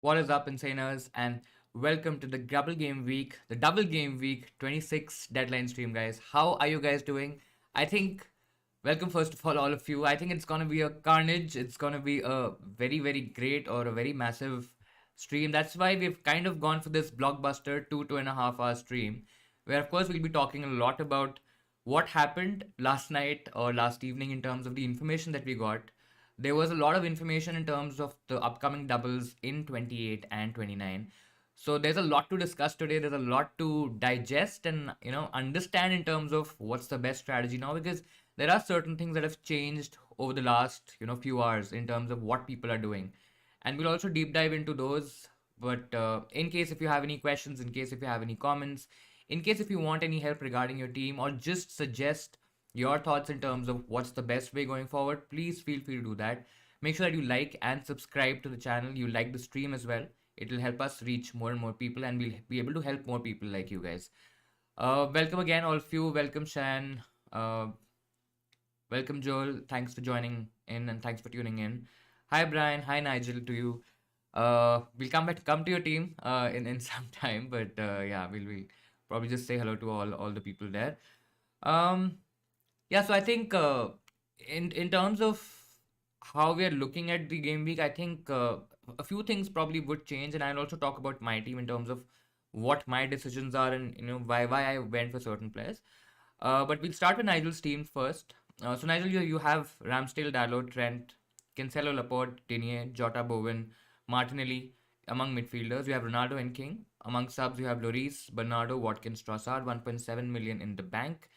What is up, Insaners, and welcome to the Double Game Week 26 deadline stream, guys. How are you guys doing? I think, welcome first of all of you. I think it's gonna be a carnage. It's gonna be a very, very great or a very massive stream. That's why we've kind of gone for this blockbuster 2.5 hour stream, where of course we'll be talking a lot about what happened last night or last evening in terms of the information that we got. There was a lot of information in terms of the upcoming doubles in 28 and 29. So there's a lot to discuss today. There's a lot to digest and understand in terms of what's the best strategy now, because there are certain things that have changed over the last few hours in terms of what people are doing, and we'll also deep dive into those. But in case if you have any questions, in case if you have any comments, in case if you want any help regarding your team, or just suggest your thoughts in terms of what's the best way going forward, please feel free to do that. Make sure that you like and subscribe to the channel. You like the stream as well. It will help us reach more and more people, and we'll be able to help more people like you guys. Welcome again, all of you. Welcome, Shan. Welcome, Joel. Thanks for joining in and thanks for tuning in. Hi, Brian. Hi, Nigel. To you. We'll come to your team in some time, but yeah, we'll probably just say hello to all the people there. Yeah, so I think in terms of how we are looking at the game week, I think a few things probably would change, and I'll also talk about my team in terms of what my decisions are and why I went for certain players. But we'll start with Nigel's team first. So Nigel, you have Ramsdale, Dalot, Trent, Cancelo, Laporte, Digne, Jota, Bowen, Martinelli among midfielders. You have Ronaldo and King. Among subs, you have Lloris, Bernardo, Watkins, Trossard, 1.7 million in the bank.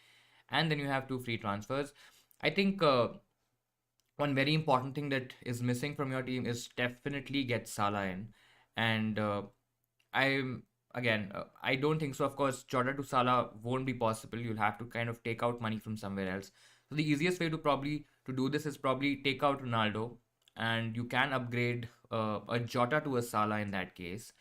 And then you have 2 free transfers. I think one very important thing that is missing from your team is definitely get Salah in. And I don't think so. Of course, Jota to Salah won't be possible. You'll have to kind of take out money from somewhere else. So the easiest way to do this is probably take out Ronaldo, and you can upgrade a Jota to a Salah in that case.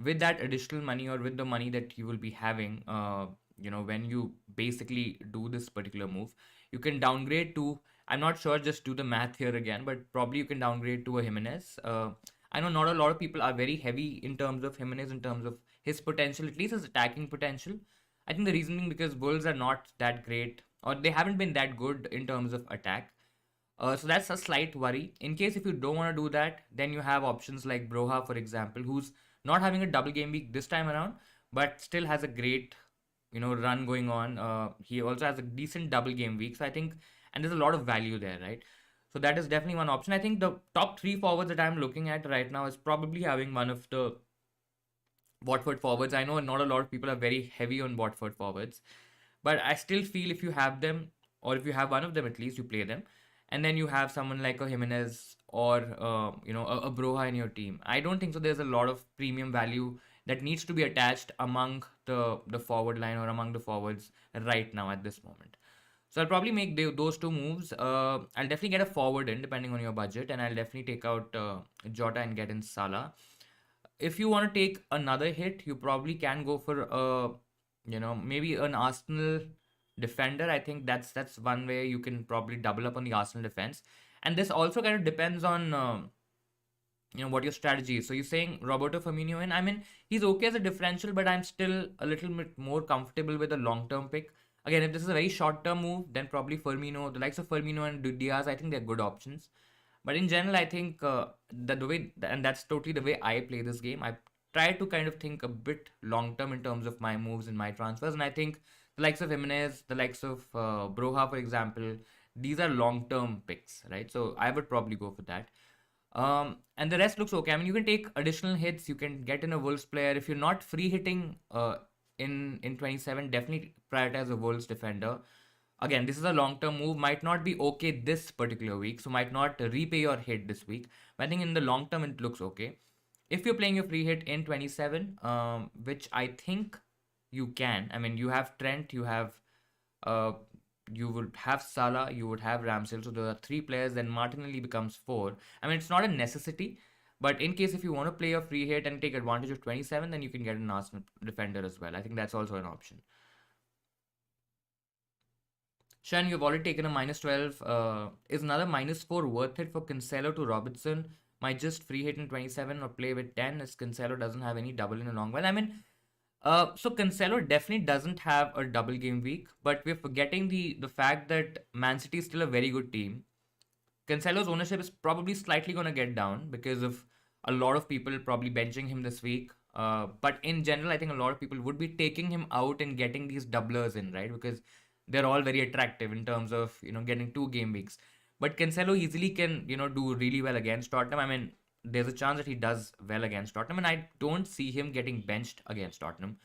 With that additional money, or with the money that you will be having, when you basically do this particular move, you can downgrade to, I'm not sure, just do the math here again, but probably you can downgrade to a Jimenez. I know not a lot of people are very heavy in terms of Jimenez, in terms of his potential, at least his attacking potential. I think the reason being because Wolves are not that great, or they haven't been that good in terms of attack. So that's a slight worry. In case if you don't want to do that, then you have options like Broha, for example, who's not having a double game week this time around, but still has a great run going on. He also has a decent double game week, so I think, and there's a lot of value there, right? So that is definitely one option. I think the top 3 forwards that I'm looking at right now is probably having one of the Watford forwards. I know not a lot of people are very heavy on Watford forwards, but I still feel if you have them, or if you have one of them at least, you play them. And then you have someone like a Jimenez or a Broha in your team. I don't think so there's a lot of premium value that needs to be attached among the forward line or among the forwards right now at this moment. So I'll probably make those 2 moves. I'll definitely get a forward in depending on your budget, and I'll definitely take out Jota and get in Salah. If you want to take another hit, you probably can go for maybe an Arsenal defender. I think that's one way you can probably double up on the Arsenal defense. And this also kind of depends on what your strategy is. So you're saying Roberto Firmino in. I mean, he's okay as a differential, but I'm still a little bit more comfortable with a long-term pick. Again, if this is a very short-term move, then probably Firmino, the likes of Firmino and Diaz, I think they're good options. But in general, I think that the way, and that's totally the way I play this game. I try to kind of think a bit long-term in terms of my moves and my transfers, and I think the likes of Jimenez, the likes of Broha, for example, these are long-term picks, right? So I would probably go for that. And the rest looks okay. I mean, you can take additional hits. You can get in a Wolves player. If you're not free hitting in 27, definitely prioritize a Wolves defender. Again, this is a long-term move. Might not be okay this particular week, so might not repay your hit this week. But I think in the long term, it looks okay. If you're playing your free hit in 27, which I think you can. I mean, you have Trent, uh, you would have Salah, you would have Ramsdale. So there are three players. Then Martinelli becomes four. I mean, it's not a necessity, but in case if you want to play a free hit and take advantage of 27, then you can get an Arsenal defender as well. I think that's also an option. Shan, you've already taken a minus 12. Is another minus 4 worth it for Cancelo to Robertson? Might just free hit in 27 or play with 10 as Cancelo doesn't have any double in a long while. I mean, so Cancelo definitely doesn't have a double game week, but we're forgetting the fact that Man City is still a very good team. Cancelo's ownership is probably slightly going to get down because of a lot of people probably benching him this week. But in general, I think a lot of people would be taking him out and getting these doublers in, right? Because they're all very attractive in terms of getting 2 game weeks. But Cancelo easily can do really well against Tottenham. I mean, there's a chance that he does well against Tottenham, and I don't see him getting benched against Tottenham.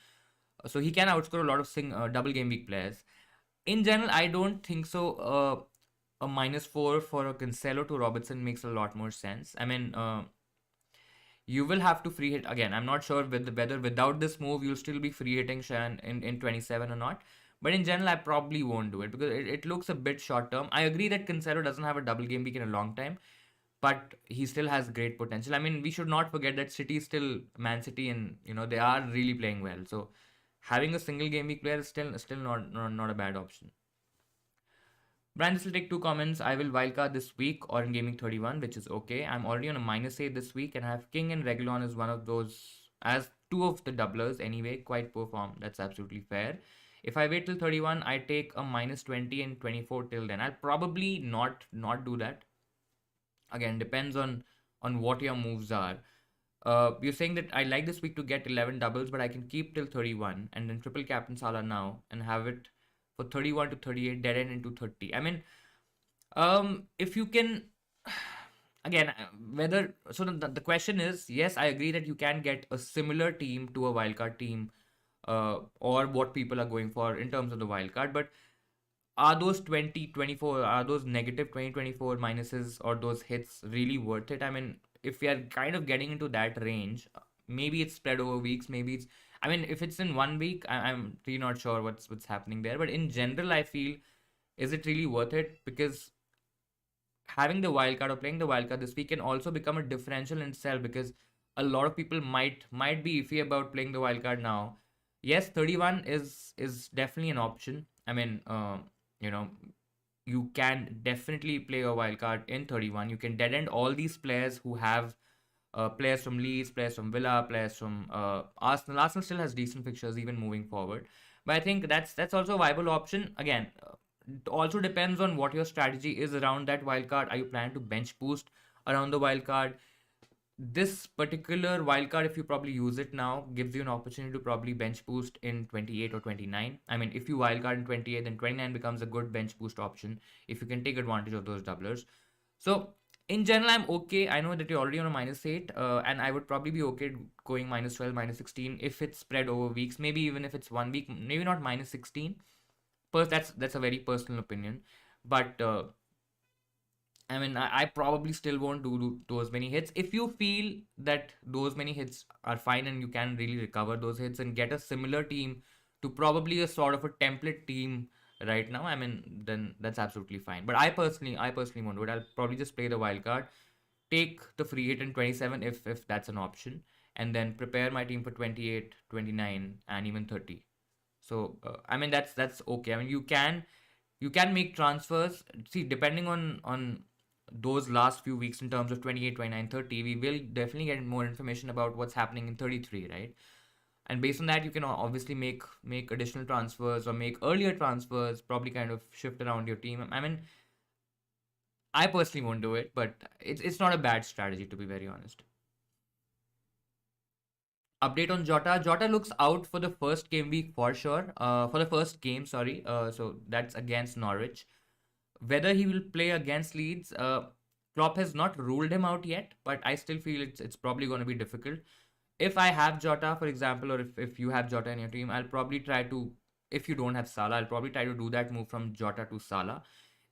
So he can outscore a lot of double game week players. In general, I don't think so. A minus 4 for a Cancelo to Robertson makes a lot more sense. I mean, you will have to free hit again. I'm not sure whether without this move you'll still be free hitting Shan in 27 or not. But in general, I probably won't do it because it looks a bit short term. I agree that Cancelo doesn't have a double game week in a long time, but he still has great potential. I mean, we should not forget that City is still Man City, and they are really playing well. So having a single game week player is still not a bad option. Brian, this will take 2 comments. I will wildcard this week or in Gaming 31, which is okay. I'm already on a -8 this week and I have King and Regulon as one of those, as two of the doublers anyway. Quite poor form. That's absolutely fair. If I wait till 31, I take a -20 and 24 till then. I'll probably not do that. Again, depends on what your moves are. You're saying that I like this week to get 11 doubles, but I can keep till 31 and then triple captain Salah now and have it for 31 to 38, dead end into 30. I mean, if you can, again, whether, so the question is, yes, I agree that you can get a similar team to a wildcard team, or what people are going for in terms of the wildcard, but are those 2024, are those negative 2024 minuses or those hits really worth it? I mean, if we are kind of getting into that range, maybe it's spread over weeks, maybe it's, I mean, if it's in 1 week, I'm really not sure what's happening there. But in general, I feel, is it really worth it? Because having the wildcard or playing the wildcard this week can also become a differential in itself, because a lot of people might be iffy about playing the wildcard now. Yes, 31 is definitely an option. I mean, you know, you can definitely play a wildcard in 31. You can dead end all these players who have players from Leeds, players from Villa, players from Arsenal. Arsenal still has decent fixtures even moving forward, but I think that's also a viable option. Again, it also depends on what your strategy is around that wildcard. Are you planning to bench boost around the wildcard? This particular wildcard, if you probably use it now, gives you an opportunity to probably bench boost in 28 or 29. I mean, if you wildcard in 28, then 29 becomes a good bench boost option if you can take advantage of those doublers. So in general, I'm okay. I know that you're already on a -8, and I would probably be okay going -12, -16 if it's spread over weeks. Maybe even if it's 1 week, maybe not -16. That's a very personal opinion, but I mean, I probably still won't do those many hits. If you feel that those many hits are fine and you can really recover those hits and get a similar team to probably a sort of a template team right now, I mean, then that's absolutely fine. But I personally won't do it. I'll probably just play the wild card, take the free hit in 27 if that's an option, and then prepare my team for 28, 29, and even 30. So I mean, that's okay. I mean, you can make transfers. See, depending on those last few weeks in terms of 28, 29, 30, we will definitely get more information about what's happening in 33, right? And based on that, you can obviously make additional transfers or make earlier transfers, probably kind of shift around your team. I mean, I personally won't do it, but it's not a bad strategy, to be very honest. Update on Jota. Jota looks out for the first game week for sure. For the first game, sorry. So that's against Norwich. Whether he will play against Leeds, Klopp has not ruled him out yet, but I still feel it's probably going to be difficult. If I have Jota, for example, or if you have Jota in your team, I'll probably try to, if you don't have Salah, I'll probably try to do that move from Jota to Salah.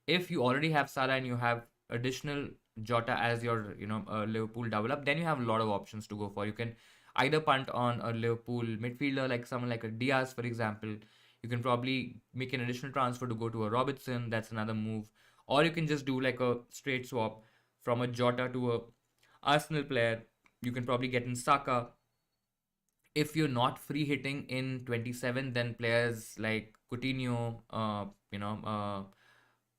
If you already have Salah and you have additional Jota as your, Liverpool double up, then you have a lot of options to go for. You can either punt on a Liverpool midfielder, like someone like a Diaz, for example. You can probably make an additional transfer to go to a Robertson. That's another move. Or you can just do like a straight swap from a Jota to a Arsenal player. You can probably get in Saka. If you're not free hitting in 27, then players like Coutinho,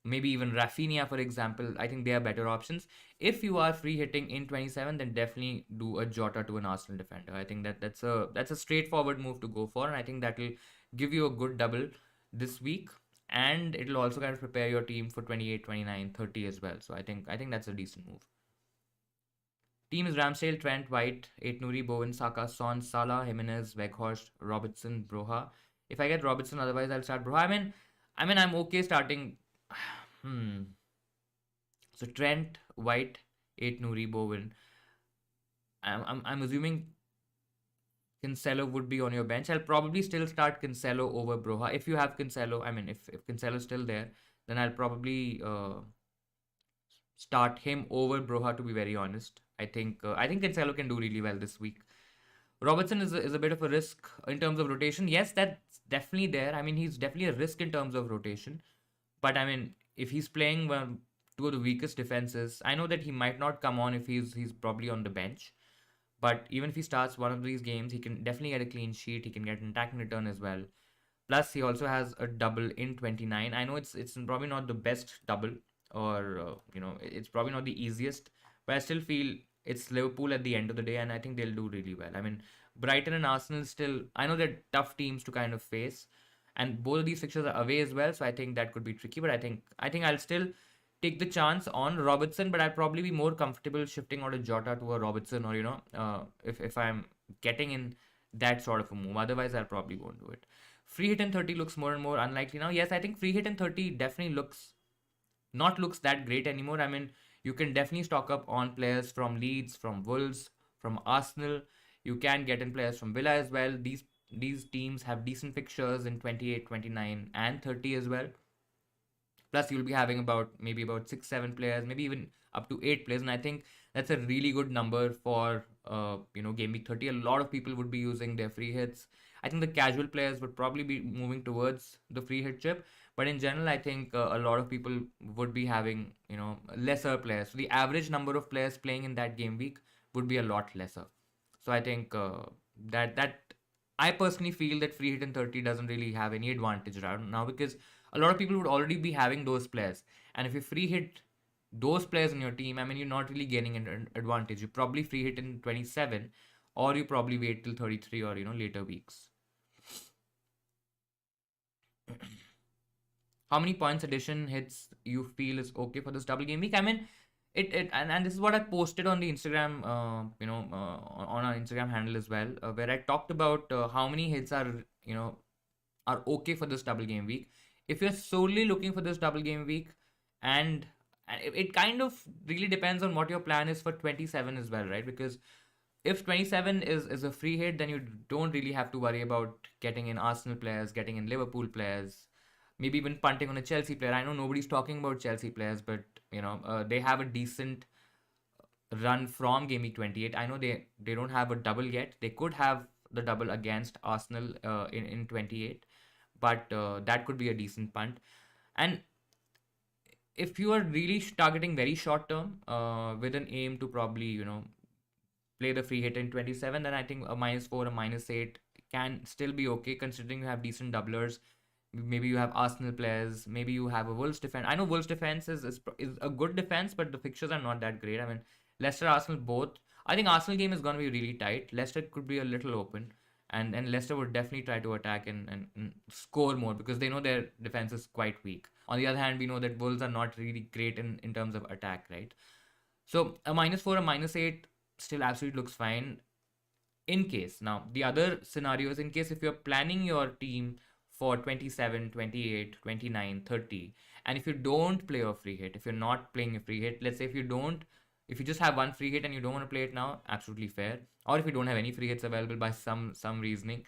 maybe even Rafinha, for example, I think they are better options. If you are free hitting in 27, then definitely do a Jota to an Arsenal defender. I think that's a straightforward move to go for, and I think that will give you a good double this week, and it'll also kind of prepare your team for 28, 29, 30 as well. So I think that's a decent move. Team is Ramsdale, Trent, White, Aitnuri, Bowen, Saka, Son, Salah, Jimenez, Weghorst, Robertson, Broha. If I get Robertson, otherwise I'll start Broha. I mean, I'm okay starting. So Trent, White, Aitnuri, Bowen. I'm assuming Cancelo would be on your bench. I'll probably still start Cancelo over Broha. If you have Cancelo, I mean, if Cancelo's still there, then I'll probably start him over Broha, to be very honest. I think Cancelo can do really well this week. Robertson is a bit of a risk in terms of rotation. Yes, that's definitely there. I mean, he's definitely a risk in terms of rotation. But I mean, if he's playing two of the weakest defenses, I know that he might not come on if he's probably on the bench. But even if he starts one of these games, he can definitely get a clean sheet. He can get an attacking return as well. Plus, he also has a double in 29. I know it's probably not the best double, or it's probably not the easiest, but I still feel it's Liverpool at the end of the day, and I think they'll do really well. I mean, Brighton and Arsenal still, I know they're tough teams to kind of face, and both of these fixtures are away as well, so I think that could be tricky. But I think I'll still take the chance on Robertson, but I'd probably be more comfortable shifting out a Jota to a Robertson, or if I'm getting in that sort of a move. Otherwise, I probably won't do it. Free hit in 30 looks more and more unlikely now. Yes, I think free hit in 30 definitely looks that great anymore. I mean, you can definitely stock up on players from Leeds, from Wolves, from Arsenal. You can get in players from Villa as well. These teams have decent fixtures in 28, 29, and 30 as well. Plus, you'll be having maybe about 6, 7 players, maybe even up to 8 players, and I think that's a really good number for game week 30. A lot of people would be using their free hits. I think the casual players would probably be moving towards the free hit chip, but in general, I think a lot of people would be having lesser players. So the average number of players playing in that game week would be a lot lesser. So I think that I personally feel that free hit in 30 doesn't really have any advantage right now, because a lot of people would already be having those players. And if you free hit those players in your team, I mean, you're not really getting an advantage. You probably free hit in 27, or you probably wait till 33 or later weeks. How many points addition hits you feel is okay for this double game week? I mean, and this is what I posted on the Instagram, on our Instagram handle as well, where I talked about how many hits are okay for this double game week. If you're solely looking for this double game week, and it kind of really depends on what your plan is for 27 as well, right? Because if 27 is a free hit, then you don't really have to worry about getting in Arsenal players, getting in Liverpool players, maybe even punting on a Chelsea player. I know nobody's talking about Chelsea players, but they have a decent run from game week 28. I know they don't have a double yet. They could have the double against Arsenal in 28, but that could be a decent punt. And if you are really targeting very short term with an aim to probably play the free hit in 27, then I think a -4, a -8 can still be okay, considering you have decent doublers Maybe you have Arsenal players. Maybe you have a Wolves defense. I know Wolves defense is a good defense, but the fixtures are not that great. I mean, Leicester, Arsenal both. I think Arsenal game is going to be really tight. Leicester could be a little open, and Leicester would definitely try to attack and score more because they know their defense is quite weak. On the other hand, we know that Wolves are not really great in terms of attack, right? So a -4, a -8 still absolutely looks fine in case. Now, the other scenario is in case if you're planning your team for 27, 28, 29, 30, and if you don't play a free hit, if you're not playing a free hit, let's say if you just have one free hit and you don't want to play it now, absolutely fair. Or if you don't have any free hits available by some reasoning,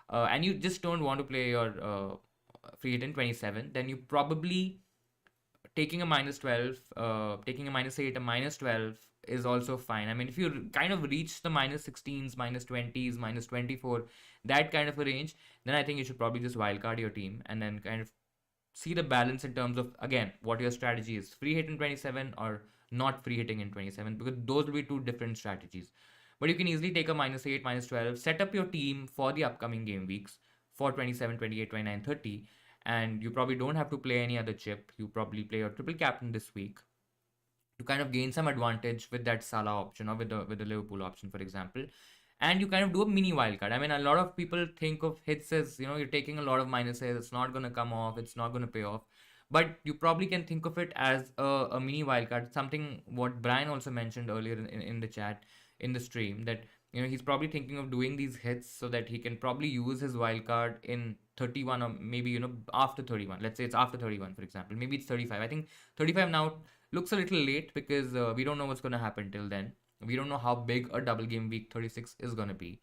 and you just don't want to play your free hit in 27, then you probably taking a -12, taking a -8, a -12 is also fine. I mean, if you kind of reach the -16s, -20s, -24, that kind of a range, then I think you should probably just wildcard your team and then kind of see the balance in terms of, again, what your strategy is. Free hit in 27 or not free hitting in 27, because those will be two different strategies. But you can easily take a -8, -12, set up your team for the upcoming game weeks for 27, 28, 29, 30, and you probably don't have to play any other chip. You probably play your triple captain this week to kind of gain some advantage with that Salah option or with the Liverpool option, for example. And you kind of do a mini wildcard. I mean, a lot of people think of hits as, you're taking a lot of minuses, it's not going to come off, it's not going to pay off. But you probably can think of it as a mini wildcard, something what Brian also mentioned earlier in the chat, in the stream, that he's probably thinking of doing these hits so that he can probably use his wildcard in 31, or maybe after 31. Let's say it's after 31, for example. Maybe it's 35. I think 35 now looks a little late because we don't know what's going to happen till then. We don't know how big a double game week 36 is going to be.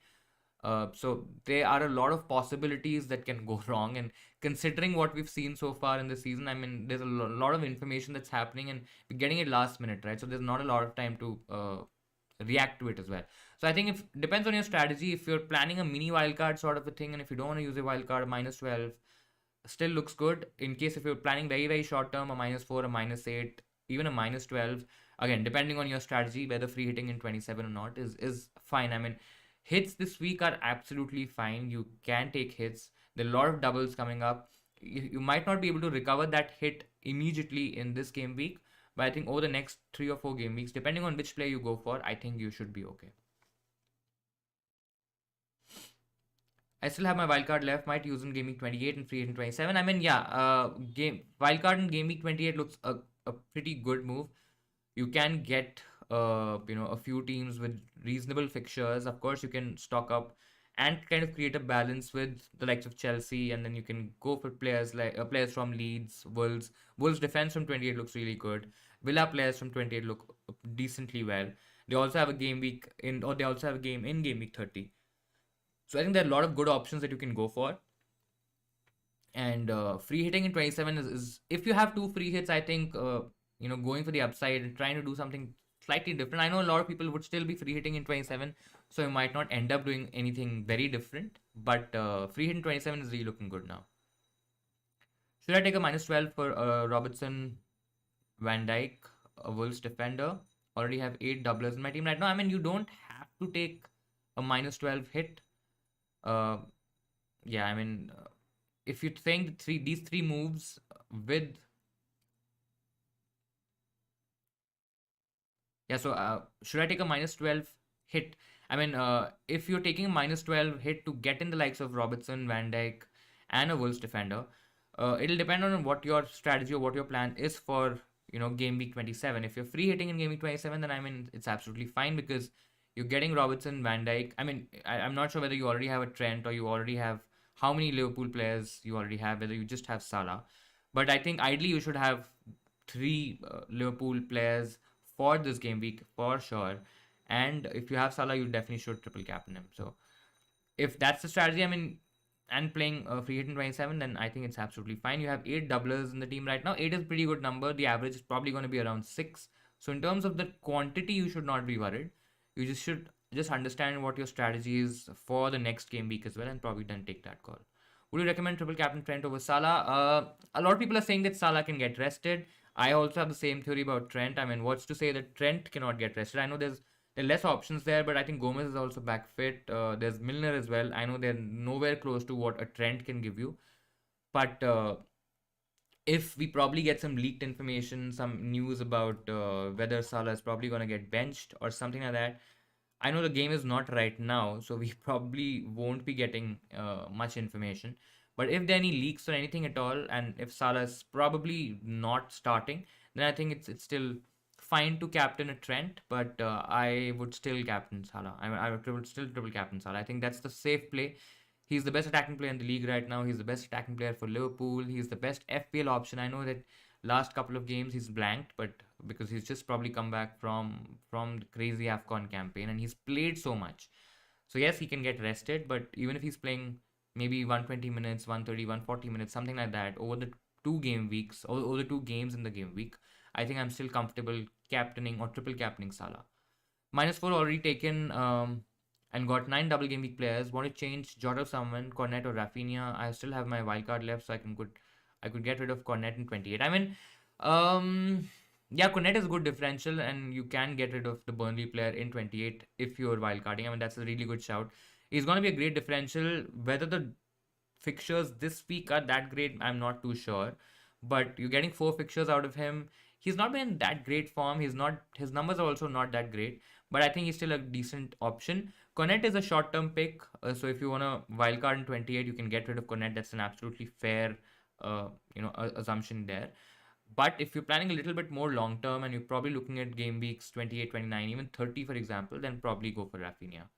So there are a lot of possibilities that can go wrong, and considering what we've seen so far in the season, I mean, there's a lot of information that's happening and we're getting it last minute, right? So there's not a lot of time to react to it as well. So I think if depends on your strategy. If you're planning a mini wildcard sort of a thing, and if you don't want to use a wildcard, -12 still looks good. In case if you're planning very, very short term, a -4, a -8, even a -12, again, depending on your strategy, whether free hitting in 27 or not is fine. I mean, hits this week are absolutely fine. You can take hits. There are a lot of doubles coming up. You might not be able to recover that hit immediately in this game week, but I think over the next 3 or 4 game weeks, depending on which player you go for, I think you should be okay. I still have my wildcard left. Might use in game week 28 and free hit in 27. I mean, yeah, wildcard in game week 28 looks a pretty good move. You can get a few teams with reasonable fixtures. Of course, you can stock up and kind of create a balance with the likes of Chelsea, and then you can go for players like players from Leeds, Wolves. Wolves defense from 28 looks really good. Villa players from 28 look decently well. They also have a game week or they also have a game in game week 30. So I think there are a lot of good options that you can go for. And free hitting in 27 is if you have 2 free hits, I think going for the upside and trying to do something slightly different. I know a lot of people would still be free hitting in 27, so you might not end up doing anything very different. But free hit in 27 is really looking good now. Should I take a -12 for Robertson, Van Dijk, a Wolves defender? Already have 8 doublers in my team right now. I mean, you don't have to take a -12 hit. Yeah, I mean, if you think these three moves with so should I take a -12 hit? I mean, if you're taking a -12 hit to get in the likes of Robertson, Van Dijk, and a Wolves defender, it'll depend on what your strategy or what your plan is for game week 27. If you're free hitting in game week 27, then I mean it's absolutely fine because you're getting Robertson, Van Dijk. I mean, I'm not sure whether you already have a Trent or you already have how many Liverpool players you already have, whether you just have Salah. But I think ideally you should have 3 Liverpool players for this game week for sure. And if you have Salah, you definitely should triple captain him. So if that's the strategy, I mean, and playing free hit in 27, then I think it's absolutely fine. You have 8 doublers in the team right now. 8 is a pretty good number. The average is probably going to be around 6. So in terms of the quantity, you should not be worried. You just should understand what your strategy is for the next game week as well, and probably then take that call. Would you recommend triple captain Trent over Salah? A lot of people are saying that Salah can get rested. I also have the same theory about Trent. I mean, what's to say that Trent cannot get rested? I know there are less options there, but I think Gomez is also back fit. There's Milner as well. I know they're nowhere close to what a Trent can give you. But if we probably get some leaked information, some news about whether Salah is probably going to get benched or something like that. I know the game is not right now, so we probably won't be getting much information. But if there are any leaks or anything at all, and if Salah is probably not starting, then I think it's still fine to captain a Trent. But I would still captain Salah. I would still triple captain Salah. I think that's the safe play. He's the best attacking player in the league right now. He's the best attacking player for Liverpool. He's the best FPL option. I know that last couple of games he's blanked, but because he's just probably come back from the crazy AFCON campaign and he's played so much. So yes, he can get rested, but even if he's playing maybe 120 minutes, 130, 140 minutes, something like that over the 2 game weeks, or over the 2 games in the game week, I think I'm still comfortable captaining or triple captaining Salah. -4 already taken, and got 9 double game week players. Want to change Jota, someone, Cornet or Rafinha? I still have my wildcard left, so I could get rid of Cornet in 28. I mean, um, yeah, Cornet is a good differential, and you can get rid of the Burnley player in 28 if you're wildcarding. I mean, that's a really good shout. He's going to be a great differential. Whether the fixtures this week are that great, I'm not too sure. But you're getting 4 fixtures out of him. He's not been in that great form. His numbers are also not that great. But I think he's still a decent option. Cornet is a short-term pick. So if you want a wildcard in 28, you can get rid of Cornet. That's an absolutely fair, assumption there. But if you're planning a little bit more long term and you're probably looking at game weeks 28, 29, even 30, for example, then probably go for Rafinha.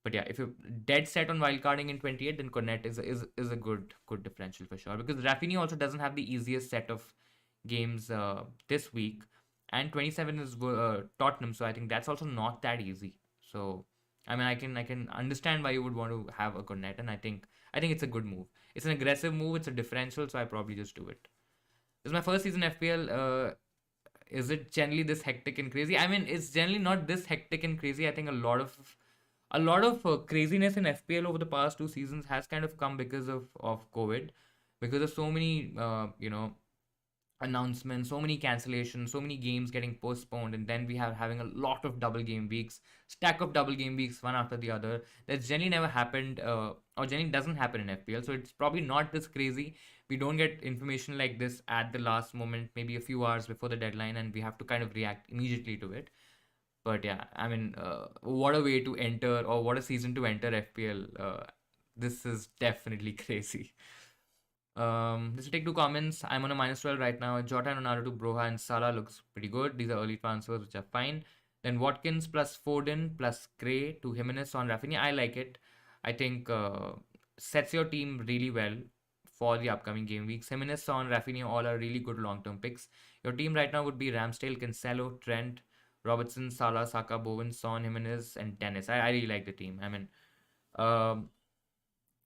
But yeah, if you're dead set on wildcarding in 28, then Cornet is a good differential for sure. Because Rafinha also doesn't have the easiest set of games this week, and 27 is Tottenham, so I think that's also not that easy. So I mean, I can understand why you would want to have a Cornet, and I think it's a good move. It's an aggressive move. It's a differential, so I probably just do it. This is my first season FPL. Is it generally this hectic and crazy? I mean, it's generally not this hectic and crazy. I think a lot of craziness in FPL over the past 2 seasons has kind of come because of COVID, because of so many announcements, so many cancellations, so many games getting postponed, and then we have having a lot of double game weeks, stack of double game weeks one after the other. That's generally never happened, or generally doesn't happen in FPL. So it's probably not this crazy. We don't get information like this at the last moment, maybe a few hours before the deadline, and we have to kind of react immediately to it. But yeah, I mean, what a way to enter, or what a season to enter FPL. This is definitely crazy. Let's take 2 comments. I'm on a -12 right now. Jota and Ronaldo to Broha and Salah looks pretty good. These are early transfers, which are fine. Then Watkins plus Foden plus Gray to Jimenez on Rafinha. I like it. I think sets your team really well for the upcoming game weeks. Jimenez, on Rafinha, all are really good long-term picks. Your team right now would be Ramsdale, Cancelo, Trent, Robertson, Salah, Saka, Bowen, Son, Jimenez, and Dennis. I really like the team. I mean, um,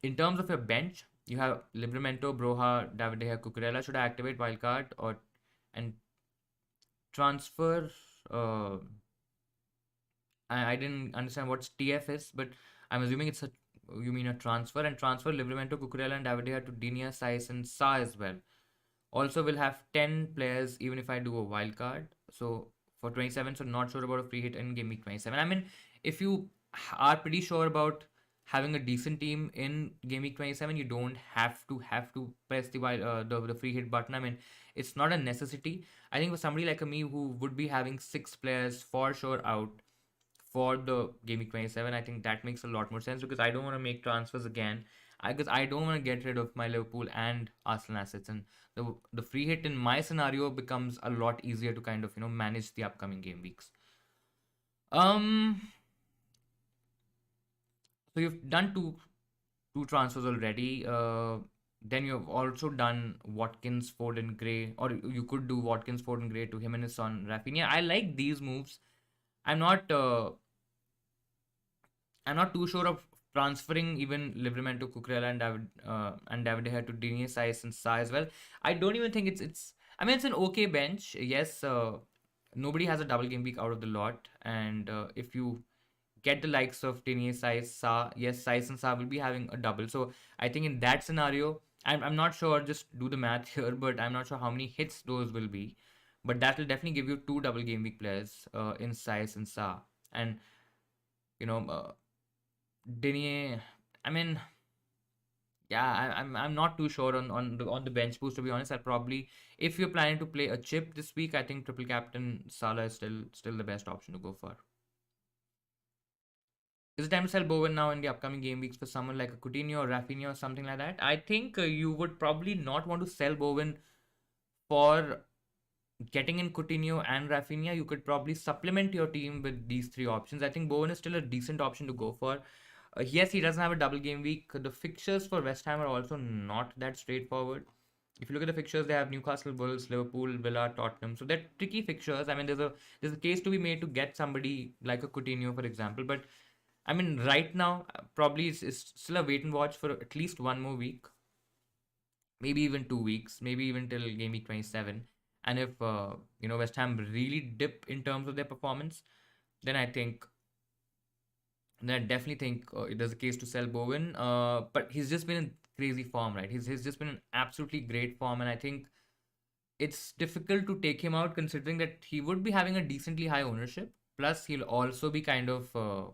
in terms of your bench, you have Livramento, Broha, David De Gea, Cucurella. Should I activate wildcard or and transfer? Uh, I didn't understand what TF is, but I'm assuming it's a you mean a transfer, and transfer Livramento, Cucurella, and David De Gea to Dinia, Saiz, and Sa as well. Also, will have 10 players even if I do a wild card. So for 27, so not sure about a free hit in game week 27. I mean, if you are pretty sure about having a decent team in game week 27, you don't have to press the free hit button. I mean, it's not a necessity. I think for somebody like me who would be having 6 players for sure out for the game week 27, I think that makes a lot more sense because I don't want to make transfers again. Because I don't want to get rid of my Liverpool and Arsenal assets, and the free hit in my scenario becomes a lot easier to kind of manage the upcoming game weeks. Um, so you've done two transfers already. Then you've also done Watkins, Ford, and Gray, or you could do Watkins, Ford, and Gray to Jimenez on Rafinha. I like these moves. I'm not. I'm not too sure of transferring even Livramento, Cucurella, and David De Gea to Digne, Saiz, and Sa as well. I don't even think it's. I mean, it's an okay bench. Yes, nobody has a double game week out of the lot, and if you get the likes of Digne, Saiz, Sa, yes, Saiz and Sa will be having a double. So I think in that scenario, I'm not sure. Just do the math here, but I'm not sure how many hits those will be. But that will definitely give you 2 double game week players in Saiz and Sa, and you know. Denier, I mean, Yeah, I'm not too sure on the bench boost, to be honest. I'll probably, if you're planning to play a chip this week, I think triple captain Salah is still the best option to go for. Is it time to sell Bowen now in the upcoming game weeks for someone like a Coutinho or Rafinha or something like that? I think you would probably not want to sell Bowen for getting in Coutinho and Rafinha. You could probably supplement your team with these three options. I think Bowen is still a decent option to go for. Yes, he doesn't have a double game week. The fixtures for West Ham are also not that straightforward. If you look at the fixtures, they have Newcastle, Wolves, Liverpool, Villa, Tottenham. So they're tricky fixtures. I mean, there's a case to be made to get somebody like a Coutinho, for example. But I mean, right now, probably it's still a wait and watch for at least one more week, maybe even 2 weeks, maybe even till game week 27. And if West Ham really dip in terms of their performance, then I definitely think there's a case to sell Bowen. But he's just been in crazy form, right? He's just been in absolutely great form, and I think it's difficult to take him out considering that he would be having a decently high ownership. Plus, he'll also be kind of.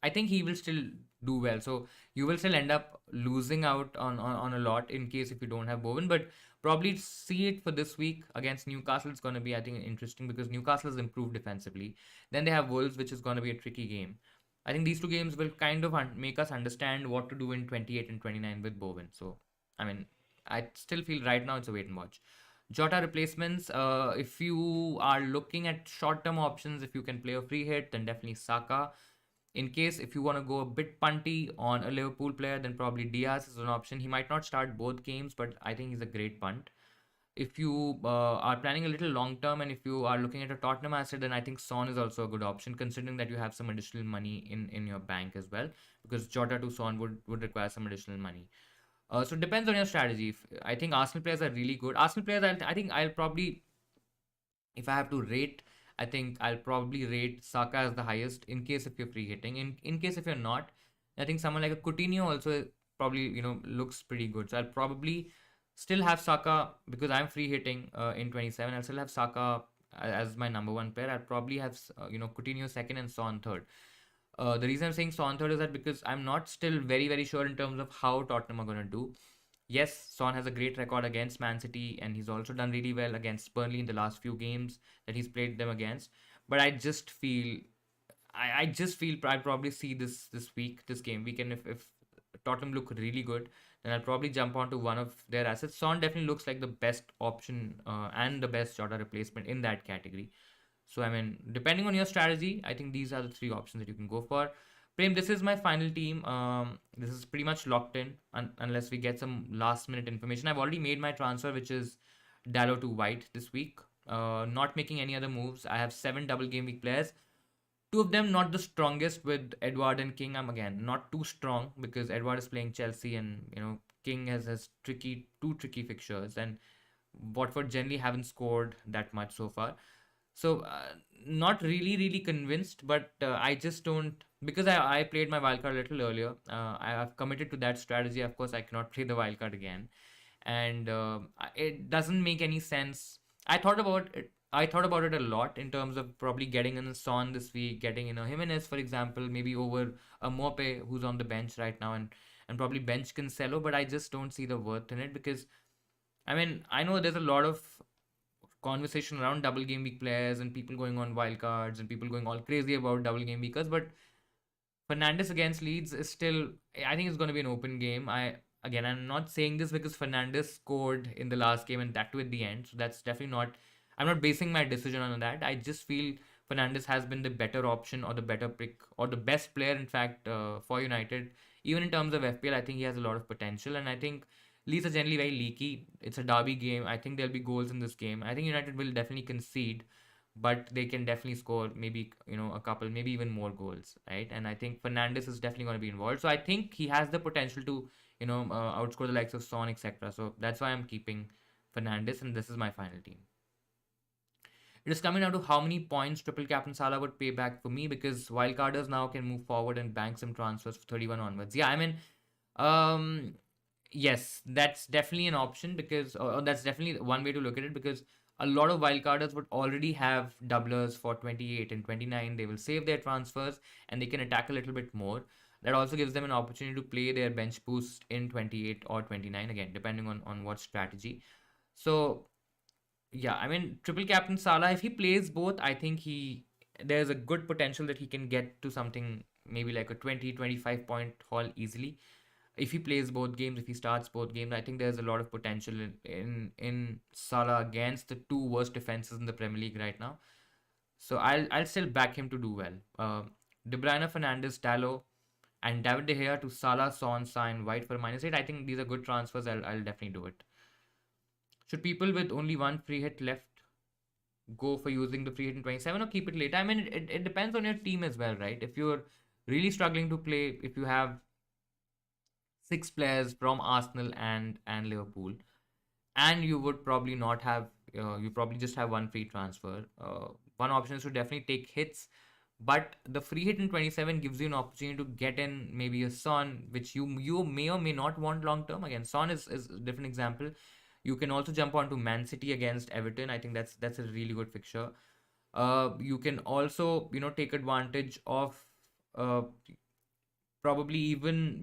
I think he will still do well. So you will still end up losing out on a lot in case if you don't have Bowen. But probably see it for this week against Newcastle. It's going to be, I think, interesting because Newcastle has improved defensively. Then they have Wolves, which is going to be a tricky game. I think these two games will kind of make us understand what to do in 28 and 29 with Bowen. So, I mean, I still feel right now it's a wait and watch. Jota replacements. If you are looking at short-term options, if you can play a free hit, then definitely Saka. In case if you want to go a bit punty on a Liverpool player, then probably Diaz is an option. He might not start both games, but I think he's a great punt. If you are planning a little long term and if you are looking at a Tottenham asset, then I think Son is also a good option, considering that you have some additional money in your bank as well, because Jota to Son would require some additional money. So it depends on your strategy. I think Arsenal players are really good. Arsenal players, I think I'll probably, if I have to rate, I think I'll probably rate Saka as the highest in case if you're free hitting. In case if you're not, I think someone like a Coutinho also probably looks pretty good. So I'll probably still have Saka because I'm free hitting in 27. I'll still have Saka as my number one pair. I'll probably have Coutinho second and Son third. The reason I'm saying Son third is that because I'm not still very very sure in terms of how Tottenham are gonna do. Yes, Son has a great record against Man City, and he's also done really well against Burnley in the last few games that he's played them against. But I just feel I'll probably see this week, this game week, and if Tottenham look really good, then I'll probably jump onto one of their assets. Son definitely looks like the best option and the best Jota replacement in that category. So I mean, depending on your strategy, I think these are the three options that you can go for. Prem, this is my final team. This is pretty much locked in unless we get some last minute information. I've already made my transfer, which is Dallo to White this week. Not making any other moves. I have 7 double game week players. Two of them not the strongest with Edward and King. I'm again not too strong because Edward is playing Chelsea and King has two tricky fixtures, and Watford generally haven't scored that much so far. So not really convinced, but I just don't, because I played my wildcard a little earlier. I have committed to that strategy. Of course, I cannot play the wildcard again, and it doesn't make any sense. I thought about it a lot in terms of probably getting in a Son this week, getting in a Jimenez, for example, maybe over a Mope who's on the bench right now, and probably bench Cancelo. But I just don't see the worth in it because I mean I know there's a lot of conversation around double game week players and people going on wildcards and people going all crazy about double game weekers. But Fernandes against Leeds is still, I think it's going to be an open game. I'm not saying this because Fernandes scored in the last game and that too at the end. So that's definitely not, I'm not basing my decision on that. I just feel Fernandes has been the better option or the better pick or the best player, in fact, for United. Even in terms of FPL, I think he has a lot of potential. And I think Leeds are generally very leaky. It's a derby game. I think there'll be goals in this game. I think United will definitely concede, but they can definitely score maybe a couple, maybe even more goals, right? And I think Fernandes is definitely going to be involved. So I think he has the potential to outscore the likes of Son, etc. So that's why I'm keeping Fernandes, and this is my final team. It is coming down to how many points triple captain Salah would pay back for me because wildcarders now can move forward and bank some transfers for 31 onwards. Yeah, I mean, um, yes, that's definitely an option because, or that's definitely one way to look at it because a lot of wildcarders would already have doublers for 28 and 29. They will save their transfers and they can attack a little bit more. That also gives them an opportunity to play their bench boost in 28 or 29, again, depending on what strategy. So, yeah, I mean, triple captain Salah, if he plays both, I think there's a good potential that he can get to something maybe like a 20-25 point haul easily. If he plays both games, if he starts both games, I think there's a lot of potential in Salah against the two worst defenses in the Premier League right now. So I'll still back him to do well. De Bruyne, Fernandes, Dalot, and David De Gea to Salah, Son, Sign, White for -8. I think these are good transfers. I'll definitely do it. Should people with only one free hit left go for using the free hit in 27 or keep it later? I mean, it depends on your team as well, right? If you're really struggling to play, if you have 6 players from Arsenal and Liverpool, and you would probably not have, you probably just have one free transfer. One option is to definitely take hits, but the free hit in 27 gives you an opportunity to get in maybe a Son, which you may or may not want long term. Again, Son is a different example. You can also jump onto Man City against Everton. I think that's a really good fixture. You can also take advantage of uh, probably even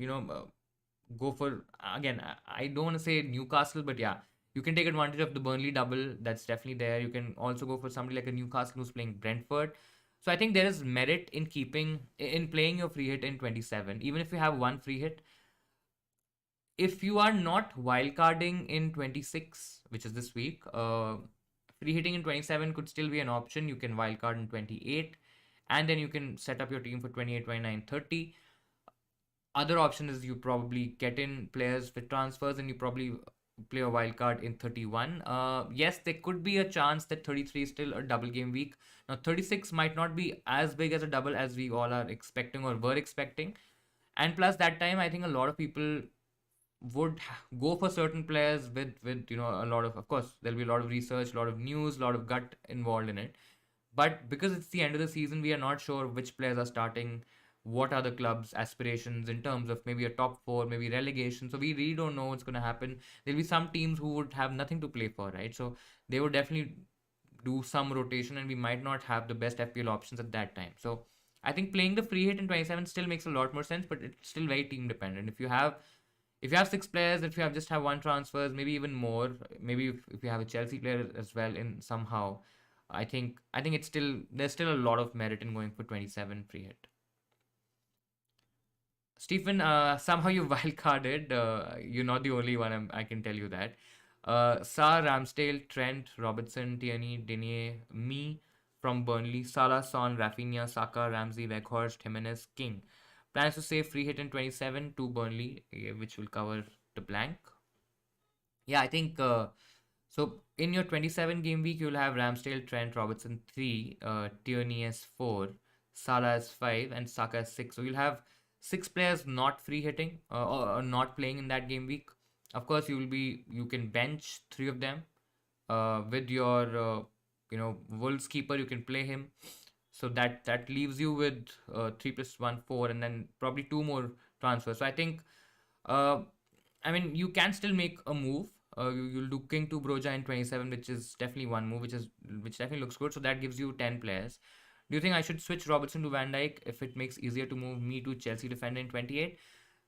go for, again, I don't want to say Newcastle, but yeah, you can take advantage of the Burnley double. That's definitely there. You can also go for somebody like a Newcastle who's playing Brentford. So I think there is merit in playing your free hit in 27, even if you have one free hit. If you are not wildcarding in 26, which is this week, free hitting in 27 could still be an option. You can wildcard in 28, and then you can set up your team for 28, 29, 30. Other option is you probably get in players with transfers and you probably play a wild card in 31. Yes, there could be a chance that 33 is still a double game week. Now, 36 might not be as big as a double as we all are expecting or were expecting. And plus, that time, I think a lot of people would go for certain players with a lot of course, there'll be a lot of research, a lot of news, a lot of gut involved in it. But because it's the end of the season, we are not sure which players are starting, what are the club's aspirations in terms of maybe a top four, maybe relegation. So we really don't know what's going to happen. There'll be some teams who would have nothing to play for, right? So they would definitely do some rotation, and we might not have the best FPL options at that time. So I think playing the free hit in 27 still makes a lot more sense, but it's still very team dependent. If you have 6 players, if you have one transfers, maybe even more, maybe if you have a Chelsea player as well in somehow, I think there's still a lot of merit in going for 27 free hit. Stephen, somehow you wildcarded. You're not the only one. I can tell you that. Saar, Ramsdale, Trent, Robertson, Tierney, Dinier, me from Burnley, Salah, Son, Rafinha, Saka, Ramsey, Weghorst, Jimenez, King. Plans to save free hit in 27 to Burnley, which will cover the blank. Yeah, I think so. In your 27 game week, you'll have Ramsdale, Trent, Robertson 3, Tierney as 4, Salah as 5, and Saka as 6. So you'll have 6 players not free hitting or not playing in that game week. Of course, you can bench 3 of them with your Wolves keeper. You can play him, so that leaves you with 3 + 1 4, and then probably 2 more transfers. So I think, uh, I mean, you can still make a move. You'll do King to Broja in 27, which is definitely one move, which definitely looks good. So that gives you 10 players. Do you think I should switch Robertson to Van Dijk if it makes easier to move me to Chelsea defender in 28?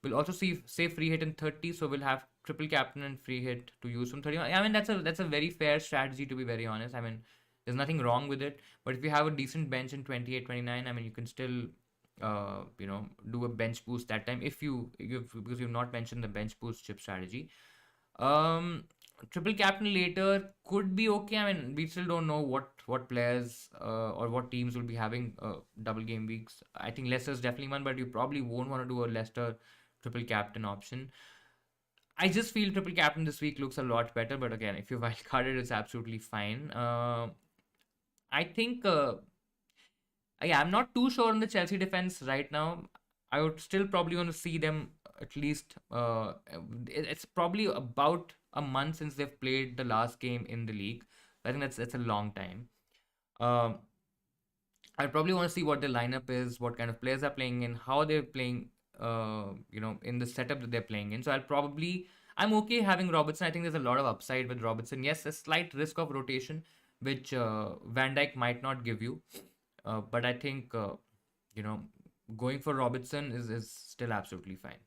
We'll also say free hit in 30, so we'll have triple captain and free hit to use from 31. I mean, that's a very fair strategy, to be very honest. I mean, there's nothing wrong with it. But if you have a decent bench in 28, 29, I mean, you can still do a bench boost that time because you've not mentioned the bench boost chip strategy. Um, Triple captain later could be okay. I mean, we still don't know what players or what teams will be having double game weeks. I think Leicester's definitely one, but you probably won't want to do a Leicester triple captain option. I just feel triple captain this week looks a lot better, but again, if you wildcarded, it's absolutely fine. I think, yeah, I'm not too sure on the Chelsea defense right now. I would still probably want to see them at least. It's probably about a month since they've played the last game in the league. I think that's a long time. Um, I probably want to see what their lineup is, what kind of players are playing in, how they're playing, in the setup that they're playing in. So I'm okay having Robertson. I think there's a lot of upside with Robertson. Yes, a slight risk of rotation, which Van Dijk might not give you. But I think, you know, going for Robertson is still absolutely fine.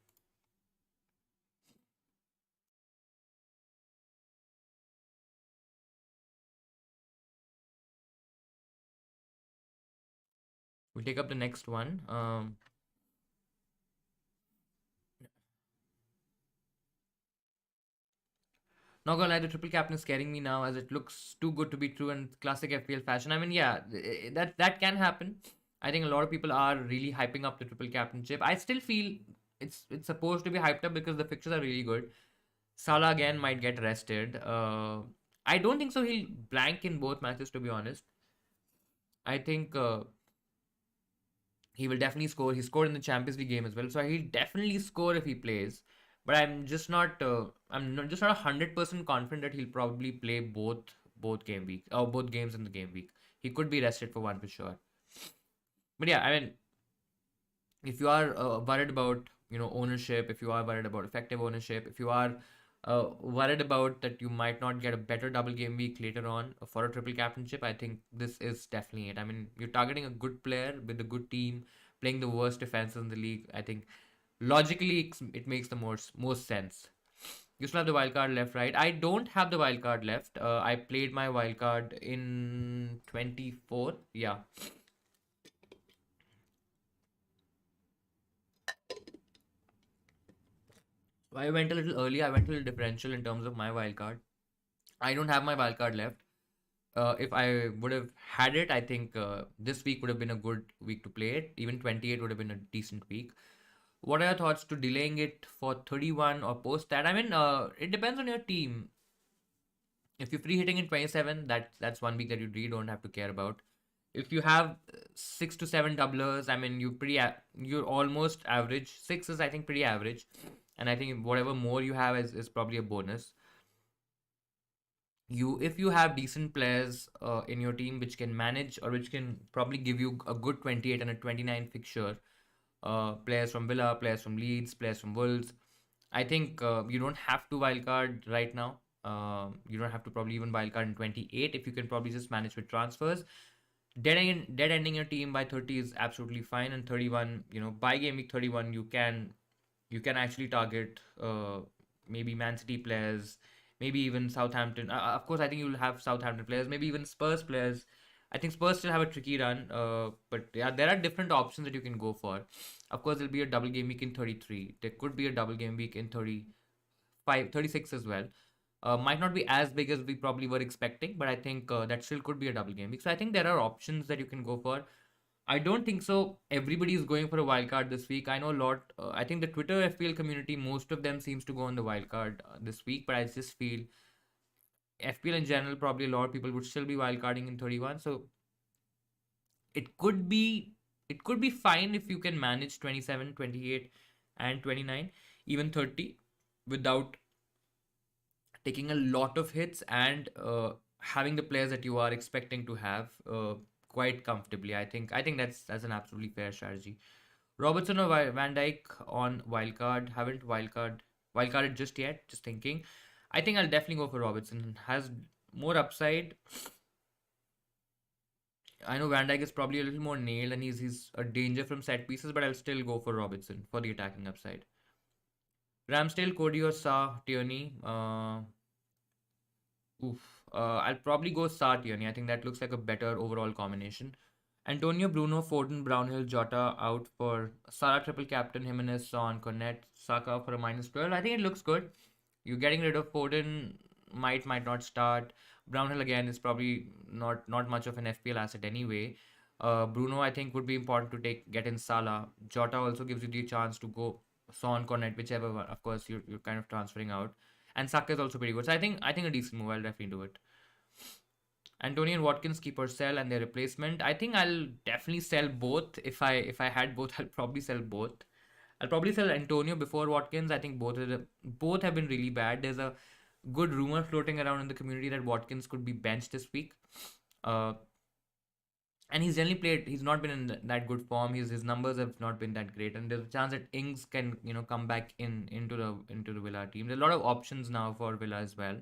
We'll take up the next one. Not gonna lie, the triple captain is scaring me now as it looks too good to be true in classic FPL fashion. I mean, yeah, that can happen. I think a lot of people are really hyping up the triple captainship. I still feel it's supposed to be hyped up because the fixtures are really good. Salah again might get rested. I don't think so. He'll blank in both matches, to be honest. I think he will definitely score. He scored in the Champions League game as well, so he'll definitely score if he plays. But I'm just not. Just not 100% confident that he'll probably play both game week or both games in the game week. He could be rested for one for sure. But yeah, I mean, if you are worried about ownership, if you are worried about effective ownership, if you are worried about that you might not get a better double game week later on for a triple captainship, I think this is definitely it. I mean, you're targeting a good player with a good team playing the worst defense in the league. I think logically it makes the most sense. You still have the wild card left, right? I don't have the wild card left. I played my wild card in 24. Yeah. I went a little early. I went a little differential in terms of my wild card. I don't have my wild card left. If I would have had it, I think this week would have been a good week to play it. Even 28 would have been a decent week. What are your thoughts to delaying it for 31 or post that? I mean, it depends on your team. If you're free hitting in 27, that's one week that you really don't have to care about. If you have 6 to 7 doublers, I mean, you're almost average. Six is, I think, pretty average, and I think whatever more you have is probably a bonus. If you have decent players in your team which can manage or which can probably give you a good 28 and a 29 fixture, players from Villa, players from Leeds, players from Wolves, I think you don't have to wildcard right now. You don't have to probably even wildcard in 28 if you can probably just manage with transfers. Dead ending your team by 30 is absolutely fine, and 31, by game week 31, you can actually target maybe Man City players, maybe even Southampton. Of course, I think you'll have Southampton players, maybe even Spurs players. I think Spurs still have a tricky run, but yeah, there are different options that you can go for. Of course, there'll be a double game week in 33. There could be a double game week in 35, 36 as well. Might not be as big as we probably were expecting, but I think that still could be a double game week. So I think there are options that you can go for. I don't think so. Everybody is going for a wild card this week. I know a lot. I think the Twitter FPL community, most of them seems to go on the wild card this week. But I just feel FPL in general, probably a lot of people would still be wild carding in 31. So it could be it could be fine if you can manage 27, 28, and 29, even 30, without taking a lot of hits and having the players that you are expecting to have quite comfortably. I think that's an absolutely fair strategy. Robertson or Van Dyke on wildcard. Haven't wildcarded just yet. Just thinking. I think I'll definitely go for Robertson. Has more upside. I know Van Dyke is probably a little more nailed and he's a danger from set pieces, but I'll still go for Robertson for the attacking upside. Ramsdale, Cody or Sa, Tierney. I'll probably go Sa Tierney. I think that looks like a better overall combination. Antonio, Bruno, Foden, Brownhill, Jota out for Salah triple captain, Jimenez, Son, Cornet, Saka for a -12. I think it looks good. You're getting rid of Foden, might not start. Brownhill again is probably not much of an FPL asset anyway. Bruno, I think, would be important to get in Salah. Jota also gives you the chance to go Son, Cornet, whichever one. Of course, you're kind of transferring out. And Saka is also pretty good. So I think a decent move. I'll definitely do it. Antonio and Watkins keep or sell and their replacement. I think I'll definitely sell both. If I had both, I'll probably sell both. I'll probably sell Antonio before Watkins. I think both have been really bad. There's a good rumor floating around in the community that Watkins could be benched this week. Uh, and he's generally played. He's not been in that good form. His numbers have not been that great. And there's a chance that Ings can come back into the Villa team. There's a lot of options now for Villa as well.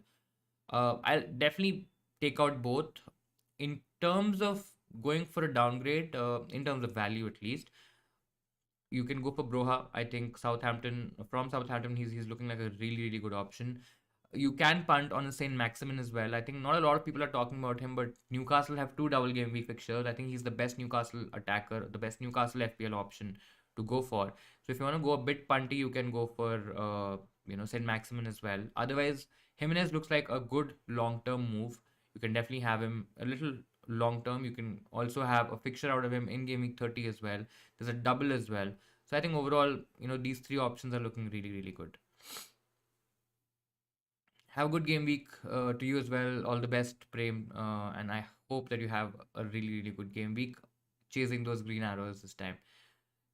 I'll definitely take out both. In terms of going for a downgrade, in terms of value at least, you can go for Broha. I think Southampton, he's looking like a really, really good option. You can punt on a Saint Maximin as well. I think not a lot of people are talking about him, but Newcastle have two double game week fixtures. I think he's the best Newcastle attacker, the best Newcastle FPL option to go for. So if you want to go a bit punty, you can go for Saint Maximin as well. Otherwise, Jimenez looks like a good long term move. You can definitely have him a little long term. You can also have a fixture out of him in game week 30 as well. There's a double as well. So I think overall, these three options are looking really, really good. Have a good game week to you as well. All the best, Prem. And I hope that you have a really, really good game week chasing those green arrows this time.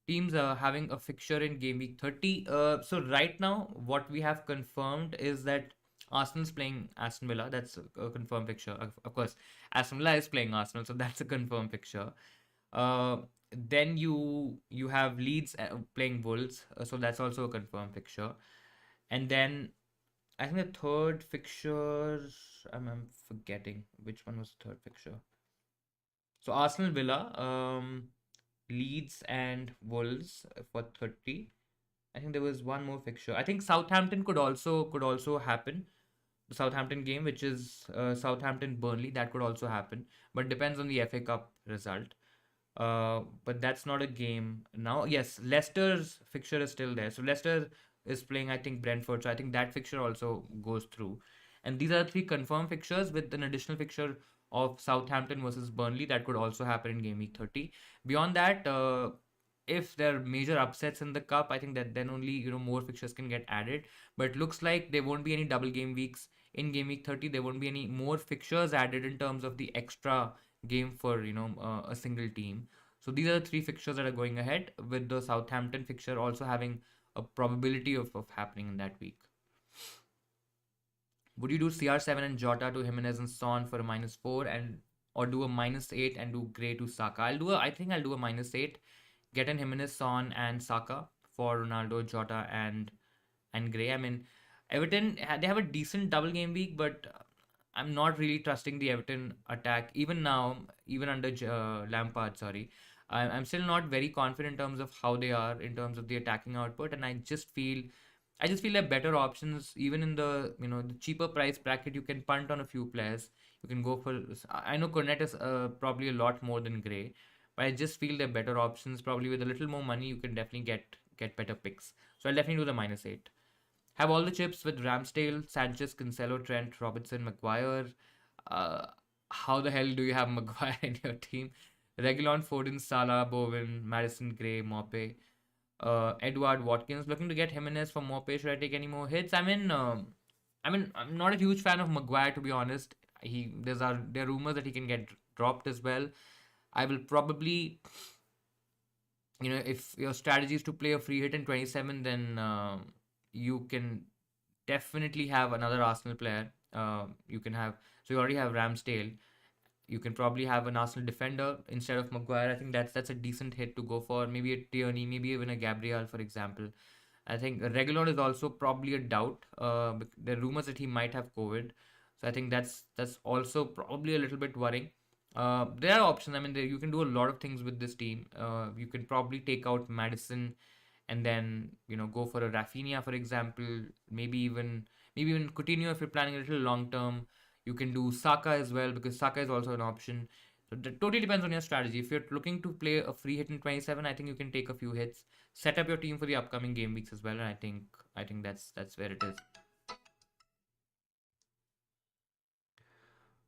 Teams are having a fixture in game week 30. So right now, what we have confirmed is that Arsenal's playing Aston Villa. That's a confirmed fixture. Of course, Aston Villa is playing Arsenal, so that's a confirmed fixture. Then you have Leeds playing Wolves, so that's also a confirmed fixture. And then I think the third fixture, I'm forgetting which one was the third fixture. So Arsenal, Villa, Leeds, and Wolves for 30. I think there was one more fixture. I think Southampton could also happen. The Southampton game, which is Southampton Burnley, that could also happen, but depends on the FA Cup result. But that's not a game now. Yes, Leicester's fixture is still there. So Leicester is playing, I think, Brentford. So I think that fixture also goes through. And these are three confirmed fixtures with an additional fixture of Southampton versus Burnley that could also happen in game week 30. Beyond that, if there are major upsets in the cup, I think that then only more fixtures can get added. But it looks like there won't be any double game weeks in game week 30. There won't be any more fixtures added in terms of the extra game for a single team. So these are the three fixtures that are going ahead, with the Southampton fixture also having a probability of happening in that week. Would you do CR7 and Jota to Jimenez and Son for a -4, and or do a -8 and do Gray to Saka? I think I'll do a -8. Get in Jimenez, Son, and Saka for Ronaldo, Jota, and Gray. I mean, Everton, they have a decent double game week, but I'm not really trusting the Everton attack even now, even under Lampard. Sorry, I'm still not very confident in terms of how they are in terms of the attacking output, and I just feel like better options even in the the cheaper price bracket. You can punt on a few players. You can go for. I know Cornet is probably a lot more than Gray, but I just feel they're better options. Probably with a little more money, you can definitely get better picks. So I'll definitely do the -8. Have all the chips with Ramsdale, Sanchez, Cancelo, Trent, Robertson, Maguire. Uh, how the hell do you have Maguire in your team? Reguilon, Foden, Salah, Bowen, Madison, Gray, Mope, Edward, Watkins. Looking to get Jimenez for Mope. Should I take any more hits? I'm not a huge fan of Maguire, to be honest. There are rumors that he can get dropped as well. I will probably, if your strategy is to play a free hit in 27, then you can definitely have another Arsenal player. You already have Ramsdale. You can probably have an Arsenal defender instead of Maguire. I think that's a decent hit to go for. Maybe a Tierney, maybe even a Gabriel, for example. I think Reguilon is also probably a doubt. There are rumors that he might have COVID, so I think that's also probably a little bit worrying. There are options. I mean, you can do a lot of things with this team. You can probably take out Madison and then go for a Rafinha, for example. Maybe even Coutinho if you're planning a little long term. You can do Saka as well, because Saka is also an option. So that totally depends on your strategy. If you're looking to play a free hit in 27, I think you can take a few hits, set up your team for the upcoming game weeks as well, and I think that's where it is.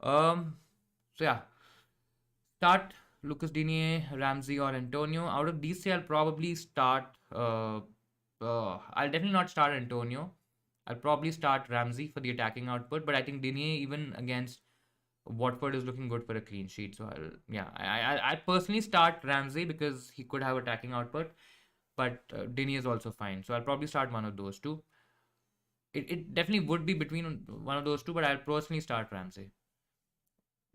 So yeah, start Lucas Digne, Ramsey, or Antonio. Out of these three, I'll probably start. I'll definitely not start Antonio. I'll probably start Ramsey for the attacking output, but I think Digne, even against Watford, is looking good for a clean sheet. So I personally start Ramsey because he could have attacking output, but Digne is also fine. So I'll probably start one of those two. It definitely would be between one of those two, but I'll personally start Ramsey.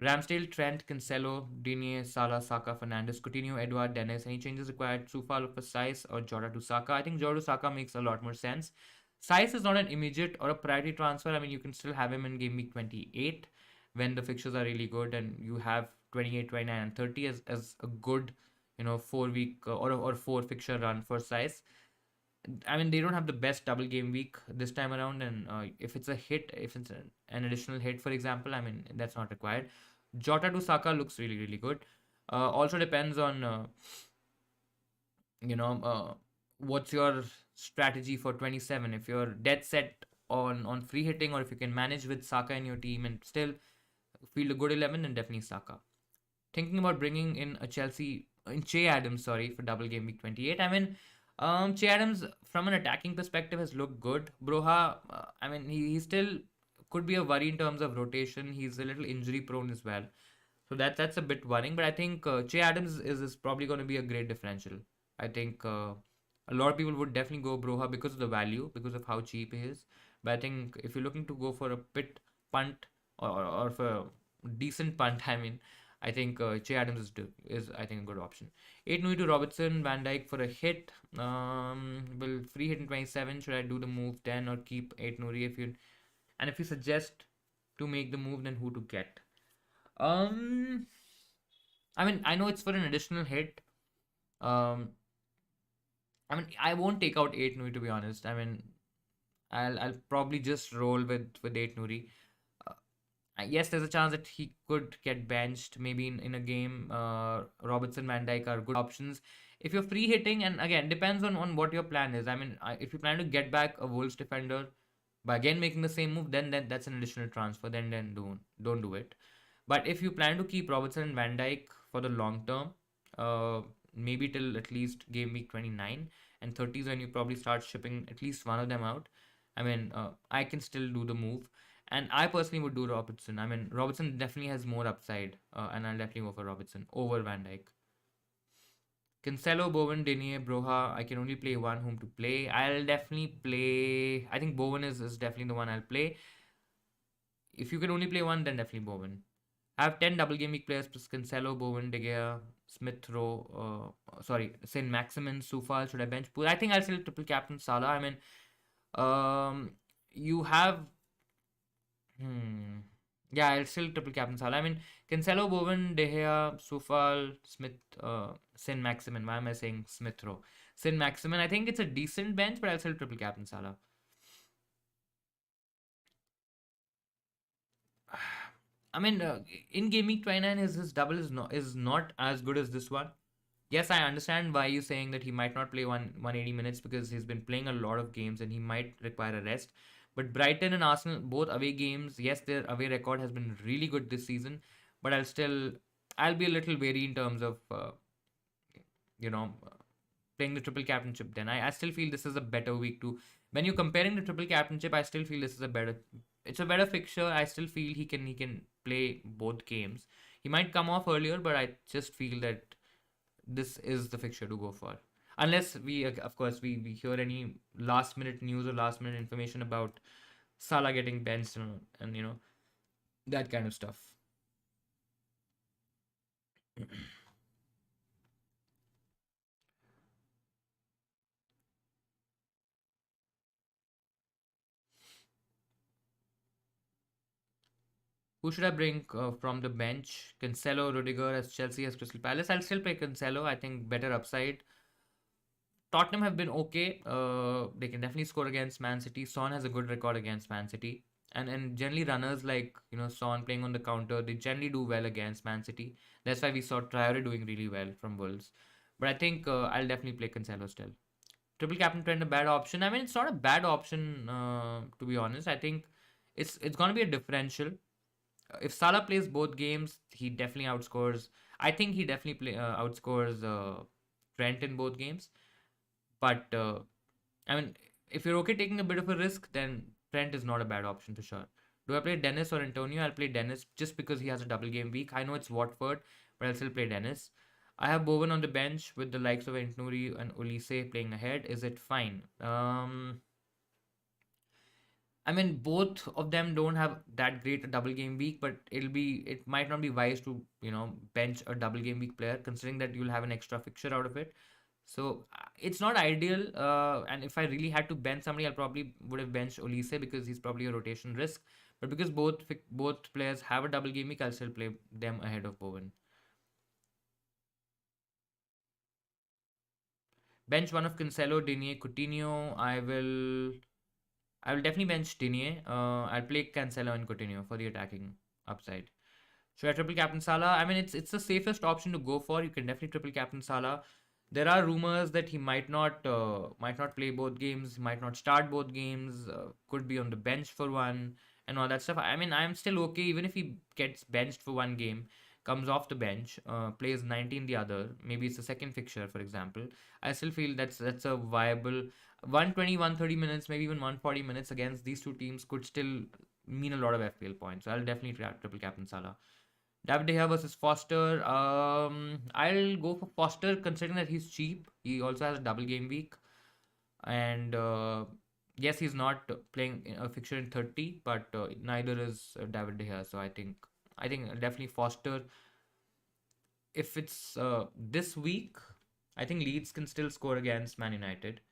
Ramsdale, Trent, Cancelo, Digne, Salah, Saka, Fernandes, Coutinho, Edward, Dennis. Any changes required? Sufal for Saiz or Jota to Saka? I think Jota to Saka makes a lot more sense. Saiz is not an immediate or a priority transfer. I mean, you can still have him in game week 28 when the fixtures are really good and you have 28, 29, and 30 as a good 4 week or 4 fixture run for size. I mean, they don't have the best double game week this time around, and if it's a hit, if it's an additional hit, for example, I mean, that's not required. Jota to Saka looks really, really good. Also depends on, what's your strategy for 27. If you're dead set on free hitting, or if you can manage with Saka in your team and still field a good 11, then definitely Saka. Thinking about bringing in a Chelsea in Che Adams, sorry, for double game week 28. I mean, Che Adams from an attacking perspective has looked good. Broha, I mean, he still could be a worry in terms of rotation. He's a little injury prone as well, so that's a bit worrying. But I think Che Adams is probably going to be a great differential. I think a lot of people would definitely go Broha because of the value, because of how cheap he is. But I think if you're looking to go for a pit punt, or for a decent punt, I mean, I think Che Adams is I think a good option. 8 Nui to Robertson, Van Dijk for a hit. Will free hit in 27. Should I do the move then or keep 8 Nuri if you suggest to make the move, then who to get? Um, I mean, I know it's for an additional hit. Um, I mean, I won't take out 8 Nuri, to be honest. I mean, I'll probably just roll with 8 Nuri. Yes, there's a chance that he could get benched maybe in a game. Robertson, Van Dijk are good options. If you're free hitting, and again, depends on what your plan is. I mean, if you plan to get back a Wolves defender by again making the same move, then that's an additional transfer. Then don't do it. But if you plan to keep Robertson and Van Dijk for the long term, maybe till at least game week 29 and 30 is when you probably start shipping at least one of them out. I mean, I can still do the move. And I personally would do Robertson. I mean, Robertson definitely has more upside, and I'll definitely go for Robertson over Van Dijk. Cancelo, Bowen, Denier, Broha. I can only play one whom to play. I'll definitely play. I think Bowen is definitely the one I'll play. If you can only play one, then definitely Bowen. I have 10 double game week players plus Cancelo, Bowen, De Gea, Smith Rowe, Saint Maximin, Sufal. Should I bench? I think I'll still triple captain Salah. I mean, you have. Hmm. Yeah, I'll still triple captain Salah. I mean, Cancelo, Bowen, De Gea, Sufal, Smith, Sin Maximin. Why am I saying Smith Rowe? Sin Maximin. I think it's a decent bench, but I'll still triple captain Salah. I mean, in Game Week 29, his double is not as good as this one. Yes, I understand why you're saying that he might not play 180 minutes because he's been playing a lot of games and he might require a rest. But Brighton and Arsenal, both away games, yes, their away record has been really good this season. But I'll be a little wary in terms of, you know, playing the triple captainship. Then I still feel this is a better week too. When you're comparing the triple captainship, I still feel this is it's a better fixture. I still feel he can play both games. He might come off earlier, but I just feel that this is the fixture to go for. Unless of course, we hear any last minute news or last minute information about Salah getting benched and that kind of stuff. Who should I bring from the bench? Cancelo, Rudiger as Chelsea as Crystal Palace. I'll still play Cancelo. I think better upside. Tottenham have been okay. They can definitely score against Man City. Son has a good record against Man City. And generally runners like Son playing on the counter, they generally do well against Man City. That's why we saw Traore doing really well from Wolves. But I think I'll definitely play Cancelo still. Triple captain trend a bad option. I mean, it's not a bad option to be honest. I think it's gonna be a differential. If Salah plays both games, he definitely outscores. I think he definitely outscores Trent in both games. But I mean, if you're okay taking a bit of a risk, then Trent is not a bad option for sure. Do I play Dennis or Antonio? I'll play Dennis just because he has a double game week. I know it's Watford, but I'll still play Dennis. I have Bowen on the bench with the likes of Entnuri and Olise playing ahead. Is it fine? I mean, both of them don't have that great a double game week, but it might not be wise to bench a double game week player considering that you'll have an extra fixture out of it. So it's not ideal. And if I really had to bench somebody, I probably would have benched Olise because he's probably a rotation risk. But because both players have a double game week, I'll still play them ahead of Bowen. Bench one of Cancelo, Digne, Coutinho. I will definitely bench Digne. I'll play Cancelo and Coutinho for the attacking upside. Should I triple captain Salah? I mean, it's the safest option to go for. You can definitely triple captain Salah. There are rumors that he might not play both games, might not start both games, could be on the bench for one, and all that stuff. I mean, I'm still okay even if he gets benched for one game, comes off the bench, plays 19 the other. Maybe it's the second fixture, for example. I still feel that's a viable 120, 130 minutes, maybe even 140 minutes against these two teams could still mean a lot of FPL points. So I'll definitely triple captain Salah. David De Gea versus Foster. I'll go for Foster considering that he's cheap. He also has a double game week, and yes, he's not playing a fixture in 30, but neither is David De Gea. So I think definitely Foster. If it's this week, I think Leeds can still score against Man United,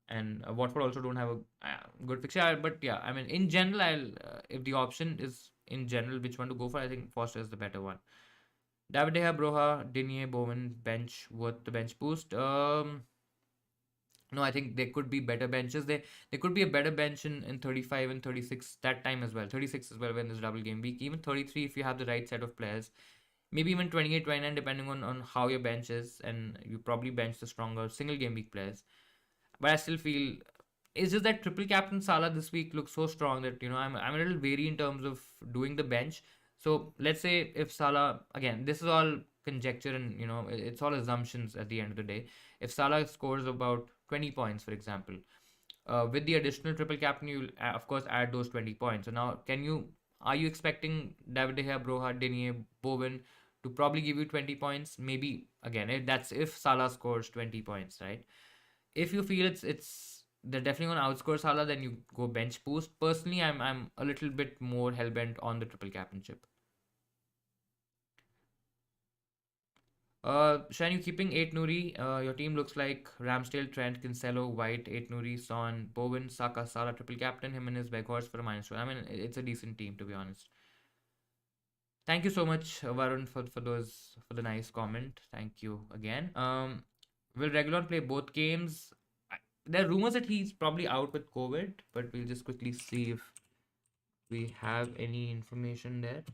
and Watford also don't have a good fixture. But yeah, I mean, in general, if the option is in general which one to go for, I think Foster is the better one. David De Gea, Broha, Digne, Bowen, bench worth the bench boost. No, I think there could be better benches. There could be a better bench in 35 and 36 that time as well. 36 as well when there's double game week. Even 33 if you have the right set of players. Maybe even 28, 29 depending on how your bench is, and you probably bench the stronger single game week players. But I still feel it's just that triple captain Salah this week looks so strong that I'm a little wary in terms of doing the bench. So let's say if Salah, again, this is all conjecture and it's all assumptions at the end of the day. If Salah scores about 20 points, for example, with the additional triple captain, you'll of course add those 20 points. So now, are you expecting David De Gea, Broha, Digne, Bowen to probably give you 20 points? Maybe again, that's if Salah scores 20 points, right? If you feel it's they're definitely gonna outscore Salah, then you go bench boost. Personally, I'm a little bit more hellbent on the triple captainship. Shine, you keeping 8 Nuri? Your team looks like Ramsdale, Trent, Cancelo, White, 8 Nuri, Son, Bowen, Saka, Salah, triple captain, Jimenez, Weghorst for a -1. I mean, it's a decent team to be honest. Thank you so much, Varun, for the nice comment. Thank you again. Will Regulon play both games? There are rumors that he's probably out with COVID, but we'll just quickly see if we have any information there.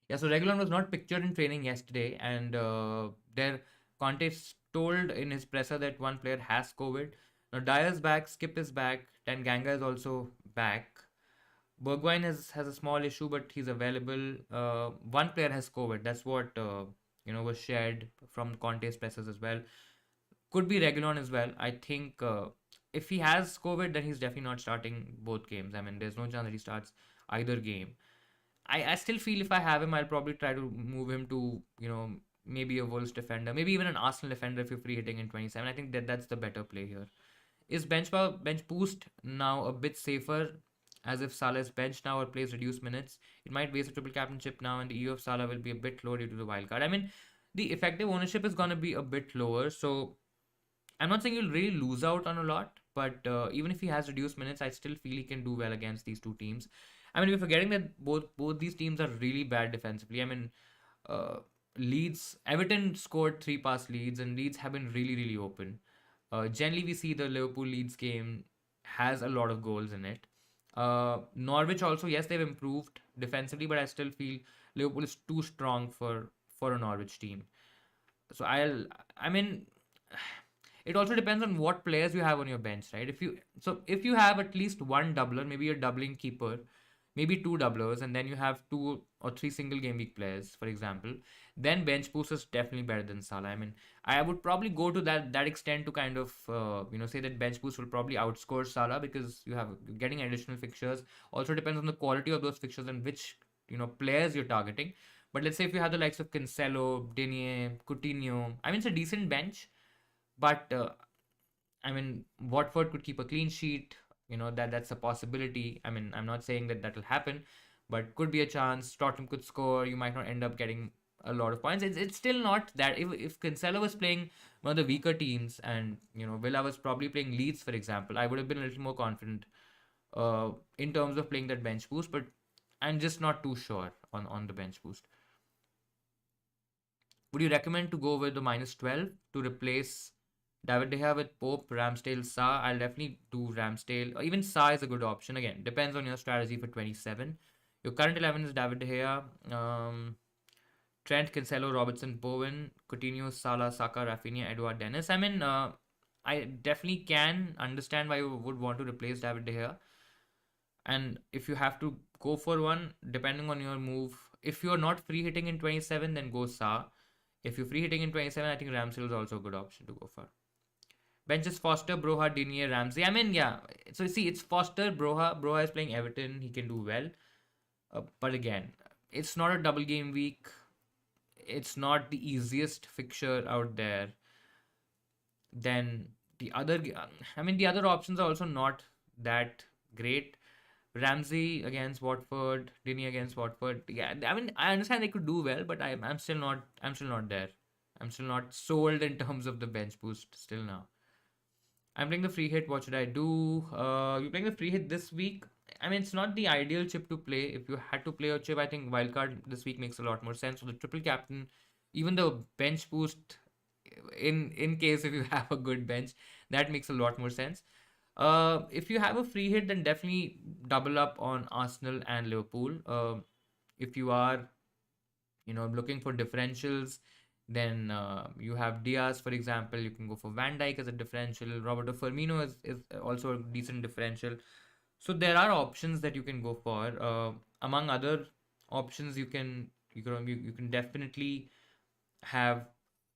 Yeah, so Regulon was not pictured in training yesterday, and their Conte told in his presser that one player has COVID. Now Dyer's back, Skip is back, Tanganga is also back. Bergwijn has a small issue, but he's available. One player has COVID. That's what was shared from Conte's pressers as well. Could be Regulon as well. I think if he has COVID, then he's definitely not starting both games. I mean, there's no chance that he starts either game. I still feel if I have him, I'll probably try to move him to, maybe a Wolves defender, maybe even an Arsenal defender if you're free hitting in 27. I think that's the better play here. Is bench boost now a bit safer, as if Salah is benched now or plays reduced minutes? It might waste a triple captainship now, and the EU of Salah will be a bit low due to the wildcard. I mean, the effective ownership is going to be a bit lower, so I'm not saying you'll really lose out on a lot, but even if he has reduced minutes, I still feel he can do well against these two teams. I mean, we're forgetting that both these teams are really bad defensively. I mean, uh, Leeds, Everton scored 3 pass leads, and Leeds have been really, really open. Generally, we see the Liverpool Leeds game has a lot of goals in it. Norwich also, yes, they've improved defensively, but I still feel Liverpool is too strong for a Norwich team. So I mean, it also depends on what players you have on your bench, right? If you have at least one doubler, maybe you're doubling keeper, maybe two doublers, and then you have 2 or 3 single game week players, for example, then bench boost is definitely better than Salah. I mean, I would probably go to that extent to kind of say that bench boost will probably outscore Salah because you're getting additional fixtures. Also depends on the quality of those fixtures and which players you're targeting. But let's say if you have the likes of Cancelo, Digne, Coutinho, I mean it's a decent bench, but I mean Watford could keep a clean sheet. That's a possibility. I mean, I'm not saying that will happen, but could be a chance. Tottenham could score. You might not end up getting a lot of points. It's still not that. If Cancelo was playing one of the weaker teams and Villa was probably playing Leeds, for example, I would have been a little more confident in terms of playing that bench boost. But I'm just not too sure on the bench boost. Would you recommend to go with the -12 to replace David De Gea with Pope, Ramsdale, Sa? I'll definitely do Ramsdale. Or even Sa is a good option. Again, depends on your strategy for 27. Your current 11 is David De Gea, Trent, Cancelo, Robertson, Bowen, Coutinho, Salah, Saka, Rafinha, Edouard, Dennis. I mean, I definitely can understand why you would want to replace David De Gea. And if you have to go for one, depending on your move, if you're not free hitting in 27, then go Sa. If you're free hitting in 27, I think Ramsdale is also a good option to go for. Bench is Foster, Broha, Dinier, Ramsey. I mean, yeah. So you see, it's Foster, Broha. Broha is playing Everton. He can do well. But again, it's not a double game week. It's not the easiest fixture out there. Then the other options are also not that great. Ramsey against Watford, Dini against Watford. Yeah, I mean, I understand they could do well, but I'm still not. I'm still not there. I'm still not sold in terms of the bench boost. Still now. I'm playing the free hit. What should I do? You're playing the free hit this week. I mean, it's not the ideal chip to play. If you had to play a chip, I think wildcard this week makes a lot more sense. So the triple captain, even the bench boost, in case if you have a good bench, that makes a lot more sense. If you have a free hit, then definitely double up on Arsenal and Liverpool. If you are, looking for differentials, then you have Diaz, for example. You can go for Van Dijk as a differential. Roberto Firmino is also a decent differential. So there are options that you can go for. Among other options, you can definitely have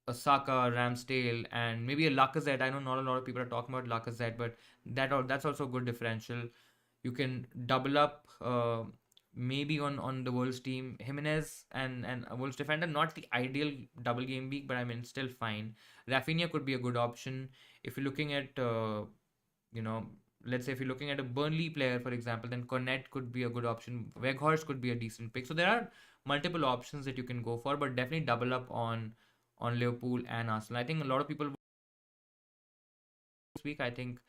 a Saka, Ramsdale, and maybe a Lacazette. I know not a lot of people are talking about Lacazette, but that's also a good differential. You can double up, maybe on the Wolves team, Jimenez and a Wolves defender. Not the ideal double game week, but I mean still fine. Rafinha could be a good option if you're looking at you know. Let's say if you're looking at a Burnley player, for example, then Cornet could be a good option. Weghorst could be a decent pick. So there are multiple options that you can go for, but definitely double up on Liverpool and Arsenal. I think a lot of people this week. I think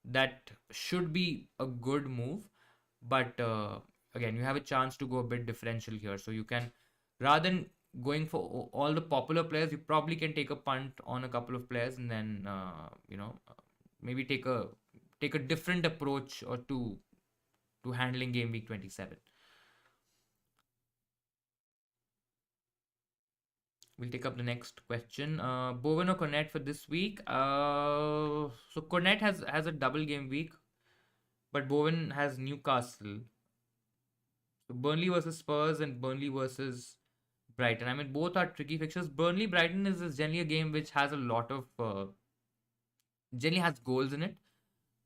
that should be a good move, but again, you have a chance to go a bit differential here. So you can, rather than going for all the popular players, you probably can take a punt on a couple of players, and then maybe take a different approach or to handling game week 27. We'll take up the next question. Bowen or Cornet for this week? So Cornet has a double game week, but Bowen has Newcastle. So Burnley versus Spurs and Burnley versus Brighton. I mean, both are tricky fixtures. Burnley Brighton is generally a game which has a lot of generally has goals in it.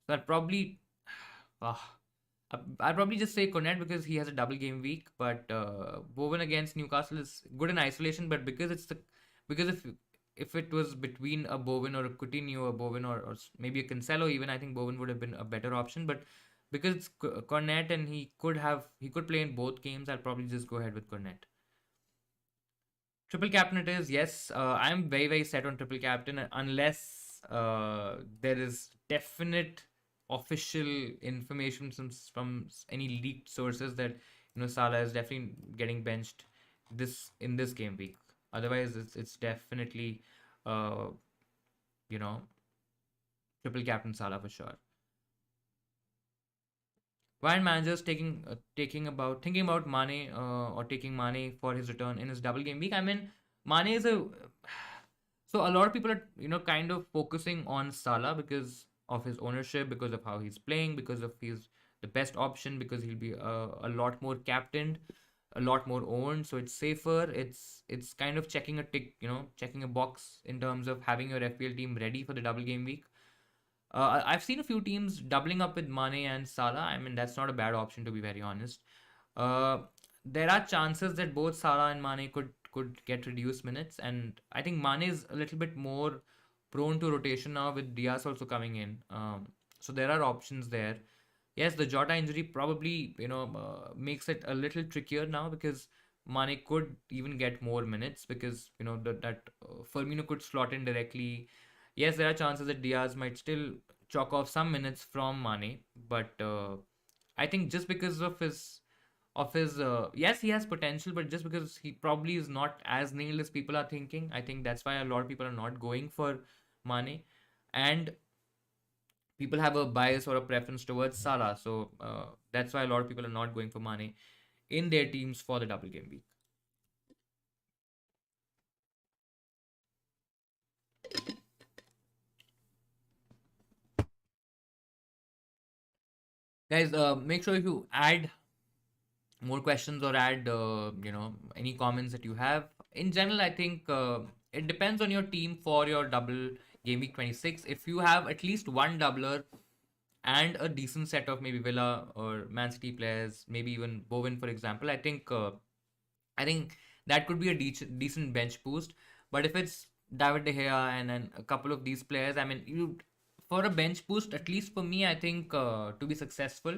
So I'd probably uh, I'd probably just say Cornet because he has a double game week. But Bowen against Newcastle is good in isolation. But because if it was between a Bowen or a Coutinho, a Bowen or maybe a Cancelo, even I think Bowen would have been a better option. But because it's Cornet and he could play in both games, I'll probably just go ahead with Cornet. Triple captain it is. Yes, I'm very very set on triple captain unless there is definite official information from any leaked sources that Salah is definitely getting benched in this game week. Otherwise, it's definitely uh, you know triple captain Salah for sure. Why aren't managers thinking about Mane or taking Mane for his return in his double game week? I mean, Mane is a so a lot of people are kind of focusing on Salah because of his ownership, because of how he's playing, because of he's the best option, because he'll be a lot more captained, a lot more owned, so it's safer. It's kind of checking a tick, checking a box in terms of having your FPL team ready for the double game week. I've seen a few teams doubling up with Mane and Salah. I mean, that's not a bad option to be very honest. Uh, there are chances that both Salah and Mane could get reduced minutes, and I think Mane is a little bit more prone to rotation now with Diaz also coming in. So there are options there. Yes, the Jota injury probably makes it a little trickier now because Mane could even get more minutes because that Firmino could slot in directly. Yes, there are chances that Diaz might still chalk off some minutes from Mane, but I think just because of his of his. Yes, he has potential, but just because he probably is not as nailed as people are thinking, I think that's why a lot of people are not going for Mane, and people have a bias or a preference towards Salah. So that's why a lot of people are not going for Mane in their teams for the double game week. Guys, make sure if you add more questions or add any comments that you have. In general, I think it depends on your team for your double game week 26. If you have at least one doubler and a decent set of maybe Villa or Man City players, maybe even Bowen, for example, I think that could be a decent bench boost. But if it's David De Gea and a couple of these players, I mean, you for a bench boost, at least for me, I think to be successful,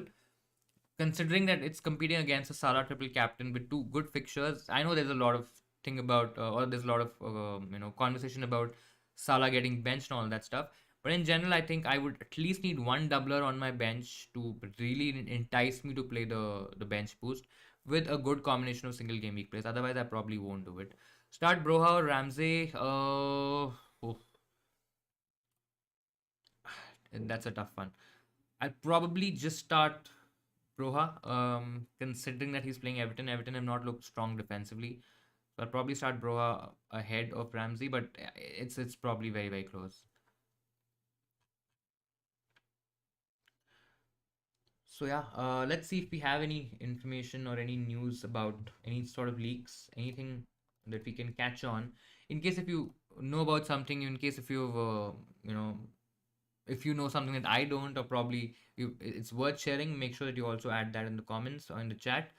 considering that it's competing against a Salah triple captain with two good fixtures. I know there's a lot of thing about, or there's a lot of conversation about Salah getting benched and all that stuff. But in general, I think I would at least need one doubler on my bench to really entice me to play the bench boost with a good combination of single game week plays. Otherwise, I probably won't do it. Start Broha or Ramsey. That's a tough one. I'd probably just start Broha, considering that he's playing Everton. Everton have not looked strong defensively. So I'll probably start Broha ahead of Ramsey, but it's probably very, very close. So yeah, let's see if we have any information or any news about any sort of leaks, anything that we can catch on. In case if you know about something, in case if you've you know if you know something that I don't, or probably it's worth sharing, make sure that you also add that in the comments or in the chat.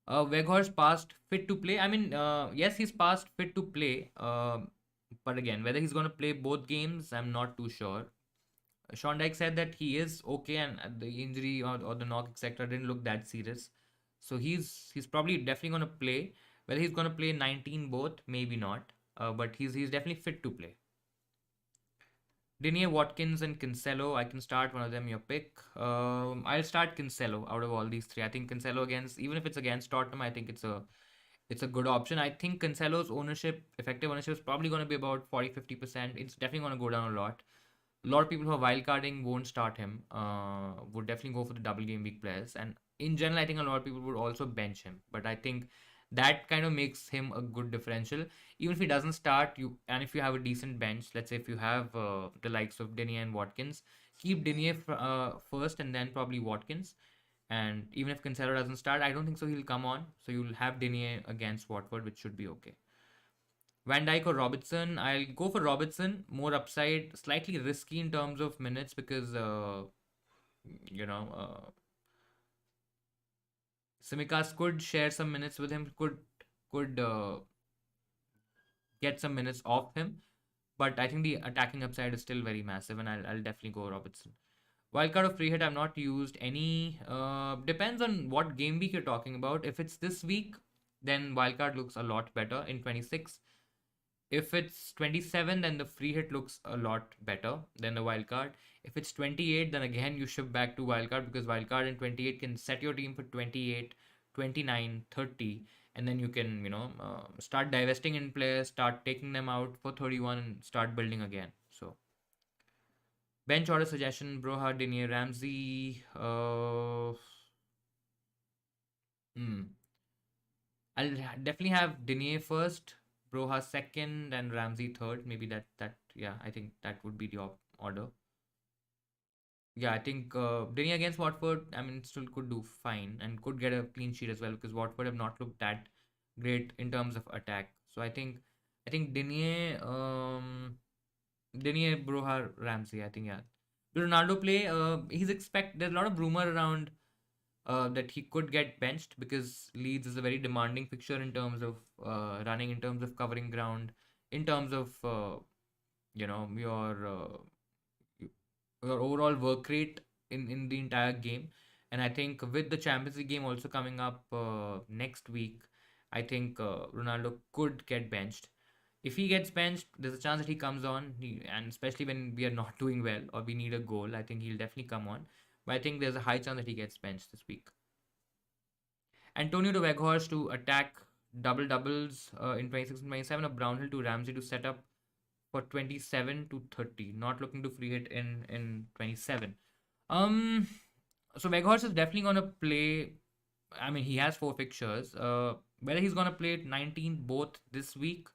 Weghorst passed fit to play. I mean, yes, he's passed fit to play. But again, whether he's going to play both games, I'm not too sure. Sean Dyche said that he is okay, and the injury or the knock, etc., didn't look that serious. So he's probably definitely going to play. Whether he's going to play 19 both, maybe not. But he's definitely fit to play. Digne, Watkins, and Cancelo. I can start one of them. Your pick. I'll start Cancelo out of all these three. I think Cancelo against, even if it's against Tottenham, I think it's a good option. I think Cancelo's effective ownership is probably going to be about 40-50%. It's definitely going to go down a lot. A lot of people who are wildcarding won't start him. Would definitely go for the double game week players. And in general, I think a lot of people would also bench him. But I think that kind of makes him a good differential. Even if he doesn't start, and if you have a decent bench, let's say if you have the likes of Digne and Watkins, keep Digne first and then probably Watkins. And even if Cancelo doesn't start, I don't think so he'll come on. So you'll have Digne against Watford, which should be okay. Van Dijk or Robertson? I'll go for Robertson. More upside, slightly risky in terms of minutes because you know Simikas could share some minutes with him. Could get some minutes off him. But I think the attacking upside is still very massive, and I'll definitely go Robertson. Wildcard or free hit, I've not used any. Depends on what game week you're talking about. If it's this week, then wildcard looks a lot better in 26. If it's 27, then the free hit looks a lot better than the wildcard. If it's 28, then again you shift back to wildcard because wildcard in 28 can set your team for 28, 29, 30, and then you can start divesting in players, start taking them out for 31, and start building again. So bench order suggestion: Broha, Digne, Ramsey. I'll definitely have Digne first, Broha second, and Ramsey third. Maybe that yeah, I think that would be the order. Yeah, I think Digne against Watford, I mean, still could do fine and could get a clean sheet as well because Watford have not looked that great in terms of attack. So I think Digne, Broha, Ramsey. I think yeah. The Ronaldo play, there's a lot of rumor around that he could get benched because Leeds is a very demanding fixture in terms of running, in terms of covering ground, in terms of you know your uh, your overall work rate in the entire game. And I think with the Champions League game also coming up next week, I think Ronaldo could get benched. If he gets benched, there's a chance that he comes on, and especially when we are not doing well or we need a goal, I think he'll definitely come on. But I think there's a high chance that he gets benched this week. Antonio to Weghorst to attack double doubles in 26 and 27, or Brownhill to Ramsey to set up for 27 to 30. Not looking to free hit in 27. Um, so Weghorst is definitely gonna play. I mean, he has four fixtures. Whether he's gonna play 19 both this week,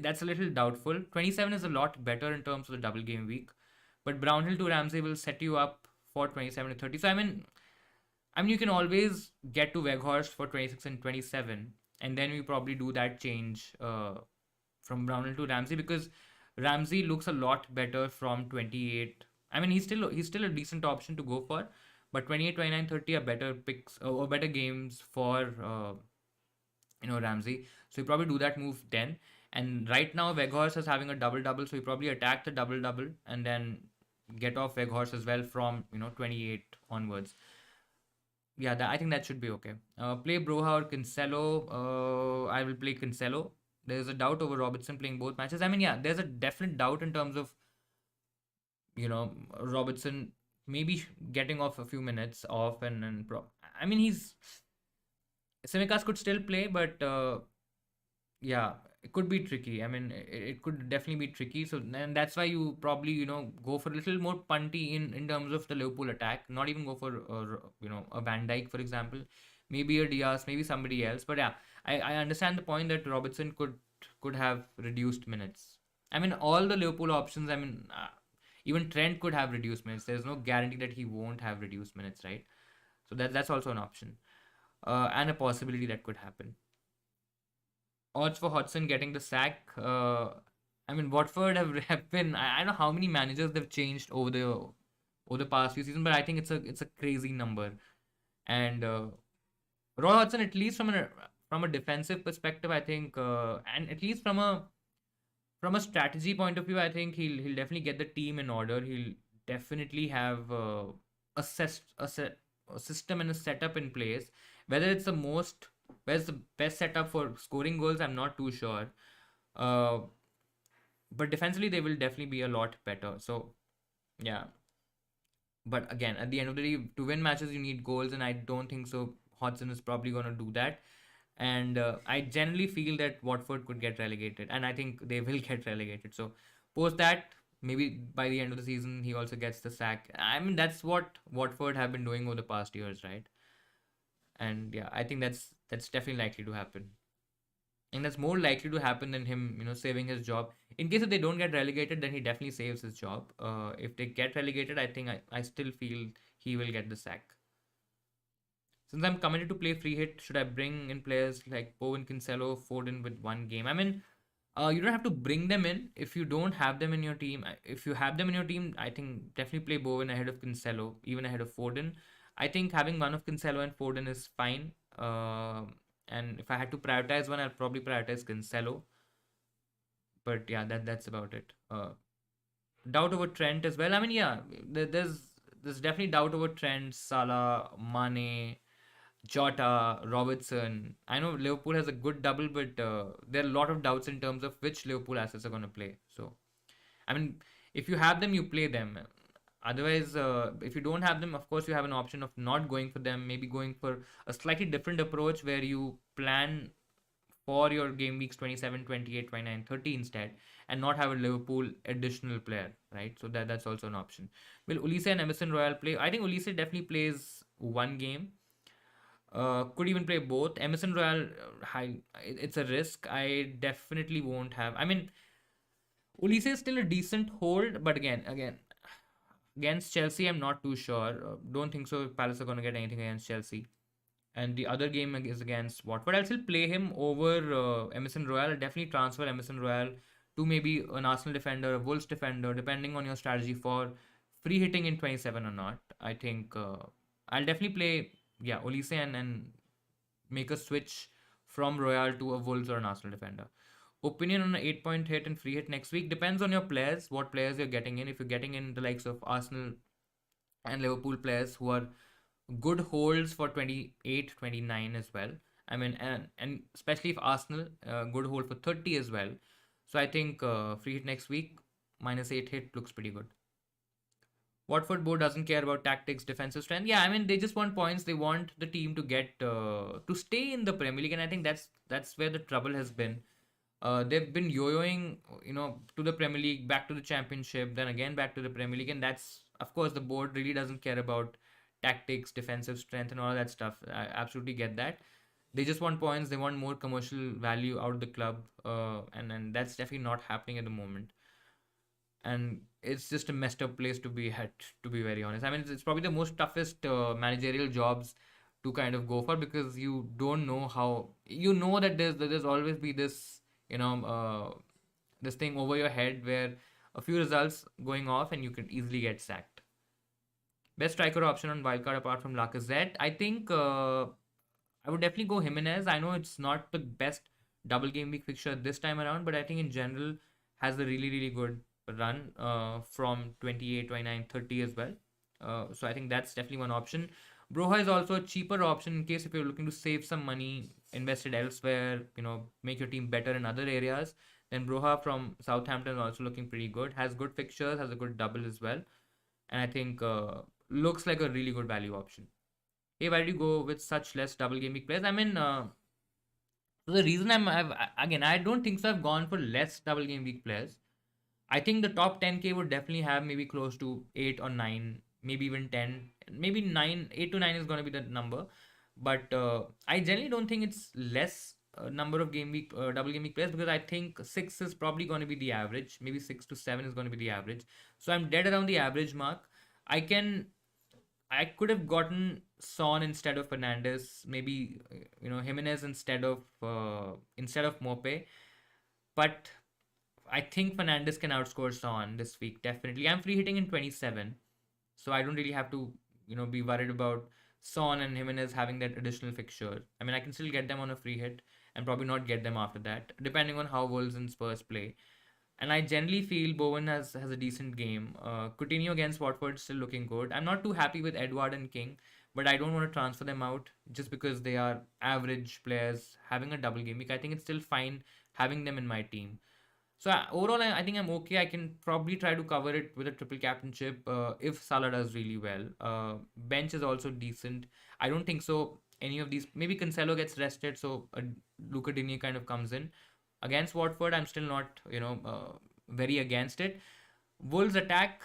that's a little doubtful. 27 is a lot better in terms of the double game week, but Brownhill to Ramsey will set you up for 27 to 30. So I mean, you can always get to Weghorst for 26 and 27, and then we probably do that change from Brownhill to Ramsey, because Ramsey looks a lot better from 28. I mean, he's still a decent option to go for, but 28, 29, 30 are better picks or better games for Ramsey. So you probably do that move then. And right now Weghorst is having a double double, so you probably attack the double double and then get off Weghorst as well from 28 onwards. Yeah, I think that should be okay. Play Broha or Cancelo. I will play Cancelo. There's a doubt over Robertson playing both matches. I mean, yeah, there's a definite doubt in terms of Robertson maybe getting off a few minutes off, I mean, he's Simicast could still play, but yeah, it could be tricky. I mean, it could definitely be tricky. So, and that's why you probably go for a little more punty in terms of the Liverpool attack. Not even go for a Van Dijk, for example, maybe a Diaz, maybe somebody else. But yeah, I understand the point that Robertson could have reduced minutes. I mean, all the Liverpool options. I mean, even Trent could have reduced minutes. There's no guarantee that he won't have reduced minutes, right? So that's also an option, and a possibility that could happen. Odds for Hodgson getting the sack. I mean, Watford have been. I don't know how many managers they've changed over the past few seasons, but I think it's a crazy number. And Roy Hodgson, at least from a defensive perspective, I think, and at least from a strategy point of view, I think he'll definitely get the team in order. He'll definitely have a system and a setup in place. Whether it's the most Where's the best setup for scoring goals? I'm not too sure. Uh, but defensively, they will definitely be a lot better. So, yeah. But again, at the end of the day, to win matches, you need goals, and I don't think so. Hodgson is probably going to do that. And I generally feel that Watford could get relegated, and I think they will get relegated. So, post that, maybe by the end of the season, he also gets the sack. I mean, that's what Watford have been doing over the past years, right? And yeah, I think that's definitely likely to happen, and that's more likely to happen than him saving his job. In case if they don't get relegated, then he definitely saves his job. If they get relegated, I think I still feel he will get the sack. Since I'm committed to play free hit, should I bring in players like Bowen, Cancelo, Foden with one game? I mean, you don't have to bring them in if you don't have them in your team. If you have them in your team, I think definitely play Bowen ahead of Cancelo, even ahead of Foden. I think having one of Cancelo and Foden is fine. And if I had to prioritize one, I'll probably prioritize Cancelo. But yeah, that's about it. Doubt over Trent as well. I mean, yeah, there's definitely doubt over Trent, Salah, Mane, Jota, Robertson. I know Liverpool has a good double, but there are a lot of doubts in terms of which Liverpool assets are going to play. So, I mean, if you have them, you play them. Otherwise, if you don't have them, of course, you have an option of not going for them, maybe going for a slightly different approach where you plan for your game weeks 27, 28, 29, 30 instead, and not have a Liverpool additional player, right? So that's also an option. Will Ulisse and Emerson Royal play? I think Ulisse definitely plays one game. Could even play both. Emerson Royal, it's a risk. I definitely won't have. I mean, Ulisse is still a decent hold, but again, against Chelsea, I'm not too sure. Don't think so. Palace are going to get anything against Chelsea. And the other game is against Watford. I'll still play him over Emerson Royal. I'll definitely transfer Emerson Royal to maybe an Arsenal defender, a Wolves defender, depending on your strategy for free hitting in 27 or not. I think I'll definitely play, yeah, Olise and make a switch from Royal to a Wolves or an Arsenal defender. Opinion on an 8-point hit and free hit next week depends on your players, what players you're getting in. If you're getting in the likes of Arsenal and Liverpool players who are good holds for 28, 29 as well. I mean, and especially if Arsenal, good hold for 30 as well. So I think free hit next week, -8 hit looks pretty good. Watford board doesn't care about tactics, defensive strength. Yeah, I mean they just want points. They want the team to get to stay in the Premier League, and I think that's where the trouble has been. They've been yo-yoing, to the Premier League, back to the Championship, then again back to the Premier League, and that's of course the board really doesn't care about tactics, defensive strength, and all that stuff. I absolutely get that. They just want points. They want more commercial value out of the club, and that's definitely not happening at the moment. And it's just a messed up place to be at, to be very honest. I mean, it's probably the most toughest managerial jobs to kind of go for, because you don't know how, that there's always be this, this thing over your head where a few results going off and you can easily get sacked. Best striker option on wildcard apart from Lacazette, I think I would definitely go Jimenez. I know it's not the best double game week fixture this time around, but I think in general has a really, really good run from 28, 29, 30 as well. So I think that's definitely one option. Broha is also a cheaper option in case if you're looking to save some money, invest it elsewhere, make your team better in other areas. Then Broha from Southampton is also looking pretty good. Has good fixtures, has a good double as well. And I think looks like a really good value option. Hey, why did you go with such less double game week players? I mean, the reason again, I don't think so. I've gone for less double game week players. I think the top 10K would definitely have maybe close to 8 or 9, maybe even 10, maybe 9, 8 to 9 is going to be the number. But I generally don't think it's less number of game week double game week players, because I think 6 is probably going to be the average. Maybe 6 to 7 is going to be the average. So I'm dead around the average mark. I could have gotten Son instead of Fernandes, maybe Jimenez instead of Mope, but I think Fernandes can outscore Son this week definitely. I'm free hitting in 27, so I don't really have to be worried about Son and Jimenez having that additional fixture. I mean, I can still get them on a free hit and probably not get them after that, depending on how Wolves and Spurs play. And I generally feel Bowen has a decent game. Coutinho against Watford still looking good. I'm not too happy with Edward and King, but I don't want to transfer them out just because they are average players having a double game week. I think it's still fine having them in my team. So overall, I think I'm okay. I can probably try to cover it with a triple captainship if Salah does really well. Bench is also decent. I don't think so. Any of these, maybe Cancelo gets rested, so Luca Digne kind of comes in. Against Watford, I'm still not, very against it. Wolves attack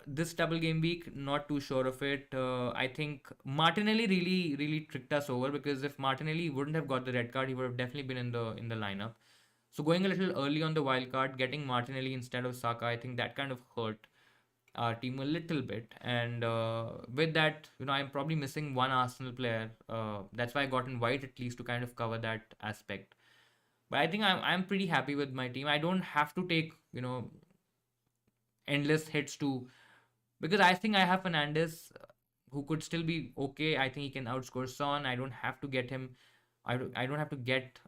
this double game week, not too sure of it. I think Martinelli really, really tricked us over, because if Martinelli wouldn't have got the red card, he would have definitely been in the lineup. So going a little early on the wild card, getting Martinelli instead of Saka, I think that kind of hurt our team a little bit. And with that, I'm probably missing one Arsenal player. That's why I got in White at least to kind of cover that aspect. But I think I'm pretty happy with my team. I don't have to take endless hits to, because I think I have Fernandes who could still be okay. I think he can outscore Son. I don't have to get him. I don't have to get.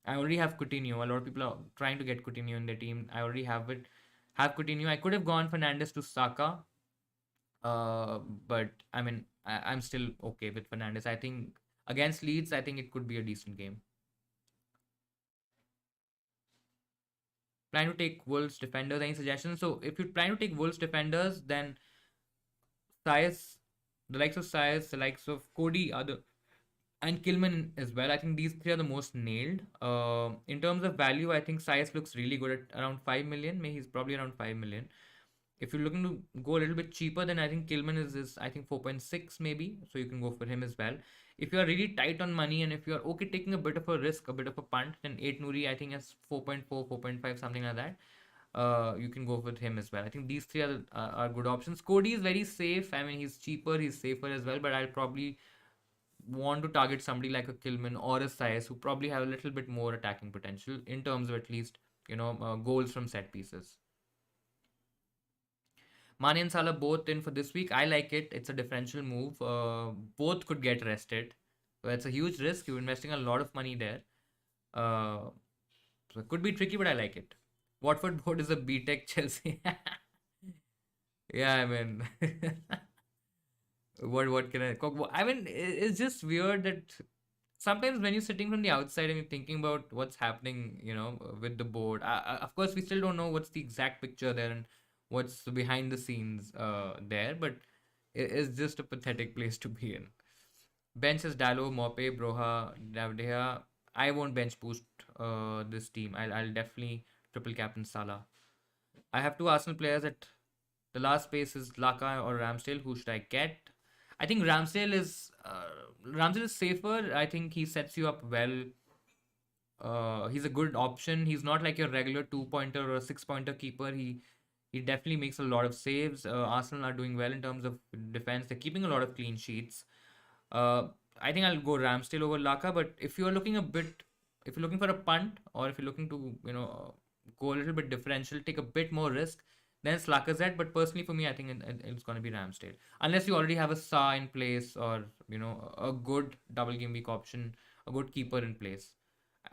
I already have Coutinho. A lot of people are trying to get Coutinho in their team. I already have it. Have Coutinho. I could have gone Fernandes to Saka. But I mean, I'm still okay with Fernandes. I think against Leeds, I think it could be a decent game. Plan to take Wolves defenders? Any suggestions? So if you plan to take Wolves defenders, then Sias, the likes of Sias, the likes of Cody, other and Kilman as well. I think these three are the most nailed. In terms of value, I think Sias looks really good at around 5 million. Maybe he's probably around 5 million. If you're looking to go a little bit cheaper, then I think Kilman is I think 4.6 maybe. So you can go for him as well. If you're really tight on money and if you're okay taking a bit of a risk, a bit of a punt, then 8 Nuri I think has 4.4, 4.5, something like that. You can go with him as well. I think these three are good options. Cody is very safe. I mean, he's cheaper, he's safer as well, but I'll probably want to target somebody like a Kilman or a Sias who probably have a little bit more attacking potential in terms of at least, goals from set pieces. Mane and Salah both in for this week. I like it. It's a differential move. Both could get rested. So it's a huge risk. You're investing a lot of money there. So it could be tricky, but I like it. Watford board is a B-Tech Chelsea. Yeah, I mean, what can I mean, it's just weird that sometimes when you're sitting from the outside and you're thinking about what's happening, with the board. Of course, we still don't know what's the exact picture there and what's behind the scenes there, but it is just a pathetic place to be in. Bench is Dallo, Mope, Broha, Davdea. I won't bench boost this team. I'll definitely triple captain Salah. I have two Arsenal players at the last space is Laka or Ramsdale. Who should I get? I think Ramsdale is safer. I think he sets you up well. He's a good option. He's not like your regular 2 pointer or 6 pointer keeper. He definitely makes a lot of saves. Arsenal are doing well in terms of defense. They're keeping a lot of clean sheets. Uh, I think I'll go Ramsdale over Laka. But if you're looking for a punt, or if you're looking to go a little bit differential, take a bit more risk, then it's Lacazette. But personally, for me, I think it's going to be Ramsdale, unless you already have a Sa in place, or a good double game week option, a good keeper in place.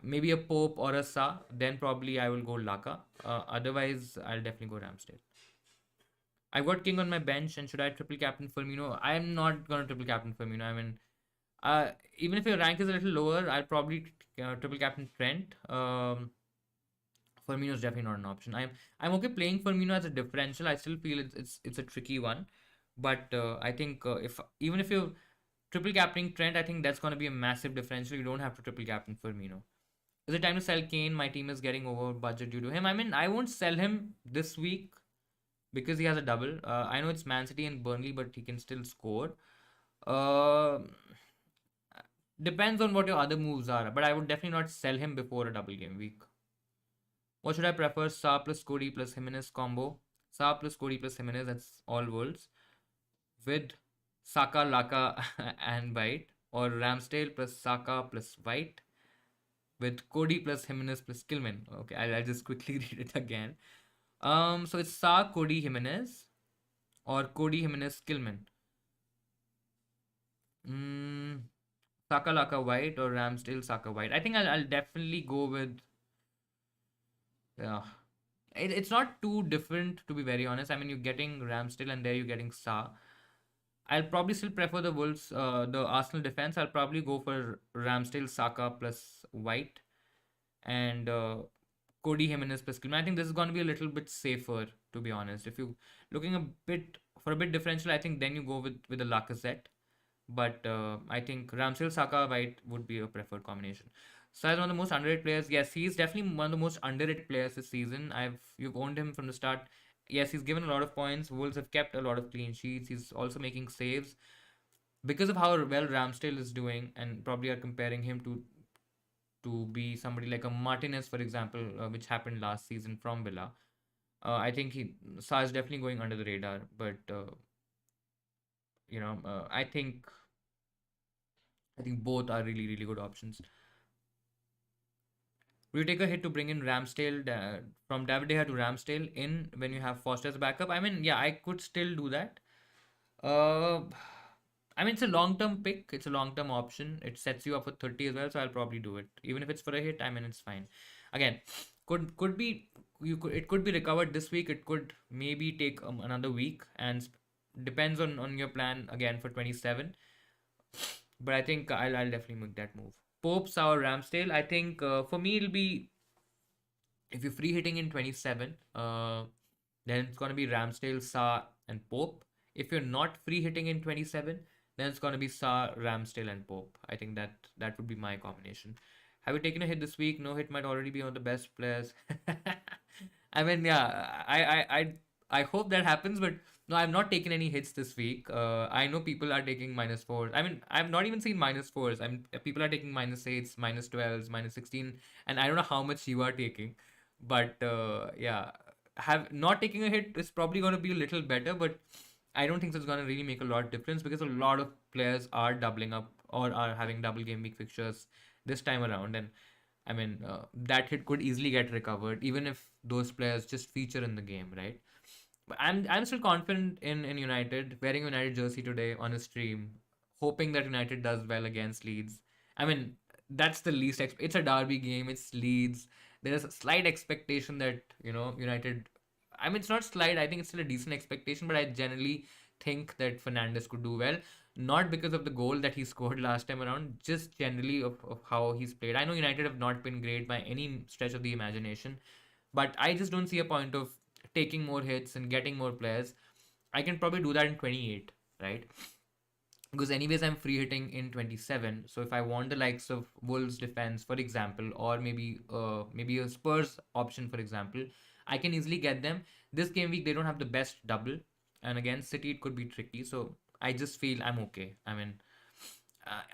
Maybe a Pope or a Sa, then probably I will go Laka. Otherwise, I'll definitely go Ramsdale. I've got King on my bench, and should I triple captain Firmino? I'm not gonna triple captain Firmino. I mean, even if your rank is a little lower, I'll probably triple captain Trent. Firmino is definitely not an option. I'm okay playing Firmino as a differential. I still feel it's a tricky one, but I think if even if you're triple captaining Trent, I think that's gonna be a massive differential. You don't have to triple captain Firmino. Is it time to sell Kane? My team is getting over budget due to him. I mean, I won't sell him this week because he has a double. I know it's Man City and Burnley, but he can still score. Uh, Depends on what your other moves are, but I would definitely not sell him before a double game week. What should I prefer? Sa plus Cody plus Jimenez combo. Sa plus Cody plus Jimenez, that's all worlds. With Saka, Laka, and White. Or Ramsdale plus Saka plus White. With Cody plus Jimenez plus Kilman. Okay, I'll just quickly read it again. So it's Sa, Cody, Jimenez, or Cody, Jimenez, Kilman. Saka, Laka, White, or Ramsdale, Saka, White. I think I'll definitely go with. Yeah, it's not too different, to be very honest. I mean, you're getting Ramsdale, and there you're getting Sa. I'll probably still prefer the Arsenal defense. I'll probably go for Ramsdale, Saka plus White, and Cody Jimenez plus Kilman. I think this is going to be a little bit safer, to be honest. If you're looking a bit differential, I think then you go with the Lacazette. But I think Ramsdale, Saka, White would be a preferred combination. So as one of the most underrated players, yes, he's definitely one of the most underrated players this season. You've owned him from the start. Yes, he's given a lot of points. Wolves have kept a lot of clean sheets. He's also making saves because of how well Ramsdale is doing, and probably are comparing him to be somebody like a Martinez, for example, which happened last season from Villa. I think Sa is definitely going under the radar, but I think both are really really good options. Will you take a hit to bring in Ramsdale from David De Gea to Ramsdale in when you have Foster as backup? I mean, yeah, I could still do that. Uh, I mean, it's a long-term pick. It's a long-term option. It sets you up for 30 as well, so I'll probably do it. Even if it's for a hit, I mean, it's fine. Again, could be it could be recovered this week. It could maybe take another week, and depends on your plan again for 27. But I think I'll definitely make that move. Pope's or Ramsdale. I think for me it'll be, if you're free hitting in 27, then it's gonna be Ramsdale, Sa, and Pope. If you're not free hitting in 27, then it's gonna be Sa, Ramsdale, and Pope. I think that would be my combination. Have you taken a hit this week? No hit might already be one of the best players. I mean, yeah, I hope that happens, but no, I've not taken any hits this week. I know people are taking minus fours. I mean, I've not even seen minus fours. People are taking minus eights, minus 12s, minus 16, and I don't know how much you are taking, but yeah, have not taking a hit is probably going to be a little better, but I don't think it's going to really make a lot of difference because a lot of players are doubling up or are having double game week fixtures this time around, and I mean that hit could easily get recovered even if those players just feature in the game, right? But I'm still confident in United. Wearing a United jersey today on a stream, hoping that United does well against Leeds. I mean, that's the least. It's a derby game. It's Leeds. There is a slight expectation that United. I mean, it's not slight. I think it's still a decent expectation, but I generally think that Fernandes could do well. Not because of the goal that he scored last time around, just generally of how he's played. I know United have not been great by any stretch of the imagination, but I just don't see a point of taking more hits and getting more players, I can probably do that in 28, right? Because anyways I'm free hitting in 27, so if I want the likes of Wolves defense for example, or maybe a Spurs option for example, I can easily get them. This game week they don't have the best double, and again City it could be tricky, so I just feel I'm okay. I mean,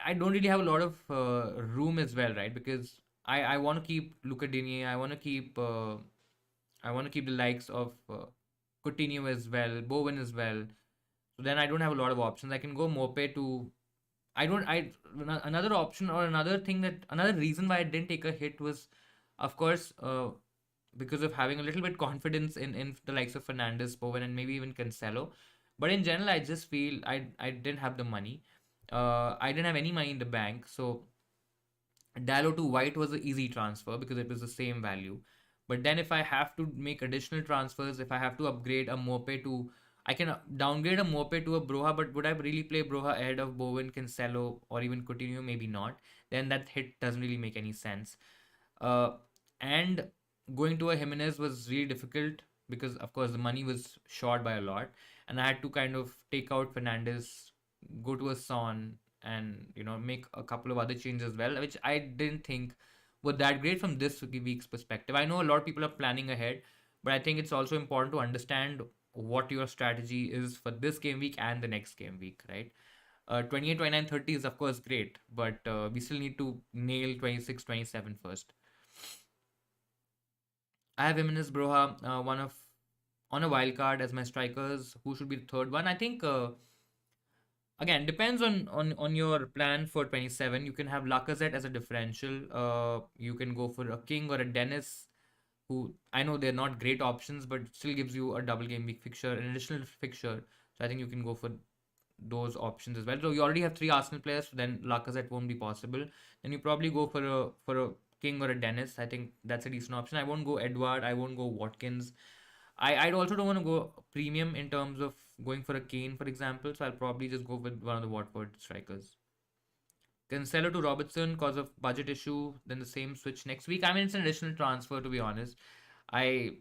I don't really have a lot of room as well, right? Because I want to keep Luca Digne, I want to keep the likes of Coutinho as well, Bowen as well. So then I don't have a lot of options. I can go Mope to. I don't. I Another option or another thing that another reason why I didn't take a hit was, of course, because of having a little bit confidence in the likes of Fernandes, Bowen, and maybe even Cancelo. But in general, I just feel I didn't have the money. I didn't have any money in the bank, so Dallo to White was an easy transfer because it was the same value. But then if I have to make additional transfers, if I have to upgrade a Mope to, I can downgrade a Mope to a Broha, but would I really play Broha ahead of Bowen, Cancelo, or even Coutinho? Maybe not. Then that hit doesn't really make any sense. Uh, and going to a Jimenez was really difficult because, of course, the money was short by a lot, and I had to kind of take out Fernandez, go to a Son, and make a couple of other changes as well, which I didn't think were that great from this week's perspective. I know a lot of people are planning ahead, but I think it's also important to understand what your strategy is for this game week and the next game week, right? 28, 29, 30 is of course great, but we still need to nail 26, 27 first. I have Jimenez, Broha, one of on a wild card as my strikers. Who should be the third one? I think again depends on your plan for 27. You can have Lacazette as a differential. You can go for a King or a Dennis, who I know they're not great options, but still gives you a double game week fixture, an additional fixture. So I think you can go for those options as well. So you already have three Arsenal players, so then Lacazette won't be possible. Then you probably go for a King or a Dennis. I think that's a decent option. I won't go Edward. I won't go Watkins. I also don't want to go premium in terms of going for a Kane, for example. So I'll probably just go with one of the Watford strikers. Cancelo to Robertson cause of budget issue. Then the same switch next week. I mean, it's an additional transfer to be honest. I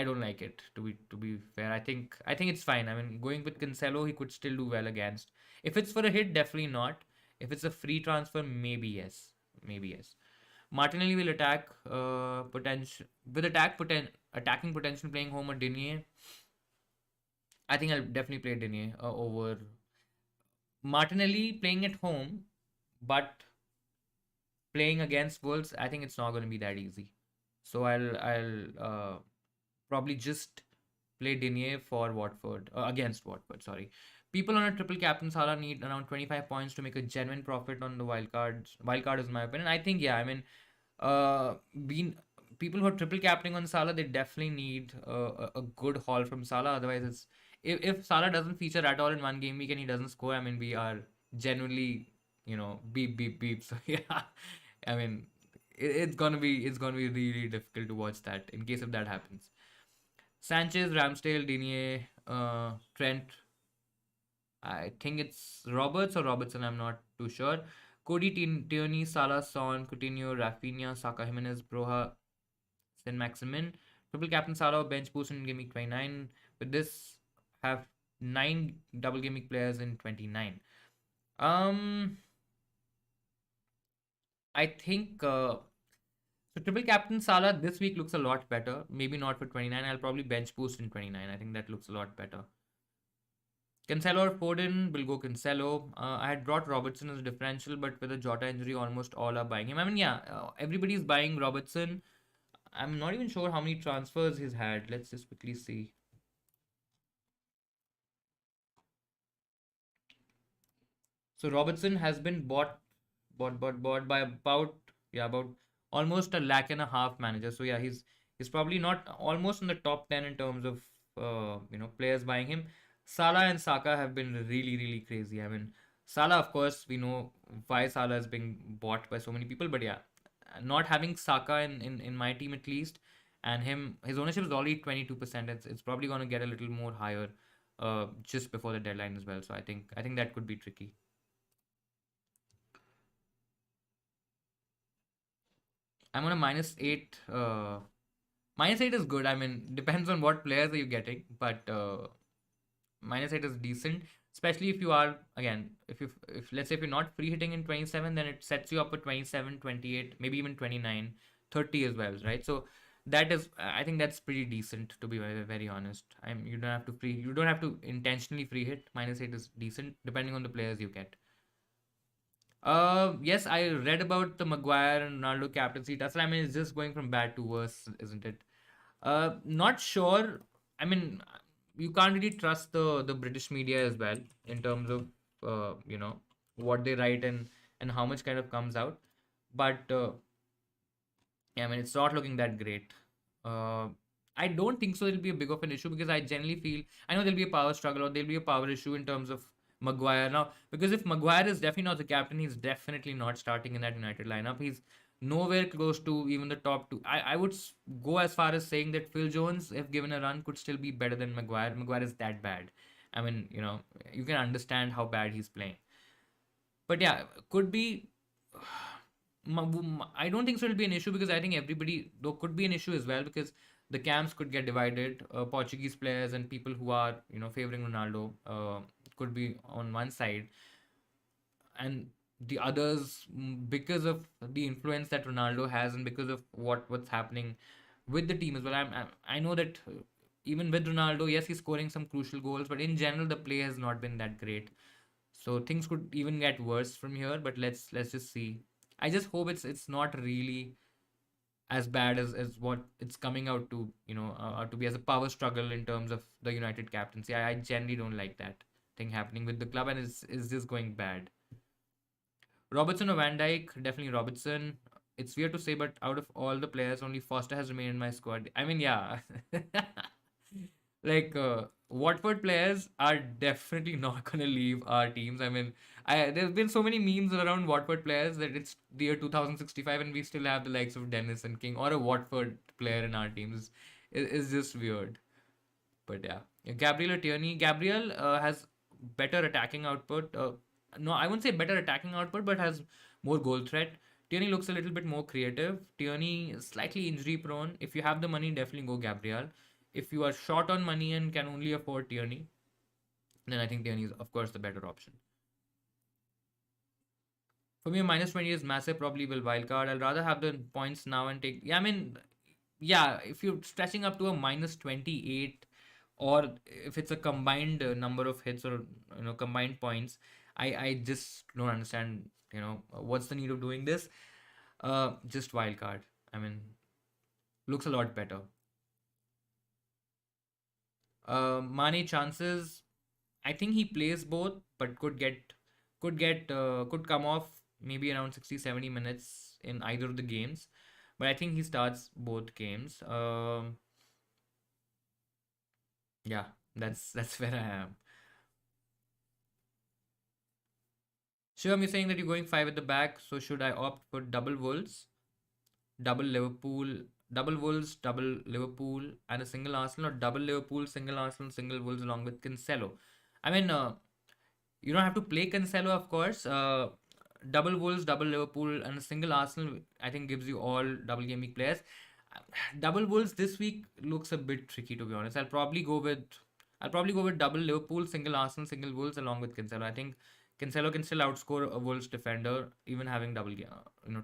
don't like it to be fair. I think it's fine. I mean, going with Cancelo, he could still do well against. If it's for a hit, definitely not. If it's a free transfer, maybe yes, maybe yes. Martinelli will attack potential with attacking potential playing home or Digne. I think I'll definitely play Digne over Martinelli playing at home, but playing against Wolves. I think it's not going to be that easy. So I'll probably just play Digne for Watford against Watford. Sorry, people on a triple captain Salah need around 25 points to make a genuine profit on the wild card. Wild card is my opinion. I think yeah. I mean, being people who are triple captaining on Salah, they definitely need a good haul from Salah. Otherwise, it's if Salah doesn't feature at all in one game week and he doesn't score, I mean, we are genuinely beep beep beep. So yeah, I mean, it's gonna be really difficult to watch that in case if that happens. Sanchez, Ramsdale, Digne, Trent. I think it's Roberts or Robertson. I'm not too sure. Cody, Tierney, Salah, Son, Coutinho, Rafinha, Saka, Jimenez, Broha, Saint Maximin. Triple captain Salah, bench boost in Game Week 29. With this, have 9 double Game Week players in 29. Um, I think so. Triple captain Salah this week looks a lot better. Maybe not for 29. I'll probably bench boost in 29. I think that looks a lot better. Cancelo or Foden will go Cancelo. I had brought Robertson as a differential, but with a Jota injury, almost all are buying him. I mean, yeah, everybody's buying Robertson. I'm not even sure how many transfers he's had. Let's just quickly see. So Robertson has been bought by about almost a lakh and a half managers. So yeah, he's probably not almost in the top 10 in terms of players buying him. Salah and Saka have been really crazy. I mean, Salah, of course, we know why Salah is being bought by so many people, but yeah, not having Saka in my team at least, and his ownership is already 22%. It's probably going to get a little more higher just before the deadline as well. So I think that could be tricky. I'm on a -8 minus 8 is good. I mean, depends on what players are you getting, but minus 8 is decent, especially if you are, again, if let's say if you're not free hitting in 27, then it sets you up for 27, 28, maybe even 29, 30 as well, right? So that is, I think that's pretty decent, to be very honest. You don't have to intentionally free hit. Minus 8 is decent depending on the players you get. Yes, I read about the Maguire and Ronaldo captaincy tussle. I mean, it's just going from bad to worse, isn't it? Not sure. I mean, you can't really trust the British media as well in terms of what they write and how much kind of comes out. But yeah, I mean, it's not looking that great. Uh, I don't think so. It'll be a big of an issue because I generally feel I know there'll be a power struggle or there'll be a power issue in terms of Maguire now. Because if Maguire is definitely not the captain, he's definitely not starting in that United lineup. He's nowhere close to even the top two. I would go as far as saying that Phil Jones, if given a run, could still be better than Maguire. Maguire is that bad. I mean, you can understand how bad he's playing. But yeah, could be. I don't think so. It'll be an issue because I think everybody, though, could be an issue as well because the camps could get divided. Portuguese players and people who are favoring Ronaldo could be on one side, and the others, because of the influence that Ronaldo has and because of what's happening with the team as well. I know that even with Ronaldo, yes, he's scoring some crucial goals, but in general, the play has not been that great. So things could even get worse from here. But let's just see. I just hope it's not really as bad as what it's coming out to to be as a power struggle in terms of the United captaincy. I generally don't like that thing happening with the club, and it's just going bad. Robertson or Van Dijk? Definitely Robertson. It's weird to say, but out of all the players, only Foster has remained in my squad. I mean, yeah. Like Watford players are definitely not gonna leave our teams. I mean, there's been so many memes around Watford players that it's the year 2065 and we still have the likes of Dennis and King or a Watford player in our teams. It's just weird. But yeah, Gabriel or Tierney. Gabriel has better attacking output. No, I wouldn't say better attacking output, but has more goal threat. Tierney looks a little bit more creative. Tierney is slightly injury prone. If you have the money, definitely go Gabriel. If you are short on money and can only afford Tierney, then I think Tierney is, of course, the better option. For me, a minus 20 is massive. Probably will wildcard. I'll rather have the points now and take. Yeah, I mean, yeah, if you're stretching up to a minus 28, or if it's a combined number of hits or combined points, I just don't understand. What's the need of doing this? Just wildcard. I mean, looks a lot better. Mane chances. I think he plays both, but could come off maybe around 60, 70 minutes in either of the games. But I think he starts both games. Yeah, that's where I am. Shivam, you're saying that you're going five at the back, so should I opt for double Wolves, double Liverpool, double Wolves, double Liverpool, and a single Arsenal, or double Liverpool, single Arsenal, single Wolves along with Cancelo? I mean, you don't have to play Cancelo, of course. Double Wolves, double Liverpool, and a single Arsenal, I think, gives you all double game week players. Double Wolves this week looks a bit tricky, to be honest. I'll probably go with double Liverpool, single Arsenal, single Wolves along with Cancelo. I think Cancelo can still outscore a Wolves defender, even having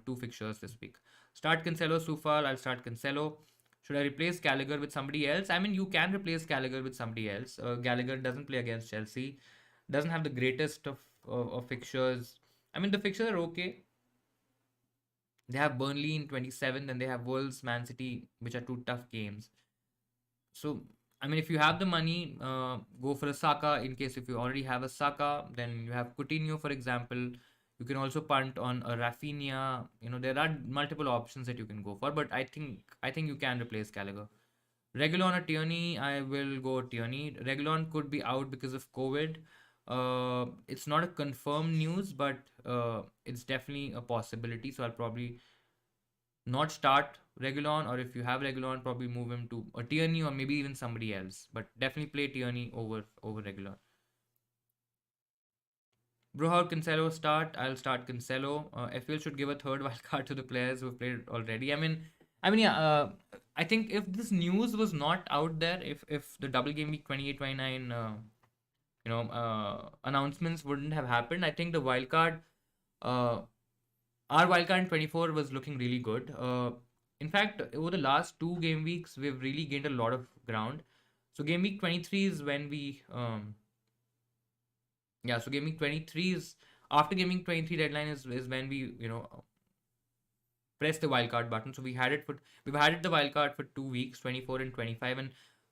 two fixtures this week. Start Cancelo, Sufal. I'll start Cancelo. Should I replace Gallagher with somebody else? I mean, you can replace Gallagher with somebody else. Gallagher doesn't play against Chelsea, doesn't have the greatest of fixtures. I mean, the fixtures are okay. They have Burnley in 27, then they have Wolves, Man City, which are two tough games. So, I mean, if you have the money, go for a Saka. In case if you already have a Saka, then you have Coutinho, for example. You can also punt on a Rafinha. There are multiple options that you can go for, but I think you can replace Gallagher. Regulon or Tierney, I will go Tierney. Regulon could be out because of COVID. It's not a confirmed news, but it's definitely a possibility. So I'll probably not start Regulon, or if you have Regulon, probably move him to a Tierney or maybe even somebody else. But definitely play Tierney over Regulon. Bro, how Cancelo start? I'll start Cancelo. FPL should give a third wild card to the players who've played already. I mean, yeah. I think if this news was not out there, if the double game week 28 29 announcements wouldn't have happened, I think the wildcard, uh, our wildcard in 24 was looking really good. In fact, over the last two game weeks, we've really gained a lot of ground. So game week 23 is when we yeah, so game week 23 is after game week 23 deadline is when we press the wildcard button. So we've had it the wildcard for 2 weeks, 24 and 25, and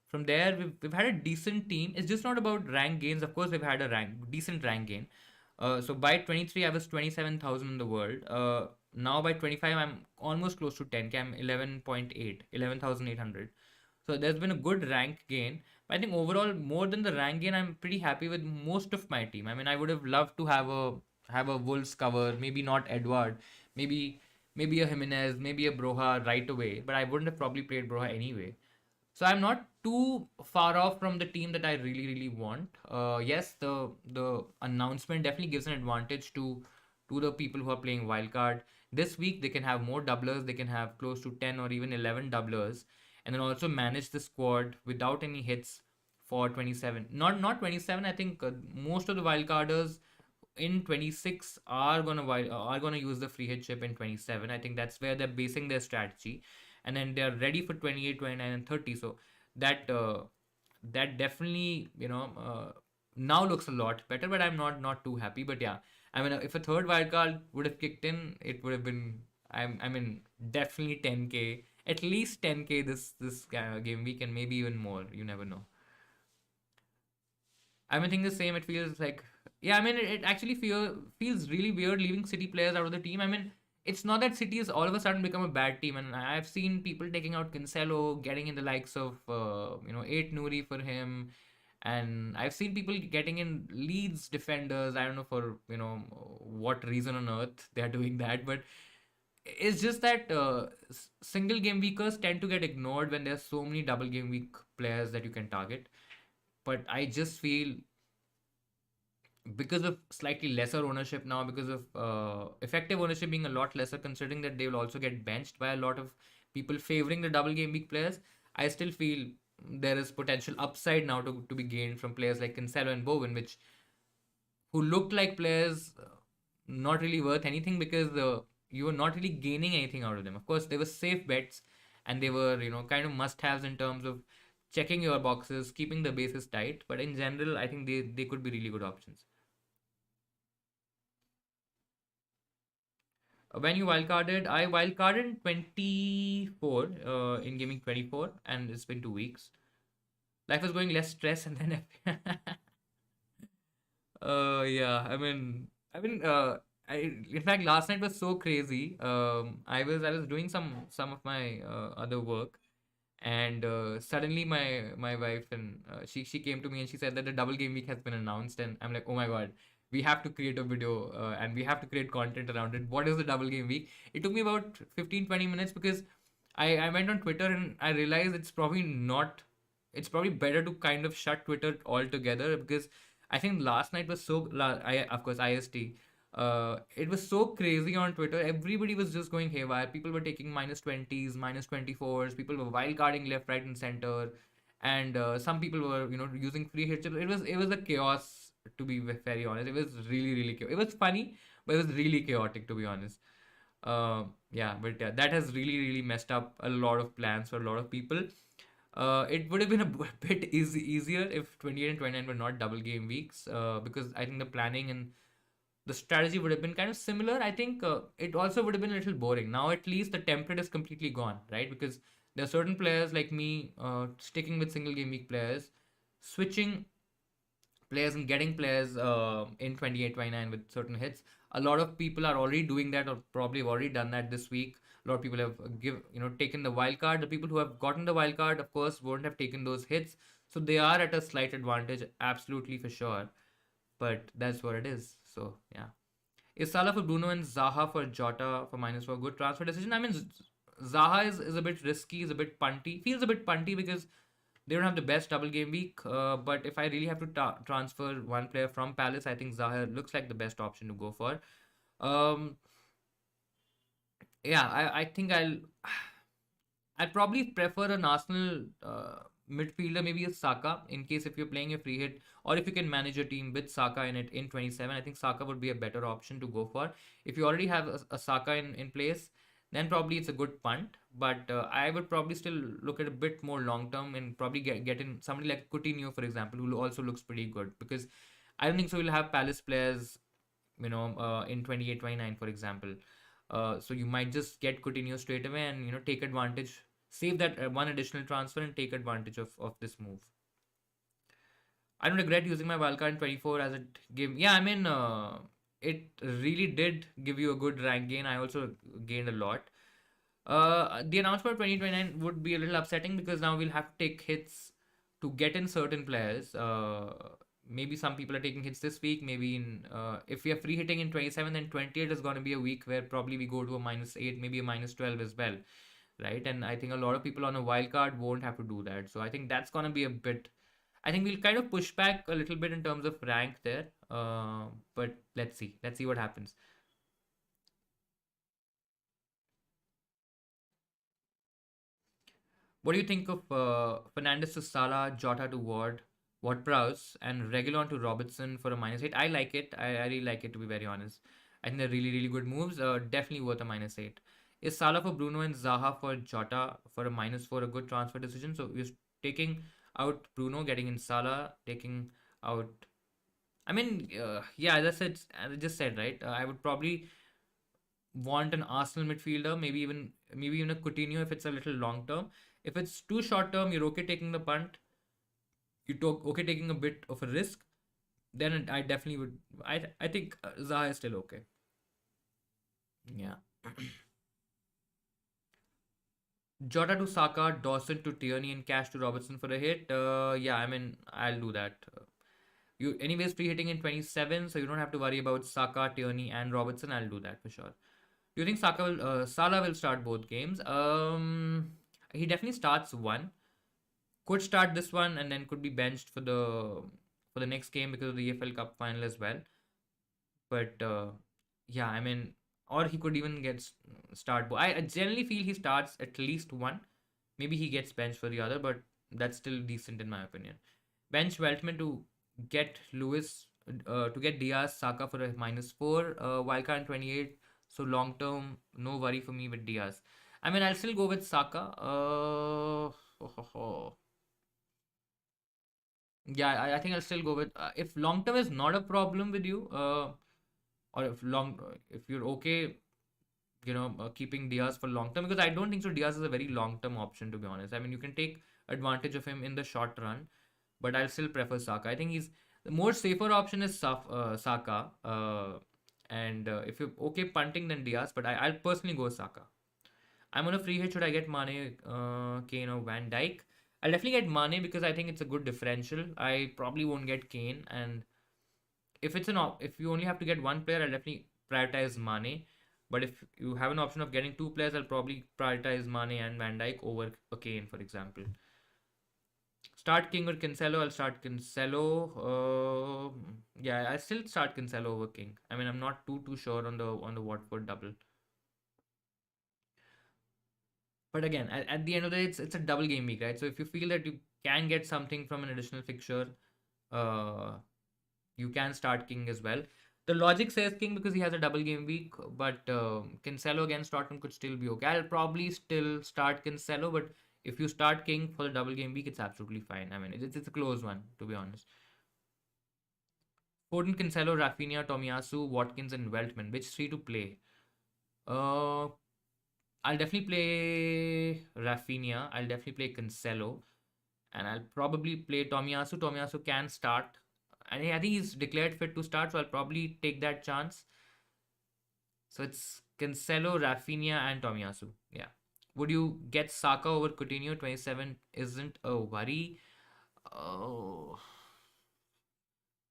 from there we've had a decent team. It's just not about rank gains. Of course, we've had a decent rank gain. So by 23, I was 27,000 in the world. Now by 25, I'm almost close to 10k. I'm 11.8, 11,800. So there's been a good rank gain. But I think overall, more than the rank gain, I'm pretty happy with most of my team. I mean, I would have loved to have a Wolves cover, maybe not Edward, maybe maybe a Jimenez, maybe a Broha right away, but I wouldn't have probably played Broha anyway. So I'm not too far off from the team that I really really want. Yes, the announcement definitely gives an advantage to the people who are playing wildcard. This week they can have more doublers. They can have close to 10 or even 11 doublers, and then also manage the squad without any hits for 27. Not 27. I think most of the wildcarders in 26 are gonna use the free hit chip in 27. I think that's where they're basing their strategy, and then they're ready for 28, 29, and 30. So that that definitely now looks a lot better. But I'm not too happy. But yeah, I mean, if a third wildcard would have kicked in, it would have been I mean definitely 10k, at least 10k this game week, and maybe even more. You never know. I mean, think the same. It feels like, yeah. I mean, it actually feels really weird leaving City players out of the team. I mean, it's not that City has all of a sudden become a bad team, and I've seen people taking out Cancelo, getting in the likes of eight Nouri for him, and I've seen people getting in Leeds defenders. I don't know for what reason on earth they are doing that, but it's just that single game weekers tend to get ignored when there's so many double game week players that you can target. But I just feel because of slightly lesser ownership now, because of effective ownership being a lot lesser, considering that they will also get benched by a lot of people favoring the double game week players, I still feel there is potential upside now to be gained from players like Cancelo and Bowen, which who looked like players not really worth anything because you were not really gaining anything out of them. Of course, they were safe bets and they were kind of must haves in terms of checking your boxes, keeping the bases tight. But in general, I think they could be really good options. When you wildcarded, I wildcarded in 24 in gaming 24, and it's been 2 weeks. Life was going less stress, and then yeah, in fact, last night was so crazy. I was doing some of my other work, and suddenly my wife and she came to me and she said that the double game week has been announced, and I'm like, oh my god, we have to create a video and we have to create content around it. What is the double game week? It took me about 15-20 minutes because I went on Twitter and I realized it's probably better to kind of shut Twitter altogether because I think last night was of course IST. It was so crazy on Twitter. Everybody was just going haywire. People were taking -20s, -24s. People were wildcarding left, right, and center, and some people were using free hits. It was a chaos, to be very honest. It was really really chaotic. It was funny, but it was really chaotic, to be honest. Yeah, but yeah, that has really really messed up a lot of plans for a lot of people. It would have been a bit easier if 28 and 29 were not double game weeks, because I think the planning and the strategy would have been kind of similar. I think it also would have been a little boring. Now at least the template is completely gone, right? Because there are certain players like me sticking with single game week players, switching players and getting players in 28, 29 with certain hits. A lot of people are already doing that, or probably have already done that this week. A lot of people have taken the wild card. The people who have gotten the wild card, of course, won't have taken those hits, so they are at a slight advantage, absolutely for sure. But that's what it is. So yeah. Is Salah for Bruno and Zaha for Jota for -4 good transfer decision? I mean, Zaha is a bit risky, is a bit punty. Feels a bit punty because they don't have the best double game week. But if I really have to transfer one player from Palace, I think Zaha looks like the best option to go for. Um, yeah, I think I'd probably prefer an Arsenal midfielder, maybe a Saka, in case if you're playing a free hit, or if you can manage a team with Saka in it in 27. I think Saka would be a better option to go for. If you already have a Saka in place, then probably it's a good punt. But I would probably still look at a bit more long term and probably get in somebody like Coutinho, for example, who also looks pretty good, because I don't think so. We'll have Palace players, in 28, 29, for example. So you might just get Coutinho straight away and take advantage, save that one additional transfer and take advantage of this move. I don't regret using my wildcard in 24 as it gave. Yeah, I mean, it really did give you a good rank gain. I also gained a lot. The announcement of 2029 would be a little upsetting because now we'll have to take hits to get in certain players. Maybe some people are taking hits this week. Maybe if we are free hitting in 27, then 28 is going to be a week where probably we go to a -8, maybe a -12 as well, right? And I think a lot of people on a wild card won't have to do that. So I think that's going to be a bit. I think we'll kind of push back a little bit in terms of rank there. But let's see. Let's see what happens. What do you think of Fernandez to Salah, Jota to Ward Prowse, and Reguilon to Robertson for a -8? I like it. I really like it, to be very honest. I think they're really, really good moves. Definitely worth a -8. Is Salah for Bruno and Zaha for Jota for a -4 a good transfer decision? So we're taking out Bruno, getting in Salah, taking out. I mean, yeah, as I just said, right? I would probably want an Arsenal midfielder, maybe even a Coutinho if it's a little long term. If it's too short term, you're okay taking the punt. Okay taking a bit of a risk. Then I definitely would. I think Zaha is still okay. Yeah. Jota to Saka, Dawson to Tierney, and Cash to Robertson for a hit. Yeah, I mean I'll do that. You anyways free hitting in 27, so you don't have to worry about Saka, Tierney, and Robertson. I'll do that for sure. Do you think Salah will start both games? He definitely starts one. Could start this one and then could be benched for the next game because of the EFL Cup final as well. But yeah, I mean, or he could even start. I generally feel he starts at least one. Maybe he gets benched for the other, but that's still decent in my opinion. Bench Weltman to get to get Diaz, Saka for a -4. Wildcard 28. So long term, no worry for me with Diaz. I mean, I'll still go with Saka. Yeah, I think I'll still go with if long term is not a problem with you, or if you're okay, keeping Diaz for long term, because I don't think so. Diaz is a very long term option, to be honest. I mean, you can take advantage of him in the short run, but I'll still prefer Saka. I think he's the more safer option is Saka, and if you're okay punting, then Diaz, but I'll personally go Saka. I'm on a free hit. Should I get Mane, Kane, or Van Dyke? I'll definitely get Mane because I think it's a good differential. I probably won't get Kane, and if you only have to get one player, I'll definitely prioritize Mane. But if you have an option of getting two players, I'll probably prioritize Mane and Van Dyke over a Kane, for example. Start King or Cancelo? I'll start Cancelo. Yeah, I still start Cancelo over King. I mean, I'm not too sure on the Watford double. But again, at the end of the day, it's a double game week, right? So if you feel that you can get something from an additional fixture, uh, you can start King as well. The logic says King because he has a double game week, but Cancelo against Tottenham could still be okay. I'll probably still start Cancelo, but if you start King for the double game week, it's absolutely fine. I mean, it's a close one, to be honest. Foden, Cancelo, Rafinha, Tomiyasu, Watkins, and Weltman. Which three to play? Uh, I'll definitely play Rafinha. I'll definitely play Cancelo, and I'll probably play Tomiyasu. Tomiyasu can start, and I think he's declared fit to start, so I'll probably take that chance. So it's Cancelo, Rafinha, and Tomiyasu. Yeah. Would you get Saka over Coutinho? 27 isn't a worry. Oh,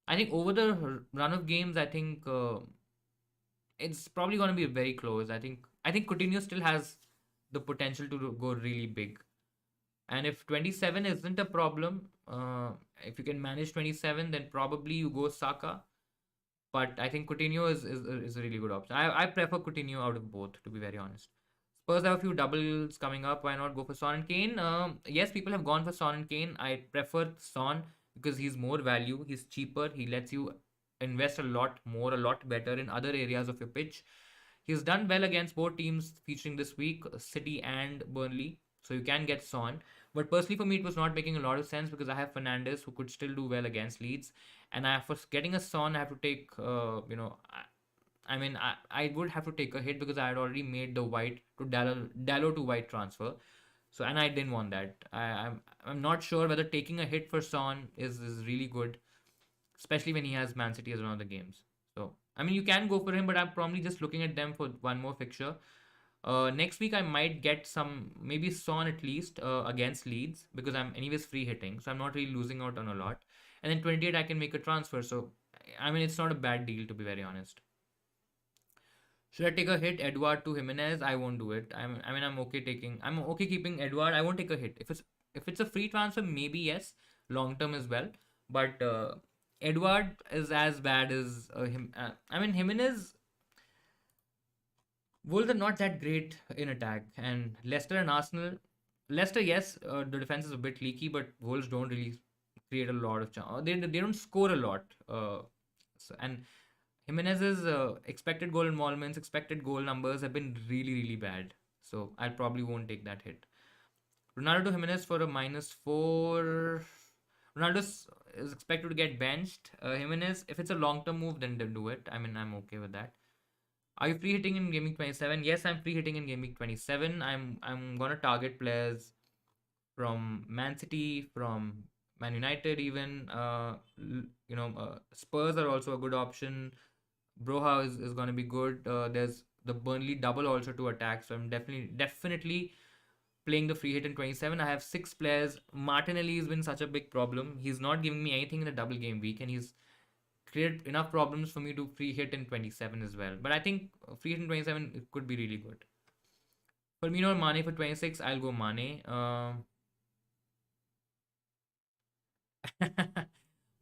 I think over the run of games, I think it's probably going to be very close. I think Coutinho still has the potential to go really big. And if 27 isn't a problem, if you can manage 27, then probably you go Saka. But I think Coutinho is a really good option. I prefer Coutinho out of both, to be very honest. Spurs have a few doubles coming up. Why not go for Son and Kane? Yes, people have gone for Son and Kane. I prefer Son because he's more value. He's cheaper. He lets you invest a lot more, a lot better in other areas of your pitch. He's done well against both teams featuring this week, City and Burnley. So you can get Son. But personally, for me, it was not making a lot of sense because I have Fernandes who could still do well against Leeds, and for getting a Son, I have to take, I mean, I would have to take a hit because I had already made the white to Dallo to white transfer. So, and I didn't want that. I'm not sure whether taking a hit for Son is really good, especially when he has Man City as one of the games. So, I mean, you can go for him, but I'm probably just looking at them for one more fixture. Next week I might get some, maybe Son at least against Leeds because I'm anyways free hitting, so I'm not really losing out on a lot. And then 28 I can make a transfer. So, I mean, it's not a bad deal to be very honest. Should I take a hit Edward to Jimenez? I won't do it. I mean, I'm okay keeping Edward. I won't take a hit. If it's a free transfer, maybe yes, long term as well. But Edward is as bad as him. I mean, Jimenez. Wolves are not that great in attack, and Leicester and Arsenal. Leicester, yes, the defense is a bit leaky, but Wolves don't really create a lot of chance. They don't score a lot. And Jimenez's expected goal involvements, expected goal numbers have been really, really bad. So I probably won't take that hit. Ronaldo to Jimenez for a -4. Ronaldo is expected to get benched. Jimenez, if it's a long term move, then do it. I mean, I'm okay with that. Are you free hitting in Gaming 27? Yes, I'm free hitting in Gaming 27. I'm gonna target players from Man City, from Man United, even. Spurs are also a good option. Broha is gonna be good. There's the Burnley double also to attack, so I'm definitely playing the free hit in 27. I have 6 players. Martinelli has been such a big problem. He's not giving me anything in the double game week, and he's created enough problems for me to free hit in 27 as well. But I think free hit in 27 it could be really good. Firmino or Mane for 26, I'll go Mane.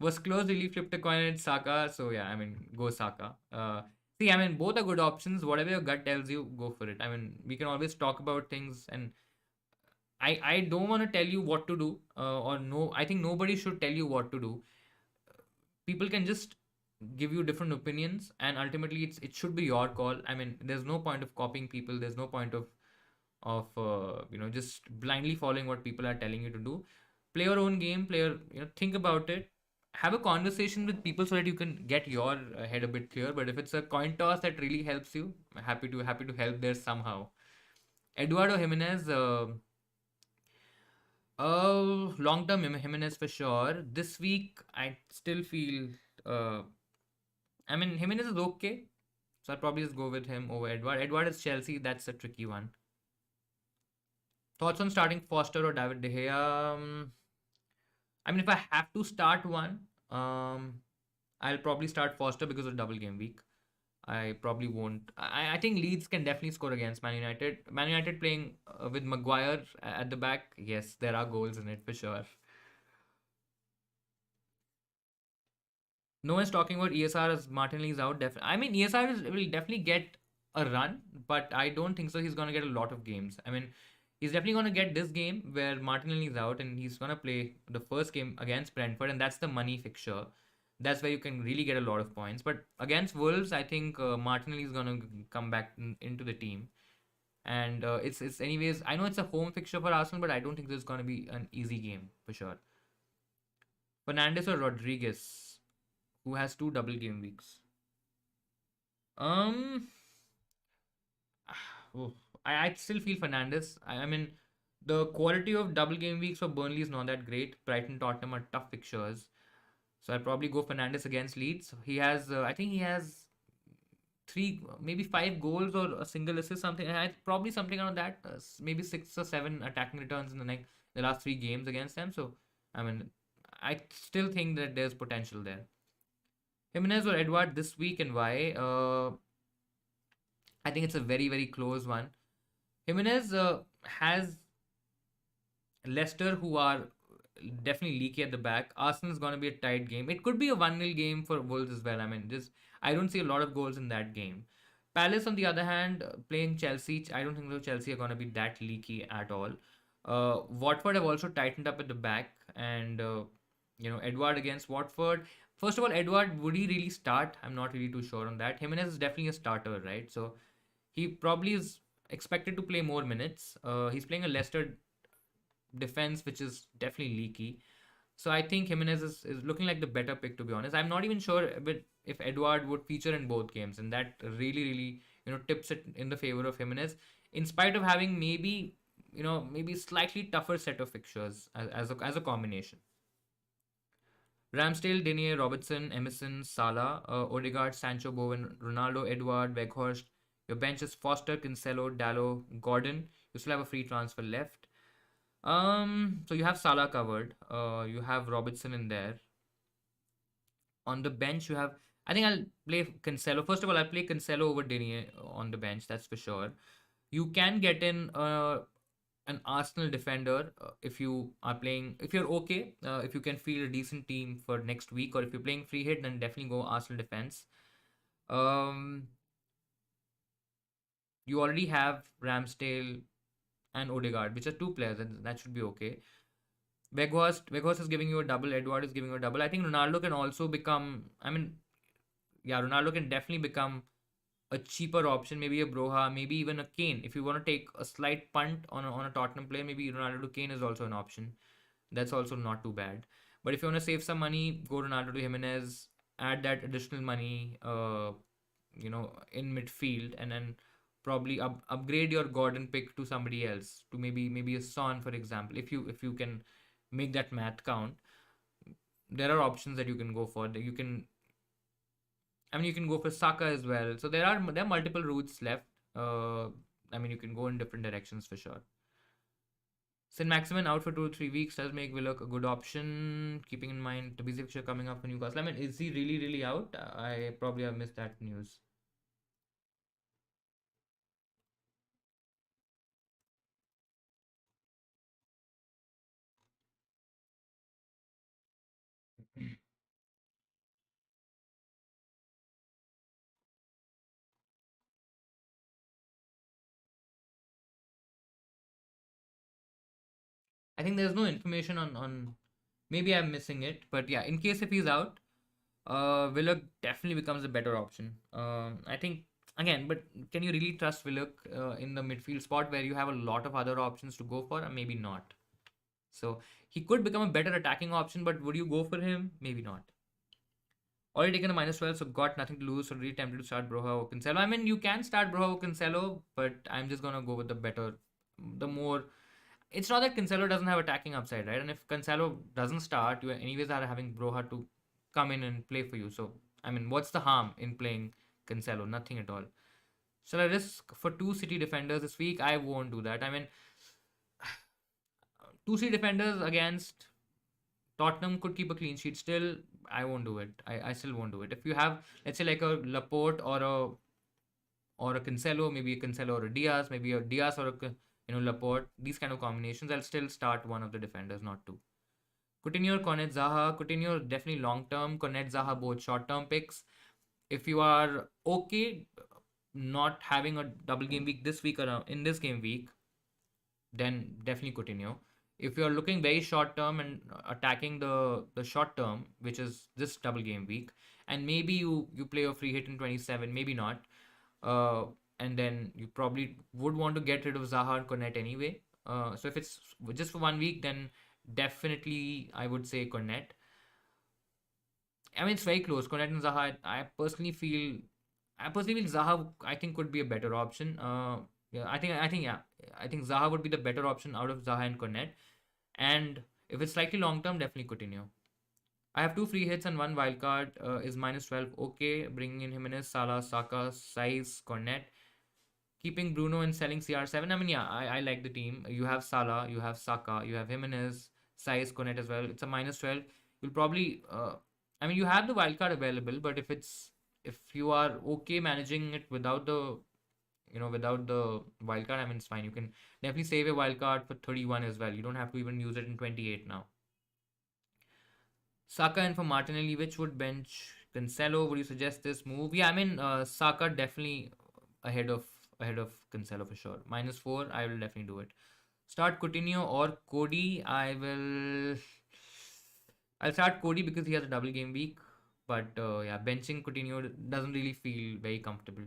Was close, really flipped a coin at Saka. So yeah, I mean, go Saka. See, I mean, both are good options. Whatever your gut tells you, go for it. I mean, we can always talk about things, and I don't want to tell you what to do, or no. I think nobody should tell you what to do. People can just give you different opinions, and ultimately it should be your call. I mean, there's no point of copying people. There's no point of just blindly following what people are telling you to do. Play your own game. Think about it. Have a conversation with people so that you can get your head a bit clear. But if it's a coin toss that really helps you, happy to help there somehow. Eduardo Jimenez. Long term Jimenez for sure. This week, I still feel. I mean, Jimenez is okay, so I'll probably just go with him over Edward. Edward is Chelsea. That's a tricky one. Thoughts on starting Foster or David De Gea? I mean, if I have to start one, I'll probably start Foster because of double game week. I probably won't. I think Leeds can definitely score against Man United. Man United playing with Maguire at the back. Yes, there are goals in it for sure. No one's talking about ESR as Martinelli's out. I mean, ESR will definitely get a run, but I don't think so. He's going to get a lot of games. I mean, he's definitely going to get this game where Martinelli's out and he's going to play the first game against Brentford, and that's the money fixture. That's where you can really get a lot of points. But against Wolves, I think Martinelli is going to come back into the team. And it's anyways, I know it's a home fixture for Arsenal, but I don't think this is going to be an easy game for sure. Fernandes or Rodriguez, who has 2 double game weeks? Um, oh, I still feel Fernandes. I mean, the quality of double game weeks for Burnley is not that great. Brighton, Tottenham are tough fixtures. So I'll probably go Fernandes against Leeds. He has, I think he has 3, maybe 5 goals or a single assist, something. Probably something around that. Maybe 6 or 7 attacking returns in the last 3 games against them. So I mean, I still think that there's potential there. Jimenez or Edward this week, and why? I think it's a very, very close one. Jimenez has Leicester, who are definitely leaky at the back. Arsenal is going to be a tight game. It could be a 1-0 game for Wolves as well. I mean, I don't see a lot of goals in that game. Palace, on the other hand, playing Chelsea, I don't think the Chelsea are going to be that leaky at all. Watford have also tightened up at the back, and Edward against Watford. First of all, Edward, would he really start? I'm not really too sure on that. Jimenez is definitely a starter, right? So he probably is expected to play more minutes. He's playing a Leicester defense, which is definitely leaky. So I think Jimenez is looking like the better pick, to be honest. I'm not even sure if Edward would feature in both games, and that really, really, tips it in the favor of Jimenez, in spite of having maybe slightly tougher set of fixtures as a combination. Ramsdale, Denier, Robertson, Emerson, Salah, Odegaard, Sancho, Bowen, Ronaldo, Edward, Weghorst. Your bench is Foster, Cancelo, Dallo, Gordon. You still have a free transfer left. So you have Salah covered. You have Robertson in there. On the bench, you have. I think I'll play Cancelo. First of all, I'll play Cancelo over Denier on the bench. That's for sure. You can get in an Arsenal defender if you are playing. If you're okay, if you can field a decent team for next week, or if you're playing free hit, then definitely go Arsenal defense. Um, you already have Ramsdale and Odegaard, which are two players, and that should be okay. Weghorst is giving you a double. Edward is giving you a double. I think Ronaldo can also become. I mean, yeah, Ronaldo can definitely become a cheaper option. Maybe a Broha, maybe even a Kane. If you want to take a slight punt on a Tottenham player, maybe Ronaldo to Kane is also an option. That's also not too bad. But if you want to save some money, go Ronaldo to Jimenez. Add that additional money, in midfield, and then probably upgrade your Gordon pick to somebody else, to maybe a Son, for example. If you can make that math count, there are options that you can go for. That you can, I mean, you can go for Saka as well. So there are multiple routes left. I mean, you can go in different directions for sure. St. Maximin out for 2 or 3 weeks does make Willock a good option, keeping in mind the busy fixture coming up for Newcastle. I mean, is he really, really out? I probably have missed that news. I think there's no information on. Maybe I'm missing it, but yeah, in case if he's out, Willock definitely becomes a better option. I think again, but can you really trust Willock in the midfield spot where you have a lot of other options to go for? Maybe not. So he could become a better attacking option, but would you go for him? Maybe not. Already taken a -12, so got nothing to lose. So really tempted to start Broha or Cancelo. I mean, you can start Broha or Cancelo, but I'm just gonna go with the better, the more. It's not that Cancelo doesn't have attacking upside, right? And if Cancelo doesn't start, you anyways are having Broha to come in and play for you. So I mean, what's the harm in playing Cancelo? Nothing at all. Shall I risk for two City defenders this week? I won't do that. I mean, two City defenders against Tottenham could keep a clean sheet still. I won't do it. I still won't do it. If you have, let's say, like a Laporte or a Cancelo, maybe a Cancelo or a Diaz, maybe a Diaz or a Laporte, these kind of combinations, I'll still start one of the defenders, not two. Coutinho, Cornet, Zaha. Coutinho definitely long term. Cornet, Zaha both short term picks. If you are okay not having a double game week this week or in this game week, then definitely Coutinho. If you're looking very short term and attacking the short term, which is this double game week, and maybe you play a free hit in 27, maybe not, uh, and then you probably would want to get rid of Zaha and Cornet anyway. So if it's just for 1 week, then definitely I would say Cornet. I mean, it's very close. Cornet and Zaha. I personally feel Zaha. I think could be a better option. Yeah, yeah. I think Zaha would be the better option out of Zaha and Cornet. And if it's slightly long term, definitely Coutinho. I have two free hits and one wildcard is -12. Okay, bringing in Jimenez, Salah, Saka, Saiz, Cornet. Keeping Bruno and selling CR7. I mean, yeah, I like the team. You have Salah, you have Saka, you have Jimenez, Saiz, Cornet as well. It's a -12. You'll probably, I mean, you have the wildcard available, but if you are okay managing it without the wildcard, I mean, it's fine. You can definitely save a wildcard for 31 as well. You don't have to even use it in 28 now. Saka and for Martinelli, which would bench Cancelo? Would you suggest this move? Yeah, I mean, Saka definitely ahead of Cancelo for sure. -4, I will definitely do it. Start Coutinho or Cody. I'll start Cody because he has a double game week. But yeah, benching Coutinho doesn't really feel very comfortable.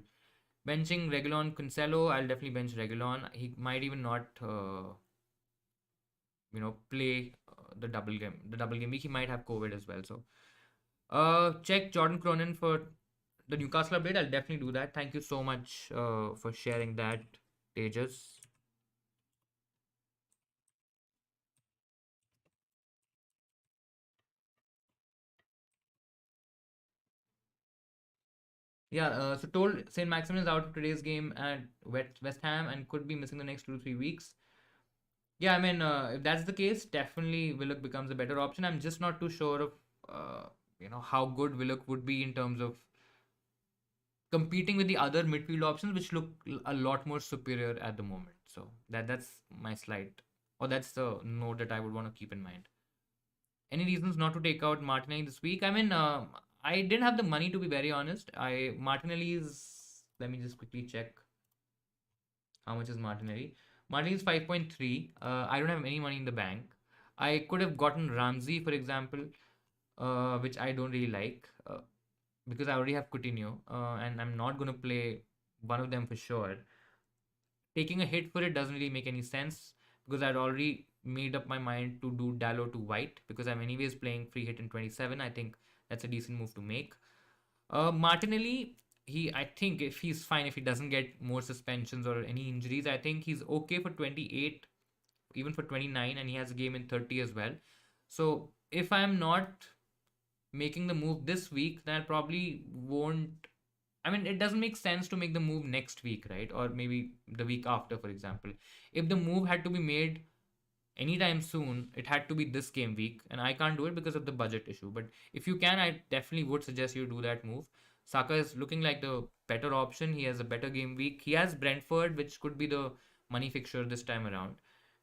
Benching Regulon Cancelo, I'll definitely bench Regulon. He might even not, play the double game week. He might have COVID as well. So, check Jordan Cronin for the Newcastle update. I'll definitely do that. Thank you so much for sharing that, Tejas. Yeah, so told St. Maximin is out of today's game at West Ham and could be missing the next 2 to 3 weeks. Yeah, I mean, if that's the case, definitely Willock becomes a better option. I'm just not too sure of, how good Willock would be in terms of competing with the other midfield options, which look a lot more superior at the moment. So that's my slight, or that's the note that I would want to keep in mind. Any reasons not to take out Martinelli this week? I mean, I didn't have the money to be very honest. Martinelli is. Let me just quickly check how much is Martinelli. Martinelli is 5.3. I don't have any money in the bank. I could have gotten Ramsey, for example, which I don't really like because I already have Coutinho, and I'm not going to play one of them for sure. Taking a hit for it doesn't really make any sense because I'd already made up my mind to do Dallo to White because I'm anyways playing free hit in 27. I think that's a decent move to make. Martinelli, I think if he's fine, if he doesn't get more suspensions or any injuries, I think he's okay for 28, even for 29, and he has a game in 30 as well. So if I'm not making the move this week, then I probably won't. I mean, it doesn't make sense to make the move next week, right? Or maybe the week after, for example. If the move had to be made anytime soon, it had to be this game week, and I can't do it because of the budget issue. But if you can, I definitely would suggest you do that move. Saka is looking like the better option. He has a better game week. He has Brentford, which could be the money fixture this time around.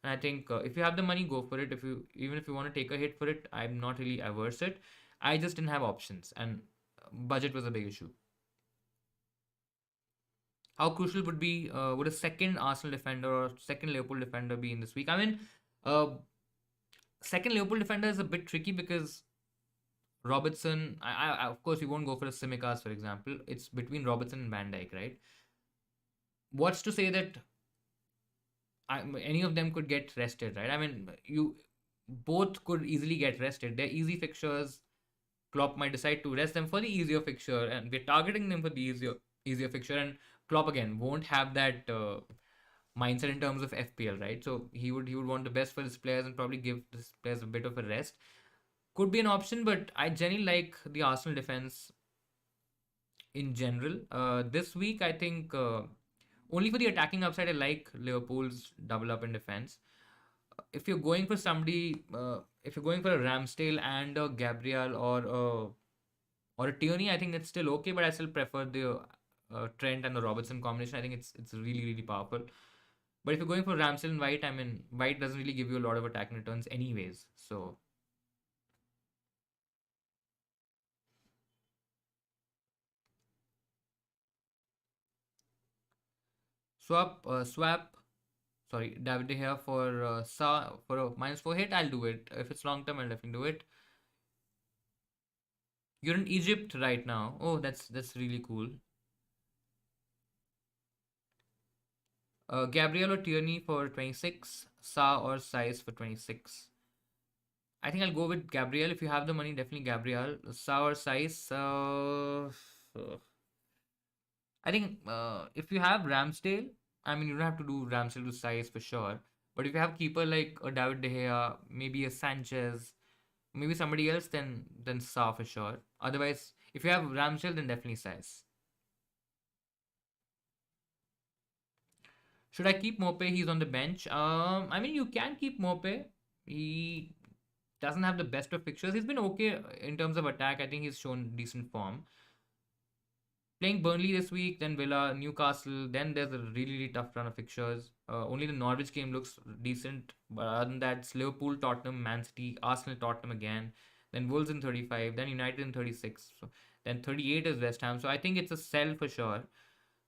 And I think if you have the money, go for it. Even if you want to take a hit for it, I'm not really averse it. I just didn't have options, and budget was a big issue. How crucial would a second Arsenal defender or second Liverpool defender be in this week? I mean, uh, second Liverpool defender is a bit tricky because Robertson. Of course, you won't go for a Simicast, for example. It's between Robertson and Van Dijk, right? What's to say that any of them could get rested, right? I mean, you both could easily get rested. They're easy fixtures. Klopp might decide to rest them for the easier fixture, and we're targeting them for the easier fixture. And Klopp again won't have that mindset in terms of FPL, right? So he would want the best for his players and probably give his players a bit of a rest. Could be an option, but I generally like the Arsenal defense in general. This week, I think only for the attacking upside, I like Liverpool's double up in defense. If you're going for a Ramsdale and a Gabriel or a Tierney, I think it's still okay, but I still prefer the Trent and the Robertson combination. I think it's really really powerful. But if you're going for Ramsdale and White, I mean White doesn't really give you a lot of attacking returns anyways. So swap. Sorry, David De Gea for Sa for a -4 hit. I'll do it. If it's long term, I'll definitely do it. You're in Egypt right now. Oh, that's really cool. Gabriel or Tierney for 26. Sa or Size for 26. I think I'll go with Gabriel. If you have the money, definitely Gabriel. Sa or Size. I think if you have Ramsdale, I mean, you don't have to do Ramsdale to Size for sure. But if you have keeper like a David De Gea, maybe a Sanchez, maybe somebody else, then Sa for sure. Otherwise, if you have Ramsdale, then definitely Size. Should I keep Mope? He's on the bench. I mean, you can keep Mope. He doesn't have the best of fixtures. He's been okay in terms of attack. I think he's shown decent form. Playing Burnley this week, then Villa, Newcastle, then there's a really, really tough run of fixtures. Only the Norwich game looks decent, but other than that, it's Liverpool, Tottenham, Man City, Arsenal, Tottenham again, then Wolves in 35, then United in 36, so then 38 is West Ham. So I think it's a sell for sure.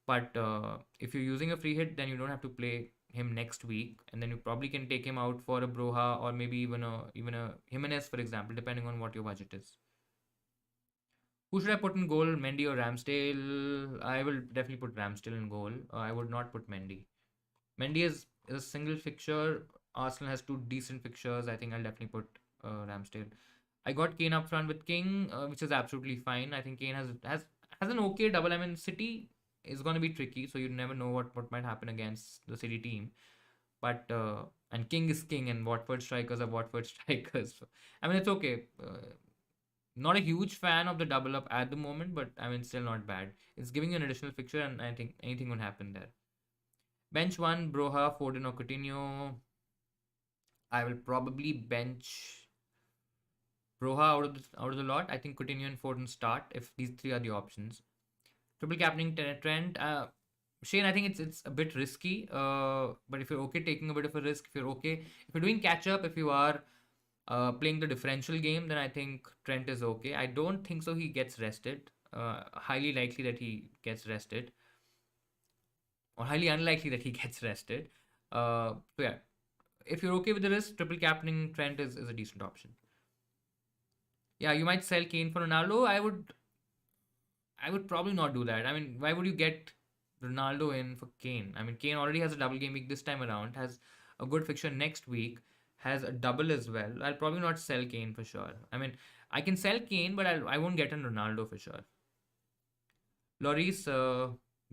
But if you're using a free hit, then you don't have to play him next week, and then you probably can take him out for a Broha or maybe even a Jimenez, for example, depending on what your budget is. Who should I put in goal, Mendy or Ramsdale? I will definitely put Ramsdale in goal. I would not put Mendy. Mendy is a single fixture. Arsenal has two decent fixtures. I think I'll definitely put Ramsdale. I got Kane up front with King, which is absolutely fine. I think Kane has an okay double. I mean, City is going to be tricky, so you never know what might happen against the City team. But and King is King, and Watford strikers are Watford strikers. So, I mean, it's okay. Not a huge fan of the double up at the moment, but I mean, still not bad. It's giving you an additional fixture, and I think anything will happen there. Bench one, Broha, Foden, or Coutinho. I will probably bench Broha out of the lot. I think Coutinho and Foden start if these three are the options. Triple captaining Trent. Shane, I think it's a bit risky. But if you're okay taking a bit of a risk, if you're doing catch up, if you are playing the differential game, then I think Trent is okay. I don't think so. He gets rested. Highly likely that he gets rested, or highly unlikely that he gets rested. So yeah, if you're okay with the risk, triple captaining Trent is a decent option. Yeah, you might sell Kane for Ronaldo. I would probably not do that. I mean, why would you get Ronaldo in for Kane? I mean, Kane already has a double game week this time around, has a good fixture next week, has a double as well. I'll probably not sell Kane for sure. I mean, I can sell Kane, but I won't get in Ronaldo for sure. Loris,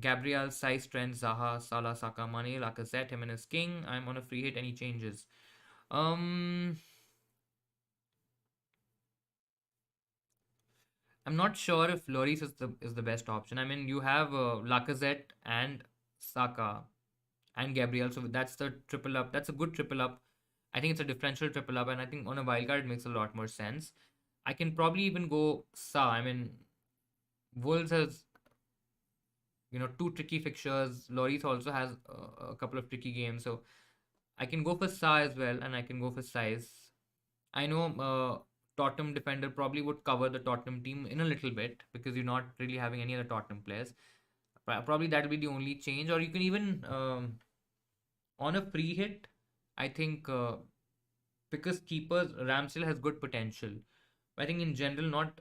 Gabriel, Saiz, Trent, Zaha, Salah, Saka, Mane, Lacazette, Jimenez, King. I'm on a free hit. Any changes? Um, I'm not sure if Loris is the best option. I mean, you have Lacazette and Saka and Gabriel, so that's the triple up. That's a good triple up. I think it's a differential triple up, and I think on a wildcard it makes a lot more sense. I can probably even go Sa. I mean, Wolves has two tricky fixtures. Loris also has a couple of tricky games, so I can go for Sa as well, and I can go for size. I know Tottenham defender probably would cover the Tottenham team in a little bit because you're not really having any other Tottenham players. Probably that will be the only change, or you can even on a free hit. I think because keepers Ramsdale has good potential. I think in general not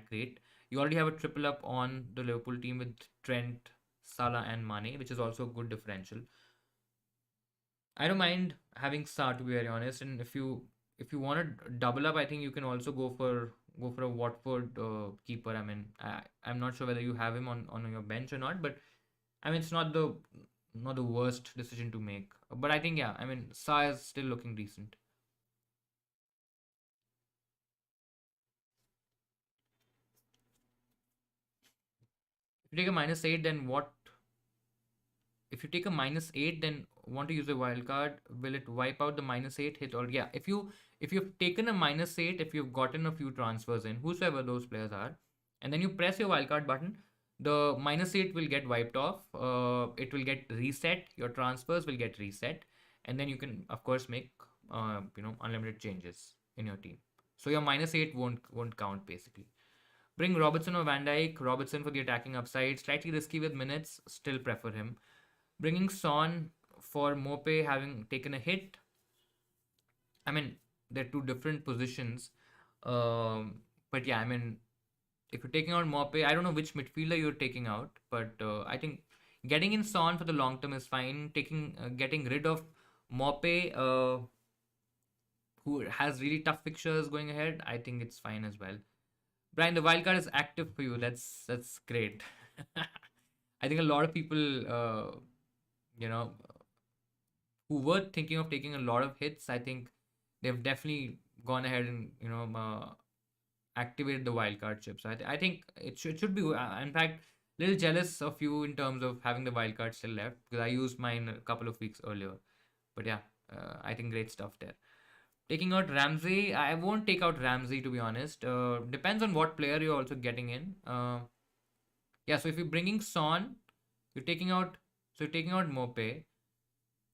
great. You already have a triple up on the Liverpool team with Trent, Salah, and Mane, which is also a good differential. I don't mind having Sa, to be very honest. And if you want to double up, I think you can also go for a Watford keeper. I mean, I'm not sure whether you have him on your bench or not, but I mean it's not the worst decision to make. But I think yeah, I mean Sa is still looking decent. If you take a -8, then what? If you take a -8, then want to use a wild card, will it wipe out the -8 hit? Or yeah, if you've taken a -8, if you've gotten a few transfers in, whosoever those players are, and then you press your wildcard button, the -8 will get wiped off. It will get reset. Your transfers will get reset, and then you can of course make unlimited changes in your team. So your -8 won't count basically. Bring Robertson or Van Dijk. Robertson for the attacking upside. Slightly risky with minutes. Still prefer him. Bringing Son for Mope having taken a hit. I mean, they're two different positions. But yeah, I mean, if you're taking out Mope, I don't know which midfielder you're taking out, but I think getting in Son for the long term is fine. Getting rid of Mope, who has really tough fixtures going ahead, I think it's fine as well. Brian, the wildcard is active for you. That's great. I think a lot of people, you know, who were thinking of taking a lot of hits, I think they've definitely gone ahead and activated the wildcard chip. So I think it should be. In fact, little jealous of you in terms of having the wildcard still left because I used mine a couple of weeks earlier. But yeah, I think great stuff there. Taking out Ramsey, I won't take out Ramsey to be honest. Depends on what player you're also getting in. Yeah, so if you're bringing Son, you're taking out. So you're taking out Mope,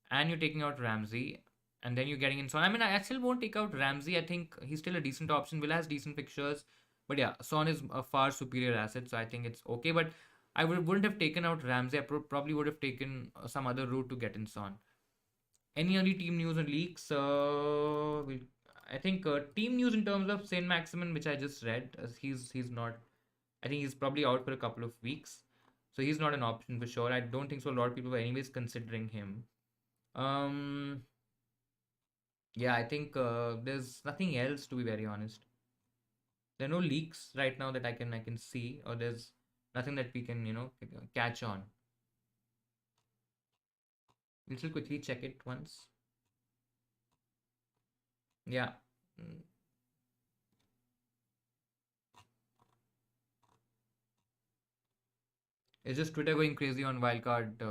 and you're taking out Ramsey, and then you're getting in Son. I mean, I still won't take out Ramsey. I think he's still a decent option. Villa has decent fixtures. But yeah, Son is a far superior asset, so I think it's okay. But wouldn't have taken out Ramsey. I probably would have taken some other route to get in Son. Any early team news and leaks? I think team news in terms of Saint Maximin, which I just read, he's not. I think he's probably out for a couple of weeks, so he's not an option for sure. I don't think so. A lot of people were anyways considering him. Um, yeah, I think there's nothing else, to be very honest. There are no leaks right now that I can see, or there's nothing that we can catch on. We'll still quickly check it once. Yeah. Mm. It's just Twitter going crazy on wildcard,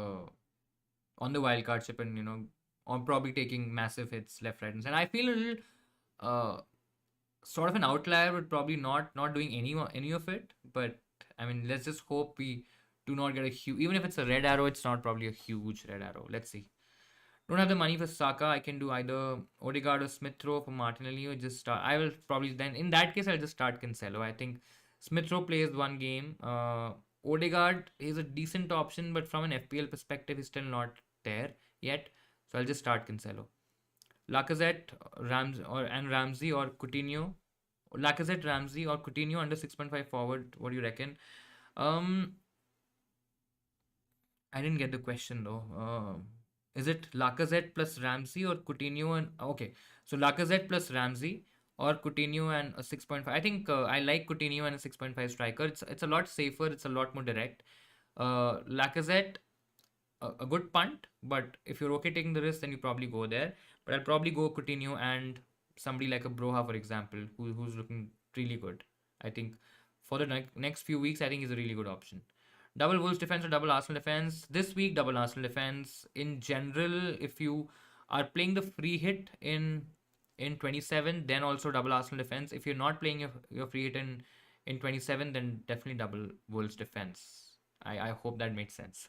on the wildcard ship, and on probably taking massive hits left, right, and center. I feel a little uh, sort of an outlier, but probably not doing any of it. But I mean, let's just hope we do not get a huge. Even if it's a red arrow, it's not probably a huge red arrow. Let's see. Don't have the money for Saka. I can do either Odegaard or Smith Rowe for Martinelli, or just start. I will probably then in that case I'll just start Cancelo. I think Smith Rowe plays one game. Odegaard is a decent option, but from an FPL perspective, he's still not there yet. So I'll just start Cancelo. Lacazette, Ramsey or Coutinho. Lacazette, Ramsey or Coutinho under 6.5 forward. What do you reckon? Um, I didn't get the question though. Is it Lacazette plus Ramsey or Coutinho and okay? So Lacazette plus Ramsey or Coutinho and a 6.5. I think I like Coutinho and a 6.5 striker. It's a lot safer. It's a lot more direct. Lacazette, a good punt, but if you're okay taking the risk, then you probably go there. But I'll probably go Coutinho and somebody like a Broha, for example, who's looking really good. I think for the next few weeks, I think he's a really good option. Double Wolves defense or double Arsenal defense. This week, double Arsenal defense. In general, if you are playing the free hit in 27, then also double Arsenal defense. If you're not playing your free hit in 27, then definitely double Wolves defense. I hope that made sense.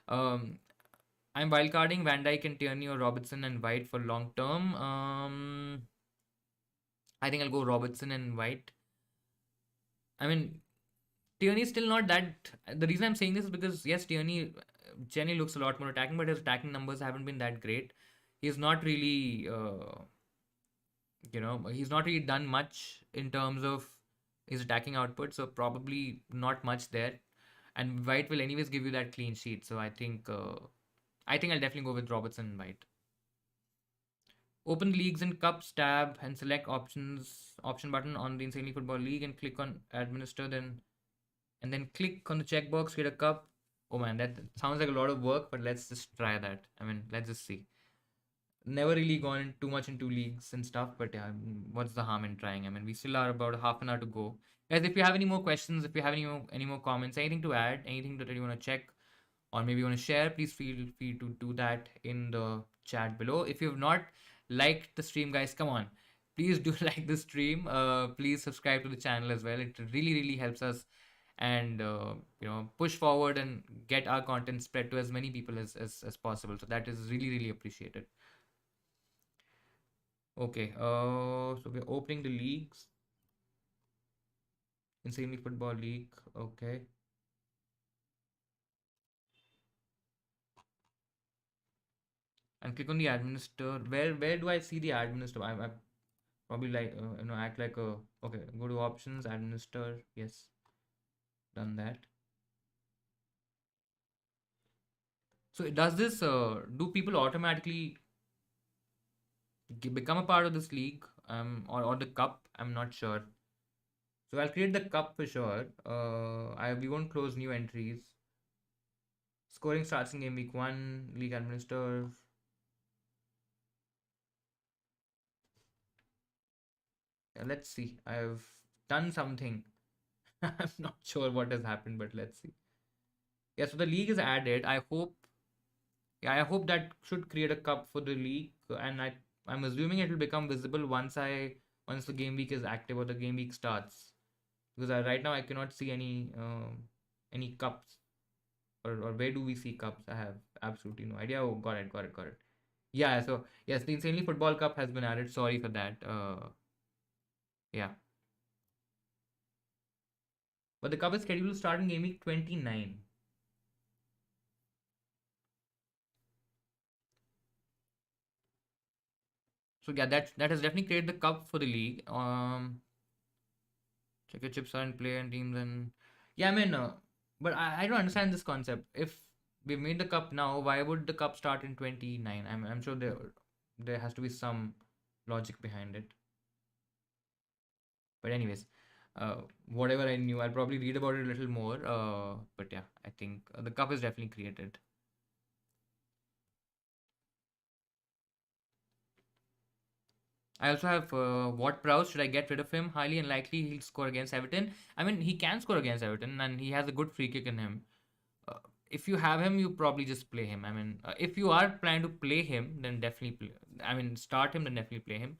um, I'm wildcarding Van Dijk and Tierney or Robertson and White for long term. I think I'll go Robertson and White. I mean, Tierney is still not that. The reason I'm saying this is because yes, Tierney Jenny looks a lot more attacking, but his attacking numbers haven't been that great. He's not really, he's not really done much in terms of his attacking output. So probably not much there. And White will anyways give you that clean sheet. So I think I'll definitely go with Robertson and White. Open leagues and cups tab and select option button on the Insanely Football League and click on administer then click on the checkbox, create a cup. Oh man, that sounds like a lot of work, but let's just try that. I mean, let's just see. Never really gone too much into leagues and stuff, but yeah, what's the harm in trying? I mean, we still are about half an hour to go. Guys, if you have any more questions, if you have any more comments, anything to add, anything that you want to check, or maybe you want to share, please feel free to do that in the chat below. If you have not liked the stream, guys, come on, please do like the stream. Please subscribe to the channel as well. It really helps us and push forward and get our content spread to as many people as possible. So that is really appreciated. Okay, so we're opening the leagues. Insanely Football League. Okay. And click on the administer. Where do I see the administer? I probably like act like a okay. Go to options, administer. Yes, done that. So does this do people automatically become a part of this league or the cup? I'm not sure. So I'll create the cup for sure. We won't close new entries. Scoring starts in game week 1. League administer. Let's see. I've done something. I'm not sure what has happened, but let's see. Yeah, so the league is added. I hope that should create a cup for the league, and I'm assuming it will become visible once the game week is active or the game week starts. Because right now I cannot see any cups, or where do we see cups? I have absolutely no idea. Oh, got it. Yeah, so yes, the Insanely Football Cup has been added. Sorry for that. Yeah. But the cup is scheduled to start in game week 29. So yeah, that has definitely created the cup for the league. Check your chips are in play and teams and yeah, I mean, but I don't understand this concept. If we made the cup now, why would the cup start in 29? I'm sure there has to be some logic behind it. But anyways, whatever I knew, I'll probably read about it a little more. But yeah, I think the cup is definitely created. I also have Watt Prowse. Should I get rid of him? Highly unlikely he'll score against Everton. I mean, he can score against Everton, and he has a good free kick in him. Uh, if you have him, you probably just play him. I mean, if you are planning to play him, then definitely play. I mean, start him, then definitely play him.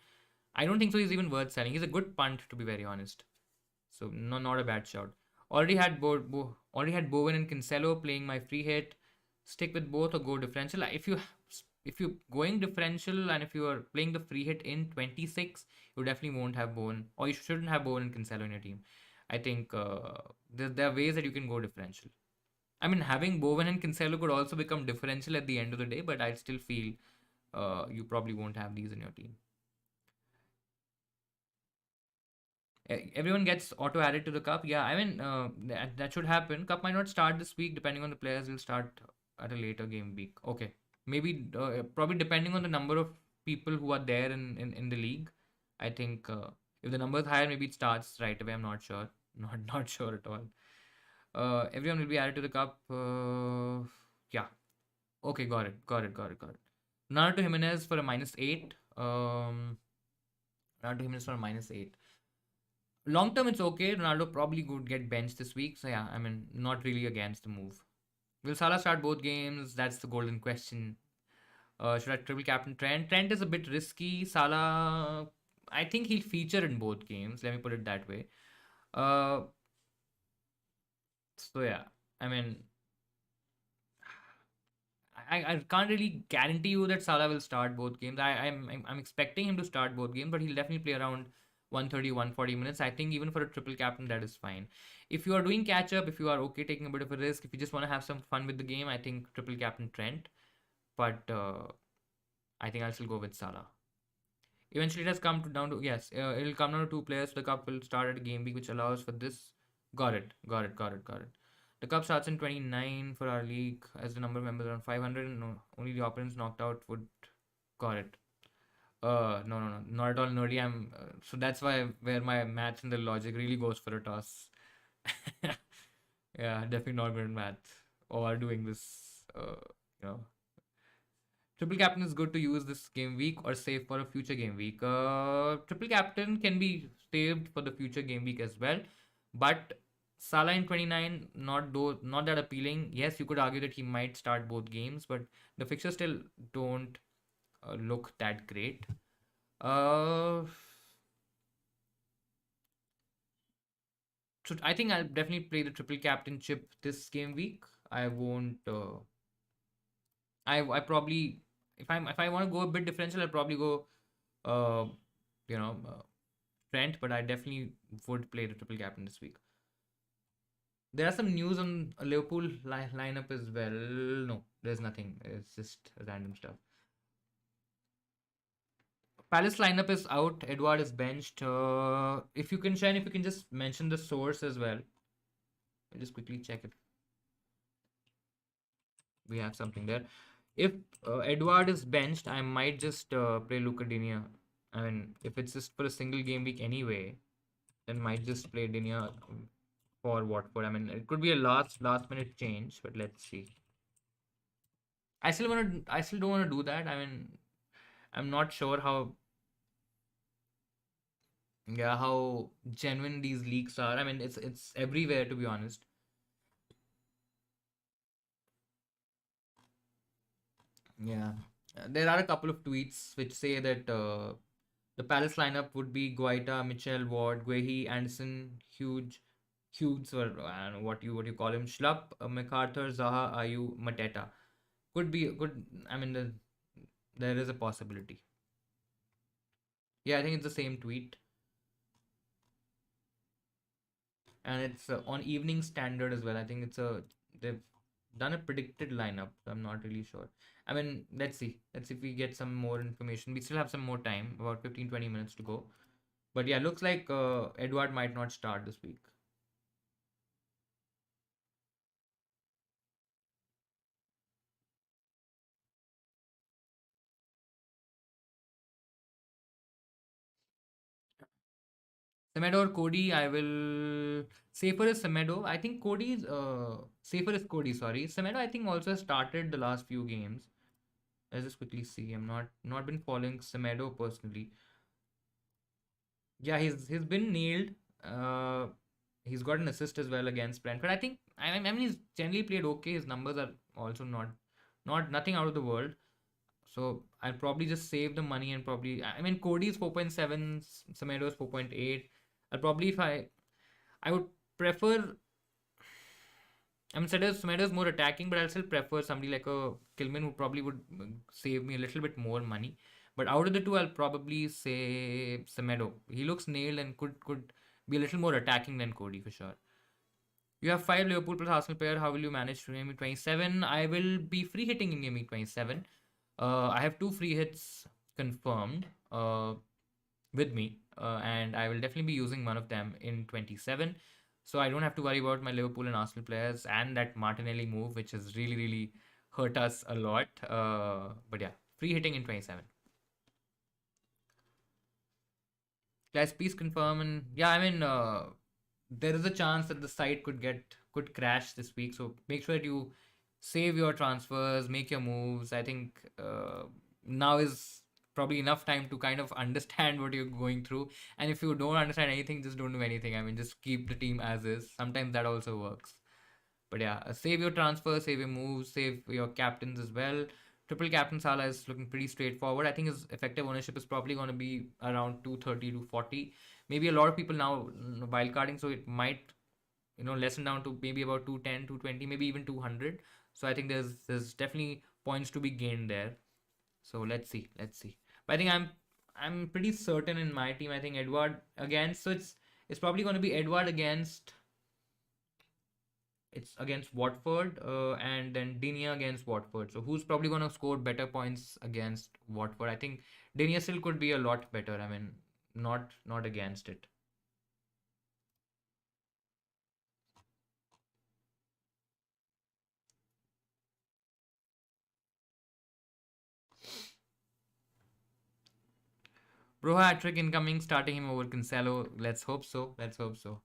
I don't think so. He's even worth selling. He's a good punt, to be very honest. So no, not a bad shout. Already had Bowen and Cancelo playing my free hit. Stick with both or go differential. If you going differential and if you are playing the free hit in 26, you definitely won't have Bowen or you shouldn't have Bowen and Cancelo in your team. I think there are ways that you can go differential. I mean, having Bowen and Cancelo could also become differential at the end of the day, but I still feel you probably won't have these in your team. Everyone gets auto added to the cup. Yeah, I mean that should happen. Cup might not start this week, depending on the players. Will start at a later game week. Okay, maybe probably depending on the number of people who are there in the league. I think if the number is higher, maybe it starts right away. I'm not sure. Not sure at all. Everyone will be added to the cup. Yeah. Okay, got it. Got it. Got it. Got it. Ronaldo Jimenez for a -8. Ronaldo Jimenez for a -8. Long term, it's okay. Ronaldo probably would get benched this week. So yeah, I mean, not really against the move. Will Salah start both games? That's the golden question. Should I triple captain Trent? Trent is a bit risky. Salah, I think he'll feature in both games. Let me put it that way. Uh, so yeah, I mean, I can't really guarantee you that Salah will start both games. I'm expecting him to start both games, but he'll definitely play around 130, 140 minutes. I think even for a triple captain, that is fine. If you are doing catch up, if you are okay taking a bit of a risk, if you just want to have some fun with the game, I think triple captain Trent. But I think I'll still go with Salah. Eventually, it has come to down to yes, it'll come down to two players. The cup will start at a game week, which allows for this. Got it. Got it. Got it. Got it. The cup starts in 29 for our league, as the number of members around 500. No, only the opponents knocked out would. Got it. No, no, no, not at all nerdy. So that's why where my maths and the logic really goes for a toss. Yeah, definitely not good at math or doing this. You know, triple captain is good to use this game week or save for a future game week. Triple captain can be saved for the future game week as well, but Salah in 29 not that appealing. Yes, you could argue that he might start both games, but the fixtures still don't look that great. Uh, so I think I'll definitely play the triple captainship this game week. I won't. I probably if I want to go a bit differential, I'll probably go uh, you know, Trent, but I definitely would play the triple captain this week. There are some news on a Liverpool lineup as well. No, there's nothing. It's just random stuff. Palace lineup is out. Edward is benched. If you can, Shine, if you can just mention the source as well. I'll just quickly check if we have something there. If Edward is benched, I might just play Luca Digne. I mean, if it's just for a single game week anyway, then might just play Digne for Watford. I mean, it could be a last minute change, but let's see. I still don't want to do that. I mean, I'm not sure how genuine these leaks are. I mean, it's everywhere to be honest. Yeah, there are a couple of tweets which say that the Palace lineup would be Guaita, Mitchell, Ward, Guehi, Anderson, Hughes, or I don't know what you call him, Schlupp, MacArthur, Zaha, Ayu, Mateta. Could be good. I mean, there is a possibility. Yeah, I think it's the same tweet. and it's on evening standard as well. I think they've done a predicted lineup. I'm not really sure. I mean, let's see. Let's see if we get some more information. We still have some more time, about 15-20 minutes to go. But yeah, looks like Edward might not start this week. Semedo or Cody, I will. Safer is Semedo. I think Cody's. Safer is Cody, sorry. Semedo, I think, also started the last few games. Let's just quickly see. I'm not been following Semedo personally. Yeah, he's been nailed. Uh, he's got an assist as well against Brentford. I mean he's generally played okay. His numbers are also not nothing out of the world. So I'll probably just save the money and probably I mean Cody's 4.7, Semedo's 4.8. I'll probably if I would prefer I mean Semedo's more attacking, but I'll still prefer somebody like a Kilman who probably would save me a little bit more money. But out of the two, I'll probably say Semedo. He looks nailed and could be a little more attacking than Cody for sure. You have 5 Liverpool plus Arsenal player. How will you manage to Game Week 27? I will be free hitting in Game Week 27. I have 2 free hits confirmed with me, and I will definitely be using one of them in 27. So I don't have to worry about my Liverpool and Arsenal players and that Martinelli move, which has really hurt us a lot. But yeah, free hitting in 27. Guys, please confirm. And yeah, I mean, there is a chance that the site could crash this week. So make sure that you save your transfers, make your moves. I think now is probably enough time to kind of understand what you're going through. And if you don't understand anything, just don't do anything. I mean, just keep the team as is. Sometimes that also works. But yeah, save your transfers, save your moves, save your captains as well. Triple captain Salah is looking pretty straightforward. I think his effective ownership is probably going to be around 230 to 40. Maybe a lot of people now wildcarding, so it might lessen down to maybe about 210, 220, maybe even 200. So I think there's definitely points to be gained there. So let's see. But I think I'm pretty certain in my team. I think Edward against. So it's probably going to be Edward against it's against Watford, and then Dinia against Watford. So who's probably going to score better points against Watford? I think Dinia still could be a lot better. I mean, not against it. Bro hat trick incoming, starting him over Cancelo. Let's hope so. Let's hope so.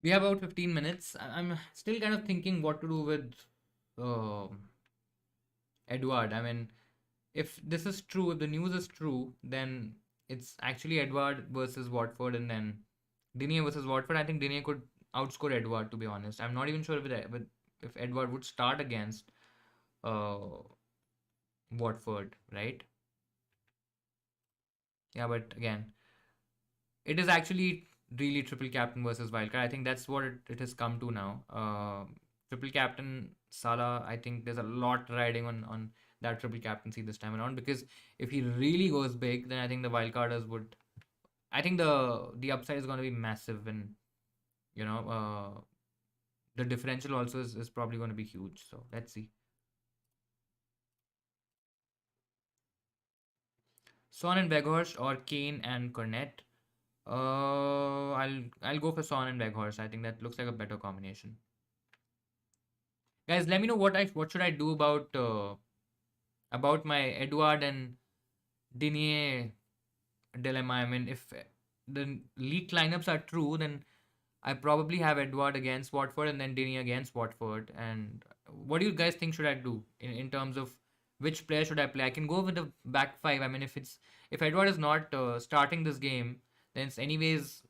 We have about 15 minutes. I'm still kind of thinking what to do with Edward. I mean, if this is true, if the news is true, then it's actually Edward versus Watford, and then Dinia versus Watford. I think Dinia could outscore Edward. To be honest, I'm not even sure if Edward would start against uh, Watford, right? Yeah, but again, it is actually really triple captain versus wildcard. I think that's what it has come to now. Triple captain Salah. I think there's a lot riding on that triple captaincy this time around, because if he really goes big, then I think the wildcarders would. I think the upside is going to be massive, and you know the differential also is probably going to be huge. So let's see. Son and Weghorst or Kane and Cornet. I'll go for Son and Weghorst. I think that looks like a better combination. Guys, let me know what should I do about my Edward and Dinier dilemma. I mean, if the leaked lineups are true, then I probably have Edward against Watford and then Dinier against Watford. And what do you guys think should I do in terms of which player should I play? I can go with the back five. I mean, if Edward is not starting this game, then it's anyways.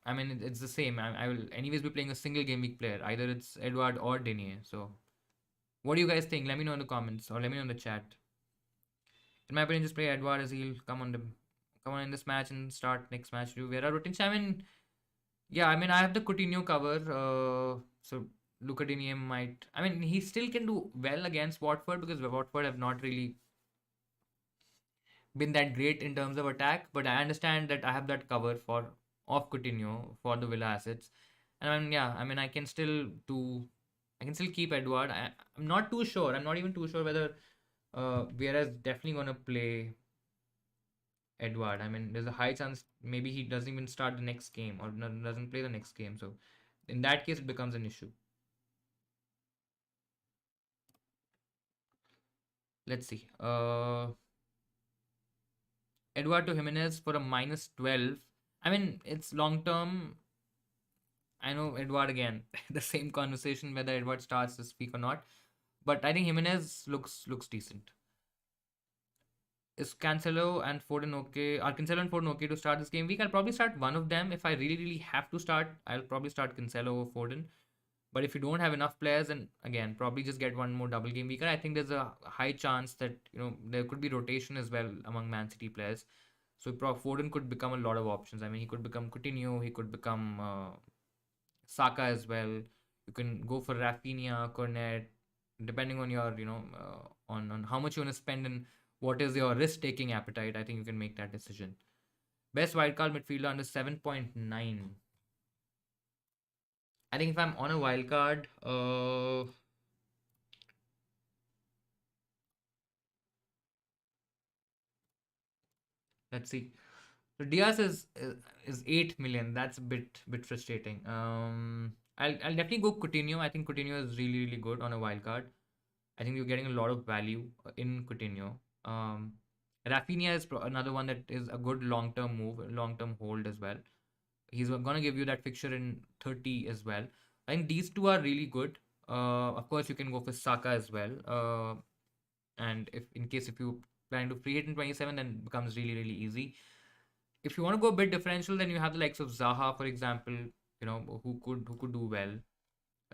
I mean, it's the same. I will anyways be playing a single game week player. Either it's Edward or Dinier. So what do you guys think? Let me know in the comments or let me know in the chat. In my opinion, just play Edward as he'll come on in this match and start next match. Do Vera routines. I mean, yeah, I mean, I have the Coutinho cover. So Luca Digne might. I mean, he still can do well against Watford because Watford have not really been that great in terms of attack. But I understand that I have that cover for of Coutinho for the Villa assets, and I mean, yeah, I mean, I can still do. I can still keep Edward. I'm not too sure. I'm not even too sure whether Vieira is definitely gonna play Edward. I mean, there's a high chance maybe he doesn't even start the next game or doesn't play the next game. So in that case, it becomes an issue. Let's see. Eduardo Jimenez for a minus 12. I mean, it's long term. I know Edward again, the same conversation whether Edward starts this week or not. But I think Jimenez looks decent. Is Cancelo and Foden okay? Are Cancelo and Foden okay to start this game week? I'll probably start one of them. If I really have to start, I'll probably start Cancelo or Foden. But if you don't have enough players, then again, probably just get one more double game week. And I think there's a high chance that there could be rotation as well among Man City players. So Foden could become a lot of options. I mean, he could become Coutinho, he could become Saka as well. You can go for Rafinha, Cornet, depending on your on how much you want to spend and what is your risk taking appetite. I think you can make that decision. Best wildcard midfielder under 7.9. I think if I'm on a wildcard, let's see. So Diaz is 8 million. That's a bit frustrating. I'll definitely go Coutinho. I think Coutinho is really good on a wild card. I think you're getting a lot of value in Coutinho. Um, Rafinha is another one that is a good long term move, long term hold as well. He's gonna give you that fixture in 30 as well. I think these two are really good. Of course, you can go for Saka as well. And if you plan to free hit in 27, then it becomes really easy. If you want to go a bit differential, then you have the likes of Zaha, for example, who could do well.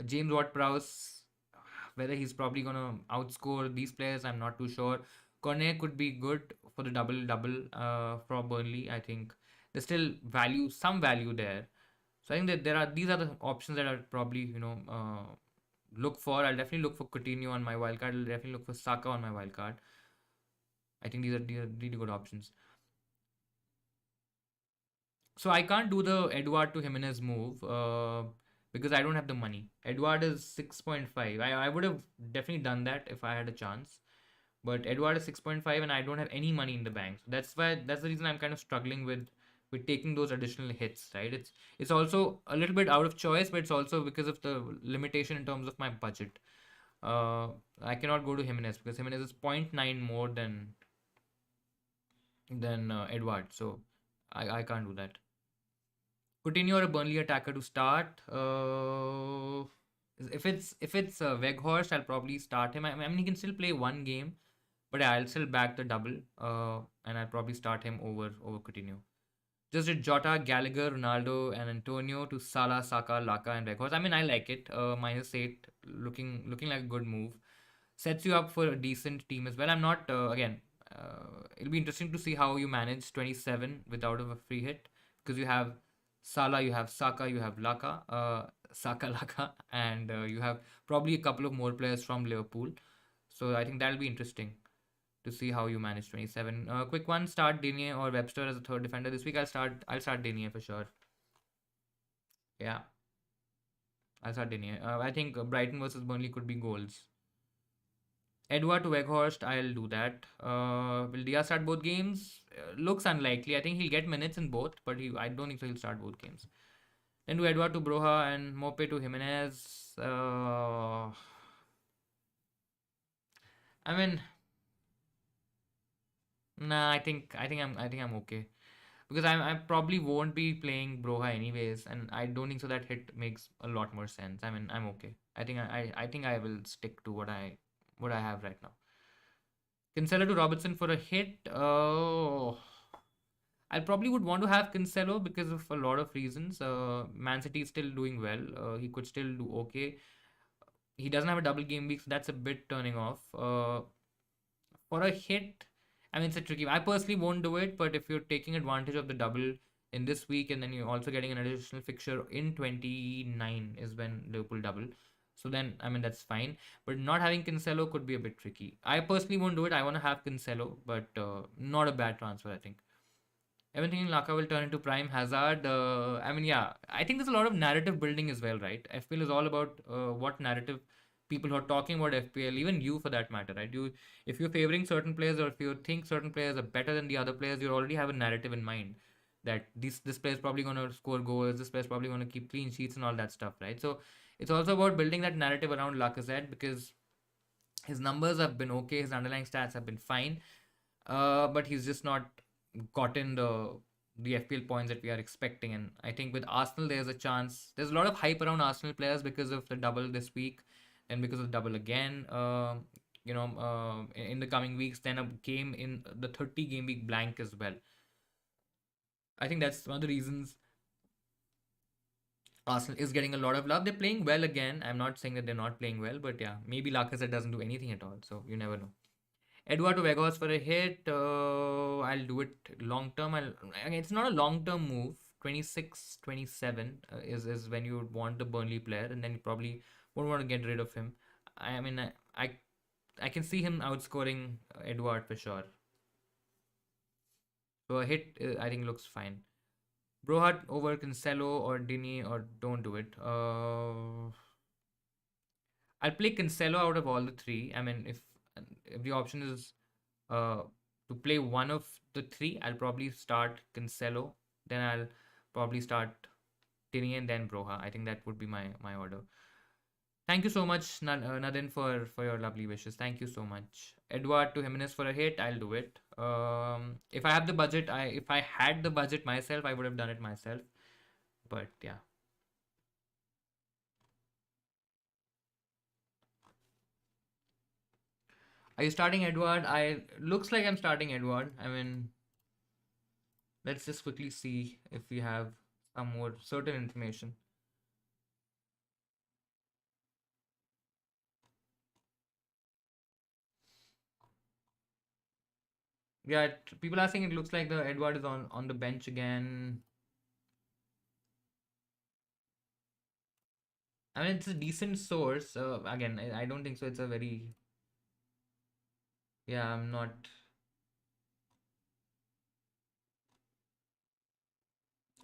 James Ward-Prowse, whether he's probably gonna outscore these players, I'm not too sure. Cornet could be good for the double for Burnley. I think there's still some value there. So I think that these are the options that I'll probably look for. I'll definitely look for Coutinho on my wildcard. I'll definitely look for Saka on my wildcard. I think these are really good options. So I can't do the Edward to Jimenez move because I don't have the money. Edward is 6.5. I would have definitely done that if I had a chance. But Edward is 6.5 and I don't have any money in the bank. So that's the reason I'm kind of struggling with taking those additional hits, right? It's also a little bit out of choice, but it's also because of the limitation in terms of my budget. I cannot go to Jimenez because Jimenez is zero point 0.9 more than Edward. So I can't do that. Coutinho or a Burnley attacker to start. If it's Weghorst, I'll probably start him. I mean, he can still play one game, but yeah, I'll still back the double. And I'll probably start him over Coutinho. Just did Jota, Gallagher, Ronaldo, and Antonio to Salah, Saka, Laka, and Weghorst. I mean, I like it. -8, looking like a good move. Sets you up for a decent team as well. I'm not again. It'll be interesting to see how you manage 27 without a free hit because you have Salah, you have Saka, you have Laka, Saka Laka, and you have probably a couple of more players from Liverpool. So I think that'll be interesting to see how you manage 27. Quick one: start Digne or Webster as a third defender this week. I'll start Digne for sure. Yeah, I'll start Digne. I think Brighton versus Burnley could be goals. Edward to Weghorst, I'll do that. Will Diaz start both games? Looks unlikely. I think he'll get minutes in both, but I don't think so he'll start both games. Then do Edward to Broha and Mope to Jimenez. I mean, nah. I think I'm okay because I probably won't be playing Broha anyways, and I don't think so that hit makes a lot more sense. I mean, I'm okay. I think I will stick to what I have right now. Cancelo to Robertson for a hit. Oh, I probably would want to have Cancelo because of a lot of reasons. Man City is still doing well. He could still do okay. He doesn't have a double game week, so that's a bit turning off. For a hit, I mean, it's a tricky. I personally won't do it, but if you're taking advantage of the double in this week and then you're also getting an additional fixture in 29 is when Liverpool double. So then, I mean, that's fine. But not having Cancelo could be a bit tricky. I personally won't do it. I want to have Cancelo, but not a bad transfer, I think. Everything in Laka will turn into Prime Hazard. I mean, yeah, I think there's a lot of narrative building as well, right? FPL is all about what narrative people who are talking about FPL, even you for that matter, right? If you're favoring certain players or if you think certain players are better than the other players, you already have a narrative in mind that this player is probably going to score goals, this player is probably going to keep clean sheets and all that stuff, right? So it's also about building that narrative around Lacazette because his numbers have been okay, his underlying stats have been fine, but he's just not gotten the FPL points that we are expecting. And I think with Arsenal, there's a chance. There's a lot of hype around Arsenal players because of the double this week, and because of the double again. In the coming weeks, then a game in the 30 game week blank as well. I think that's one of the reasons Arsenal is getting a lot of love. They're playing well again. I'm not saying that they're not playing well, but yeah, maybe Lacazette doesn't do anything at all. So you never know. Edward to Vegas for a hit. I'll do it long term. It's not a long term move. 26, 27 is when you would want the Burnley player, and then you probably won't want to get rid of him. I mean, I can see him outscoring Edward for sure. So a hit, I think, looks fine. Brohat over Cancelo or Dini, or don't do it. I'll play Cancelo out of all the three. I mean, if the option is to play one of the three, I'll probably start Cancelo. Then I'll probably start Tini and then Broha. I think that would be my order. Thank you so much, Nadin, for your lovely wishes. Thank you so much. Edward to Jimenez for a hit. I'll do it. If I have the budget, if I had the budget myself, I would have done it myself. But yeah. Are you starting Edward? I looks like I'm starting Edward. I mean, let's just quickly see if we have some more certain information. Yeah, people are saying it looks like the Edward is on the bench again. I mean, it's a decent source. Again, I don't think so. It's a very, yeah, I'm not.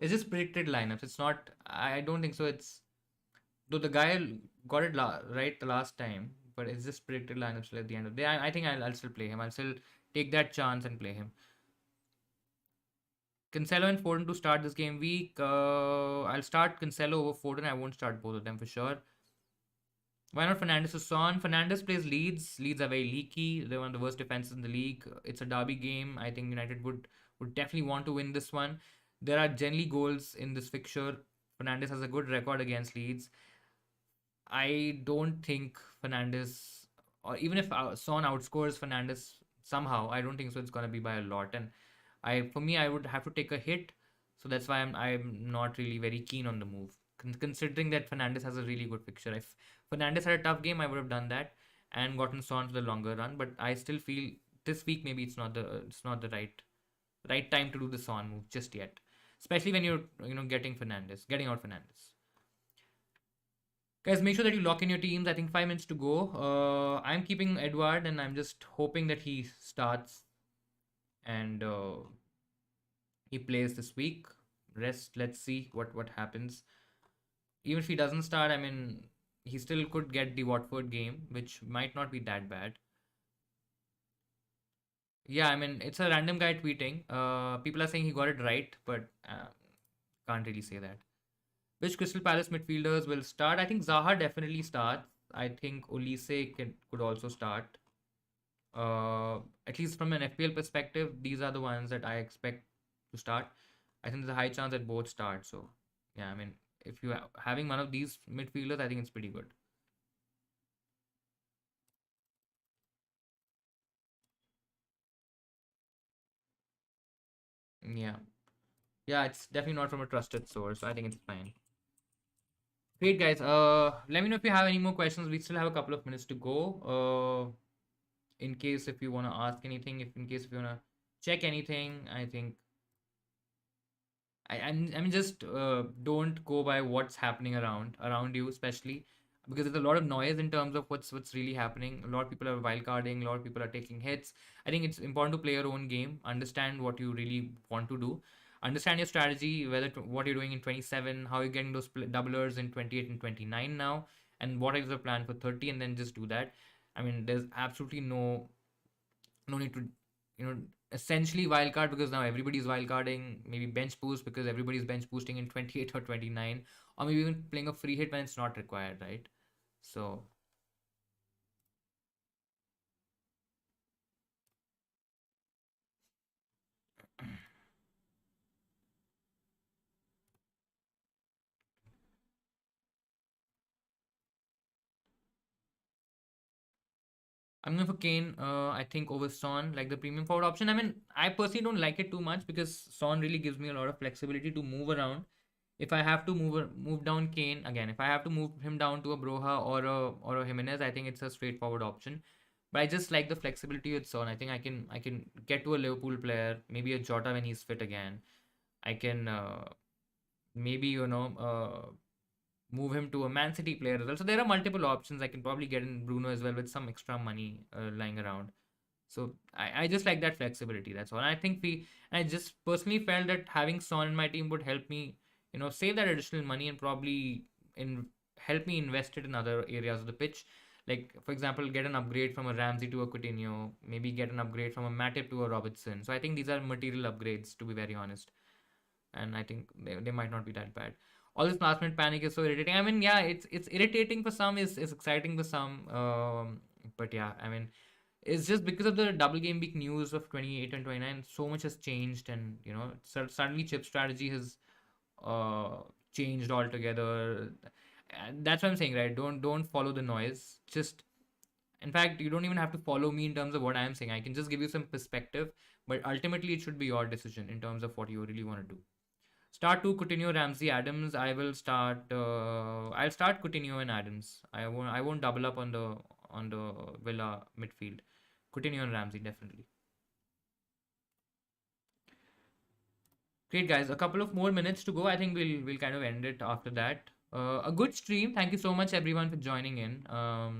It's just predicted lineups. It's not. I don't think so. It's though the guy got it right the last time, but it's just predicted lineups till at the end of the day. I think I'll still play him. I'll still take that chance and play him. Cancelo and Foden to start this game week. I'll start Cancelo over Foden. I won't start both of them for sure. Why not Fernandes to Son? Fernandes plays Leeds. Leeds are very leaky. They're one of the worst defenses in the league. It's a derby game. I think United would definitely want to win this one. There are generally goals in this fixture. Fernandes has a good record against Leeds. I don't think Fernandes, or even if Son outscores Fernandes somehow, I don't think so. It's gonna be by a lot. And for me, I would have to take a hit. So that's why I'm not really very keen on the move. Considering that Fernandes has a really good fixture. If Fernandes had a tough game, I would have done that and gotten Son for the longer run. But I still feel this week maybe it's not the right time to do the Son move just yet. Especially when you're getting out Fernandes. Guys, make sure that you lock in your teams. I think 5 minutes to go. I'm keeping Edward, and I'm just hoping that he starts and he plays this week. Rest. Let's see what happens. Even if he doesn't start, I mean, he still could get the Watford game, which might not be that bad. Yeah, I mean, it's a random guy tweeting. People are saying he got it right, but can't really say that. Which Crystal Palace midfielders will start? I think Zaha definitely starts. I think Olise could also start. At least from an FPL perspective, these are the ones that I expect to start. I think there's a high chance that both start. So, yeah, I mean, if you're having one of these midfielders, I think it's pretty good. Yeah. Yeah, it's definitely not from a trusted source. So I think it's fine. Great, guys. Let me know if you have any more questions. We still have a couple of minutes to go. in case if you want to ask anything, if in case if you want to check anything, I think I mean just don't go by what's happening around you, especially because there's a lot of noise in terms of what's really happening. A lot of people are wildcarding, a lot of people are taking hits. I think it's important to play your own game, understand what you really want to do, understand your strategy, what you're doing in 27, how you're getting those doublers in 28 and 29 now, and what is the plan for 30, and then just do that. I mean, there's absolutely no need to, essentially wildcard because now everybody's wildcarding, maybe bench boost because everybody's bench boosting in 28 or 29, or maybe even playing a free hit when it's not required, right? So I'm going for Kane, I think, over Son, like the premium forward option. I mean, I personally don't like it too much because Son really gives me a lot of flexibility to move around. If I have to move down Kane again, if I have to move him down to a Broha or a Jimenez, I think it's a straightforward option. But I just like the flexibility with Son. I think I can get to a Liverpool player, maybe a Jota when he's fit again. I can maybe move him to a Man City player as well. So there are multiple options. I can probably get in Bruno as well with some extra money lying around. So I just like that flexibility. That's all. And I think I just personally felt that having Son in my team would help me, save that additional money and probably in help me invest it in other areas of the pitch. Like for example, get an upgrade from a Ramsey to a Coutinho, maybe get an upgrade from a Matip to a Robertson. So I think these are material upgrades, to be very honest, and I think they might not be that bad. All this last minute panic is so irritating. I mean, yeah, it's irritating for some, is exciting for some, but yeah, I mean, it's just because of the double game week news of 28 and 29, so much has changed, and suddenly chip strategy has uh changed altogether. And that's what I'm saying, right? Don't follow the noise. Just in fact, you don't even have to follow me in terms of what I'm saying. I can just give you some perspective, but ultimately it should be your decision in terms of what you really want to do. Start two, Coutinho, Ramsey, Adams. I will start. I'll start Coutinho and Adams. I won't double up on the Villa midfield. Coutinho and Ramsey definitely. Great guys. A couple of more minutes to go. I think we'll kind of end it after that. A good stream. Thank you so much everyone for joining in. I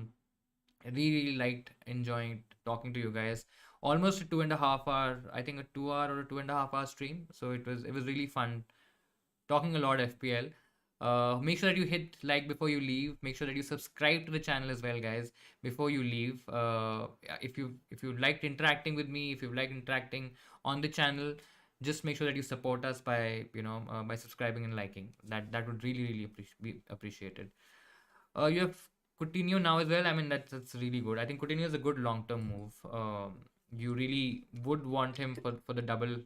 really liked enjoying talking to you guys. Almost a 2.5 hour. I think a 2 hour or a 2.5 hour stream. So it was really fun talking a lot FPL. Make sure that you hit like before you leave. Make sure that you subscribe to the channel as well, guys, before you leave. If you liked interacting with me, if you liked interacting on the channel, just make sure that you support us by by subscribing and liking. That would really be appreciated. You have Coutinho now as well. I mean, that's really good. I think Coutinho is a good long term move. You really would want him for the double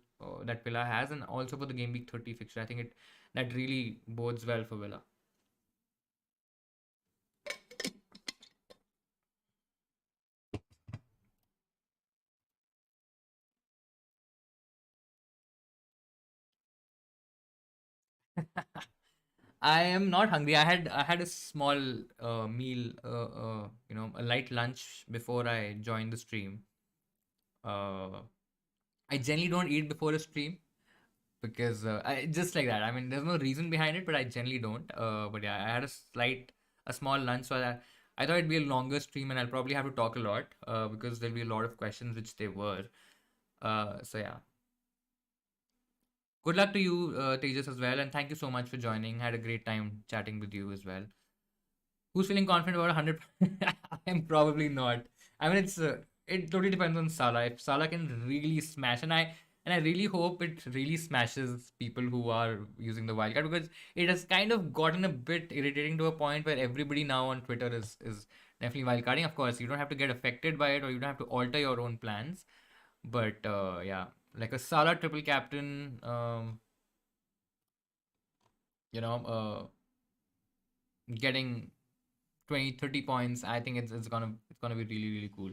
that Villa has, and also for the game week 30 fixture. I think that really bodes well for Villa. I am not hungry. I had a small meal, a light lunch before I joined the stream. Uh, I generally don't eat before a stream because just like that. I mean, there's no reason behind it, but I generally don't. But yeah, I had a small lunch, so I thought it'd be a longer stream, and I'll probably have to talk a lot because there'll be a lot of questions, which they were. So yeah, good luck to you, Tejas, as well, and thank you so much for joining. Had a great time chatting with you as well. Who's feeling confident about 100? I'm probably not. I mean, it totally depends on Salah. If Salah can really smash, and I really hope it really smashes people who are using the wildcard, because it has kind of gotten a bit irritating to a point where everybody now on Twitter is definitely wildcarding. Of course, you don't have to get affected by it, or you don't have to alter your own plans. But yeah, like a Salah triple captain, getting 20-30 points, I think it's gonna be really cool.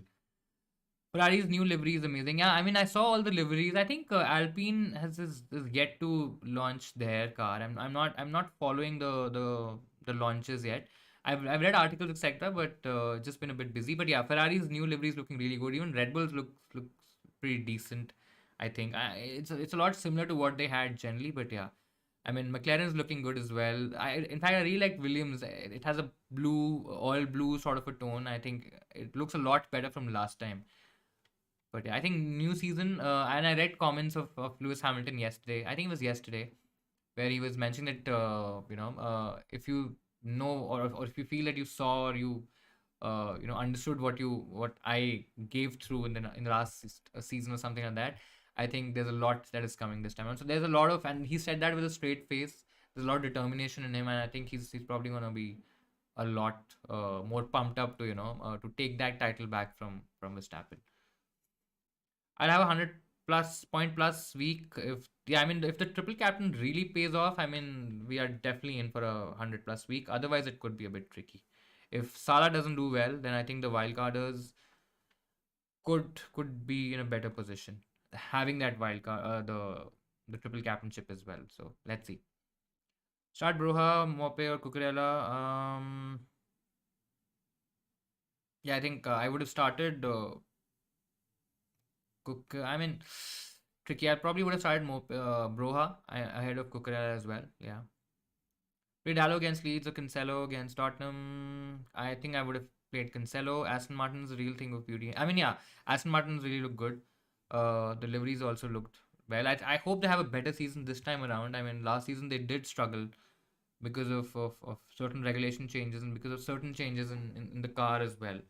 Ferrari's new livery is amazing. Yeah, I mean, I saw all the liveries. I think Alpine has yet to launch their car. I'm not following the launches yet, I've read articles etc. But just been a bit busy. But yeah, Ferrari's new livery is looking really good. Even Red Bulls looks pretty decent. I think it's a lot similar to what they had generally. But yeah, I mean McLaren's looking good as well. In fact I really like Williams. It has a blue, all blue sort of a tone. I think it looks a lot better from last time. But yeah, I think new season, and I read comments of Lewis Hamilton yesterday. I think it was yesterday, where he was mentioning that if you know, or if you feel that you saw, or you understood what I gave through in the last season or something like that. I think there's a lot that is coming this time. And so there's a lot of, and he said that with a straight face. There's a lot of determination in him, and I think he's probably gonna be a lot more pumped up to to take that title back from Verstappen. I'll have a 100 plus week if, yeah, I mean if the triple captain really pays off. I mean we are definitely in for a 100 plus week. Otherwise it could be a bit tricky. If Salah doesn't do well, then I think the wildcarders could be in a better position having that wildcard, the triple captainship as well. So let's see. Start Broha, Mope or Cucurella. Yeah, I think I would have started Cook. I mean, tricky. I probably would have started Broha ahead of Cucurella as well. Yeah. Played Halo against Leeds or Cancelo against Tottenham. I think I would have played Cancelo. Aston Martin's a real thing of beauty. I mean, yeah, Aston Martin's really look good. The liveries also looked well. I hope they have a better season this time around. I mean, last season they did struggle because of certain regulation changes and because of certain changes in the car as well.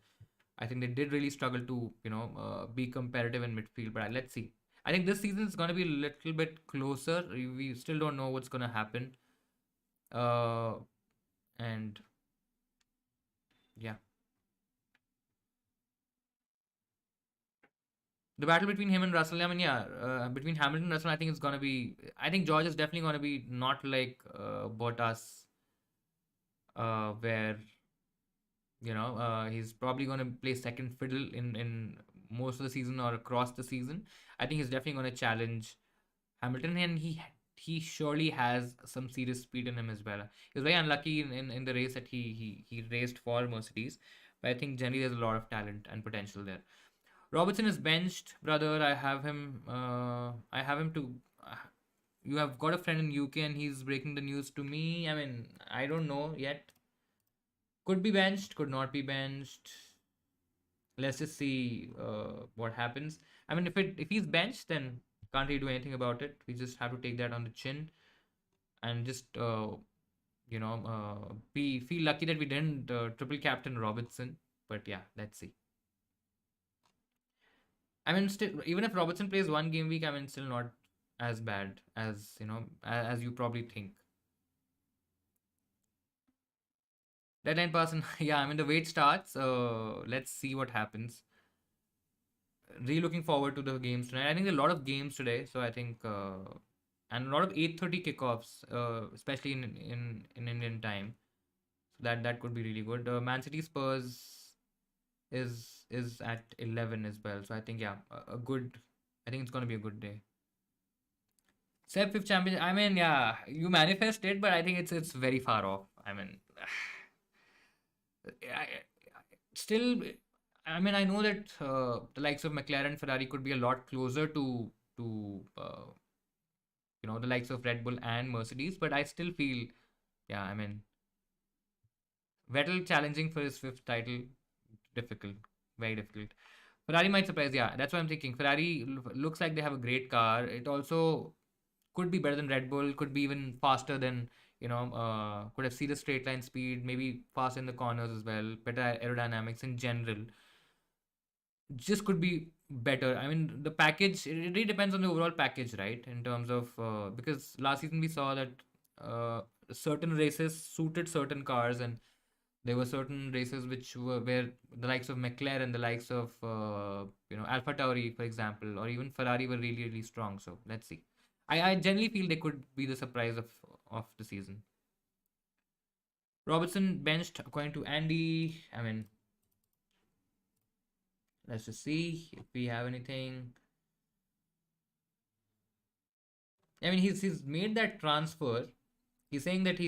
I think they did really struggle to, be competitive in midfield. But let's see. I think this season is going to be a little bit closer. We still don't know what's going to happen. And yeah, the battle between him and Russell. I mean, yeah, between Hamilton and Russell, I think it's going to be. I think George is definitely going to be not like Bottas, where he's probably going to play second fiddle in most of the season or across the season. I think he's definitely going to challenge Hamilton, and he surely has some serious speed in him as well. He was very unlucky in the race that he raced for Mercedes, but I think generally there's a lot of talent and potential there. Robertson is benched, brother. I have him. I have him to. You have got a friend in UK, and he's breaking the news to me. I mean, I don't know yet. Could be benched, could not be benched. Let's just see what happens. I mean, if he's benched, then can't really do anything about it. We just have to take that on the chin and just be feel lucky that we didn't triple captain Robertson. But yeah, let's see. I mean, still, even if Robertson plays one game week, I mean, still not as bad as as you probably think. Deadline person, yeah. I mean, the wait starts. Let's see what happens. Really looking forward to the games tonight. I think there are a lot of games today, so I think and a lot of 8:30 kickoffs, especially in Indian time. So that could be really good. Man City Spurs is at 11 as well. So I think yeah, a good. I think it's gonna be a good day. Seb fifth champion. I mean, yeah, you manifest it, but I think it's very far off. I mean, still, I mean, I know that the likes of McLaren, Ferrari could be a lot closer to the likes of Red Bull and Mercedes, but I still feel, yeah, I mean, Vettel challenging for his fifth title, difficult, very difficult. Ferrari might surprise, yeah, that's what I'm thinking. Ferrari looks like they have a great car. It also could be better than Red Bull, could be even faster than, could have seen the straight line speed, maybe fast in the corners as well, better aerodynamics in general. Just could be better. I mean, the package, it really depends on the overall package, right? In terms of, because last season we saw that certain races suited certain cars, and there were certain races which were where the likes of McLaren, the likes of, Alpha Tauri, for example, or even Ferrari were really, really strong. So let's see. I generally feel they could be the surprise of the season. Robertson benched according to Andy. I mean, let's just see if we have anything. I mean, he's made that transfer. He's saying that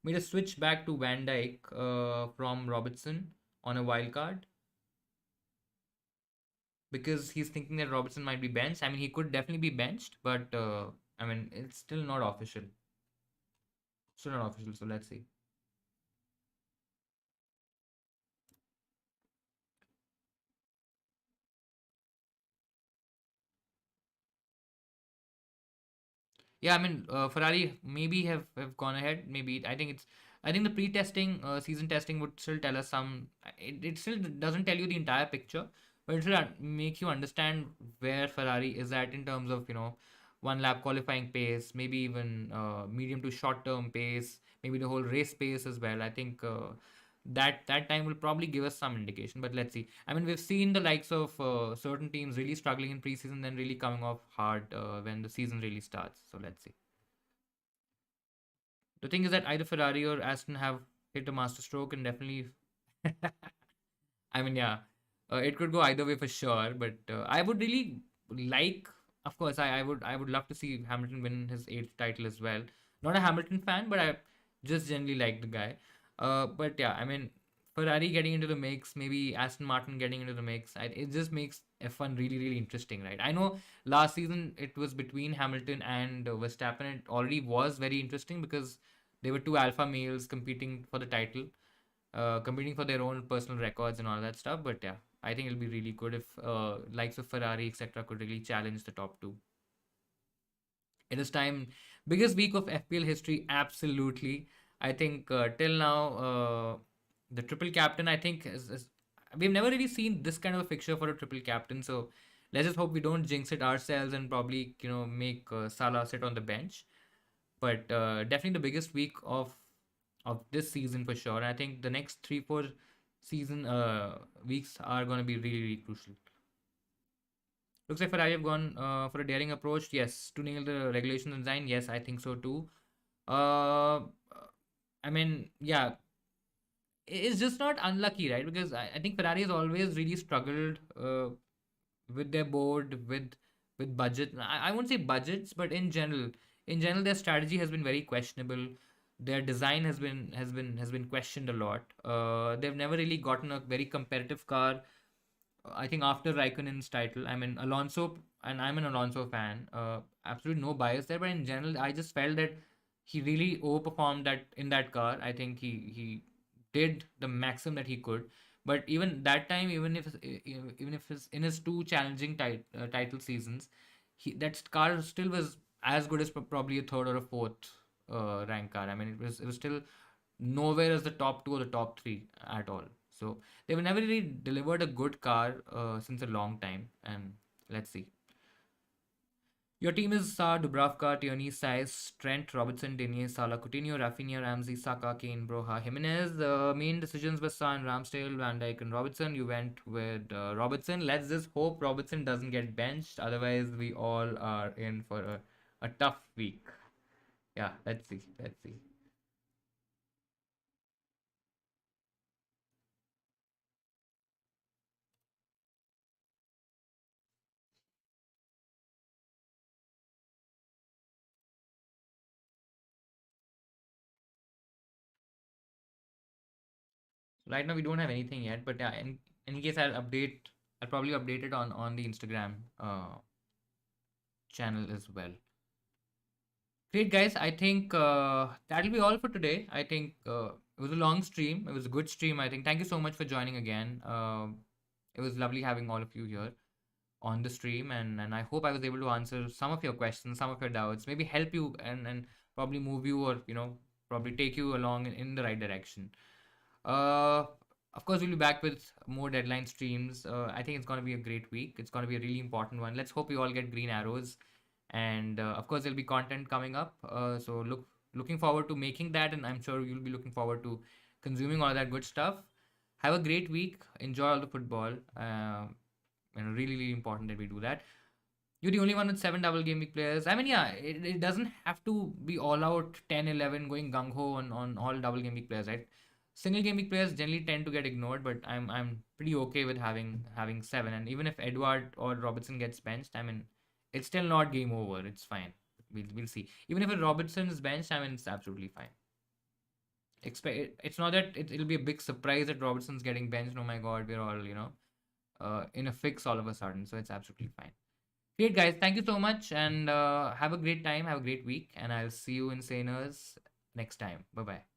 Made a switch back to Van Dijk from Robertson on a wild card because he's thinking that Robertson might be benched. I mean, he could definitely be benched, but I mean, it's still not official. Still not official. So let's see. Yeah, I mean, Ferrari maybe have gone ahead. Maybe I think the pre-testing, season testing would still tell us some. It still doesn't tell you the entire picture, but it will make you understand where Ferrari is at in terms of one lap qualifying pace, maybe even medium to short term pace, maybe the whole race pace as well. I think that time will probably give us some indication. But let's see. I mean, we've seen the likes of certain teams really struggling in preseason, then really coming off hard when the season really starts. So let's see. The thing is that either Ferrari or Aston have hit a masterstroke and definitely. I mean, yeah, it could go either way for sure. But I would really like, of course, I would love to see Hamilton win his eighth title as well. Not a Hamilton fan, but I just generally like the guy. But yeah, I mean, Ferrari getting into the mix, maybe Aston Martin getting into the mix. It just makes F1 really, really interesting, right? I know last season it was between Hamilton and Verstappen. It already was very interesting because they were two alpha males competing for the title, competing for their own personal records and all that stuff. But yeah, I think it'll be really good if likes of Ferrari, etc., could really challenge the top two. It is time. Biggest week of FPL history, absolutely. I think till now, the triple captain, I think, we've never really seen this kind of a fixture for a triple captain. So let's just hope we don't jinx it ourselves and probably, make Salah sit on the bench. But definitely the biggest week of this season for sure. I think the next 3 4 season weeks are going to be really, really crucial. Looks like Ferrari have gone for a daring approach. Yes, to nail the regulation design. Yes, I think so too. Uh, I mean, yeah, it's just not unlucky, right? Because I think Ferrari has always really struggled with their board, with budget. I won't say budgets, but in general, their strategy has been very questionable. Their design has been questioned a lot. They've never really gotten a very competitive car. I think after Raikkonen's title, I mean Alonso, and I'm an Alonso fan. Absolutely no bias there, but in general, I just felt that he really overperformed that in that car. I think he did the maximum that he could. But even that time, even if his in his two challenging title seasons, that car still was as good as probably a third or a fourth rank car. I mean, it was still nowhere as the top two or the top three at all. So they've never really delivered a good car since a long time. And let's see. Your team is Dubravka, Tierney, Saez, Trent, Robertson, Denier, Salah, Coutinho, Rafinha, Ramsey, Saka, Kane, Broha, Jimenez. The main decisions were Son, Ramsdale, Van Dijk, and Robertson. You went with Robertson. Let's just hope Robertson doesn't get benched. Otherwise, we all are in for a tough week. Yeah, let's see. Let's see. Right now we don't have anything yet, but yeah, in any case, I'll probably update it on the Instagram channel as well. Great, guys. I think that'll be all for today. I think it was a long stream. It was a good stream. I think. Thank you so much for joining again. It was lovely having all of you here on the stream, and I hope I was able to answer some of your questions, some of your doubts, maybe help you and probably move you, or probably take you along in the right direction. Uh, of course, we'll be back with more deadline streams. I think it's going to be a great week. It's going to be a really important one. Let's hope we all get green arrows, and of course, there'll be content coming up. So looking forward to making that, and I'm sure you'll be looking forward to consuming all that good stuff. Have a great week. Enjoy all the football. Really, really important that we do that. You're the only one with seven double game week players. I mean, yeah, it doesn't have to be all out 10, 11 going gung ho on all double game week players, right? Single game week players generally tend to get ignored, but I'm pretty okay with having seven. And even if Edward or Robertson gets benched, I mean, it's still not game over. It's fine. We'll see. Even if a Robertson is benched, I mean, it's absolutely fine. It's not that it'll be a big surprise that Robertson's getting benched. Oh my God, we're all in a fix all of a sudden. So it's absolutely fine. Great guys, thank you so much, and have a great time, have a great week, and I'll see you in Saners next time. Bye bye.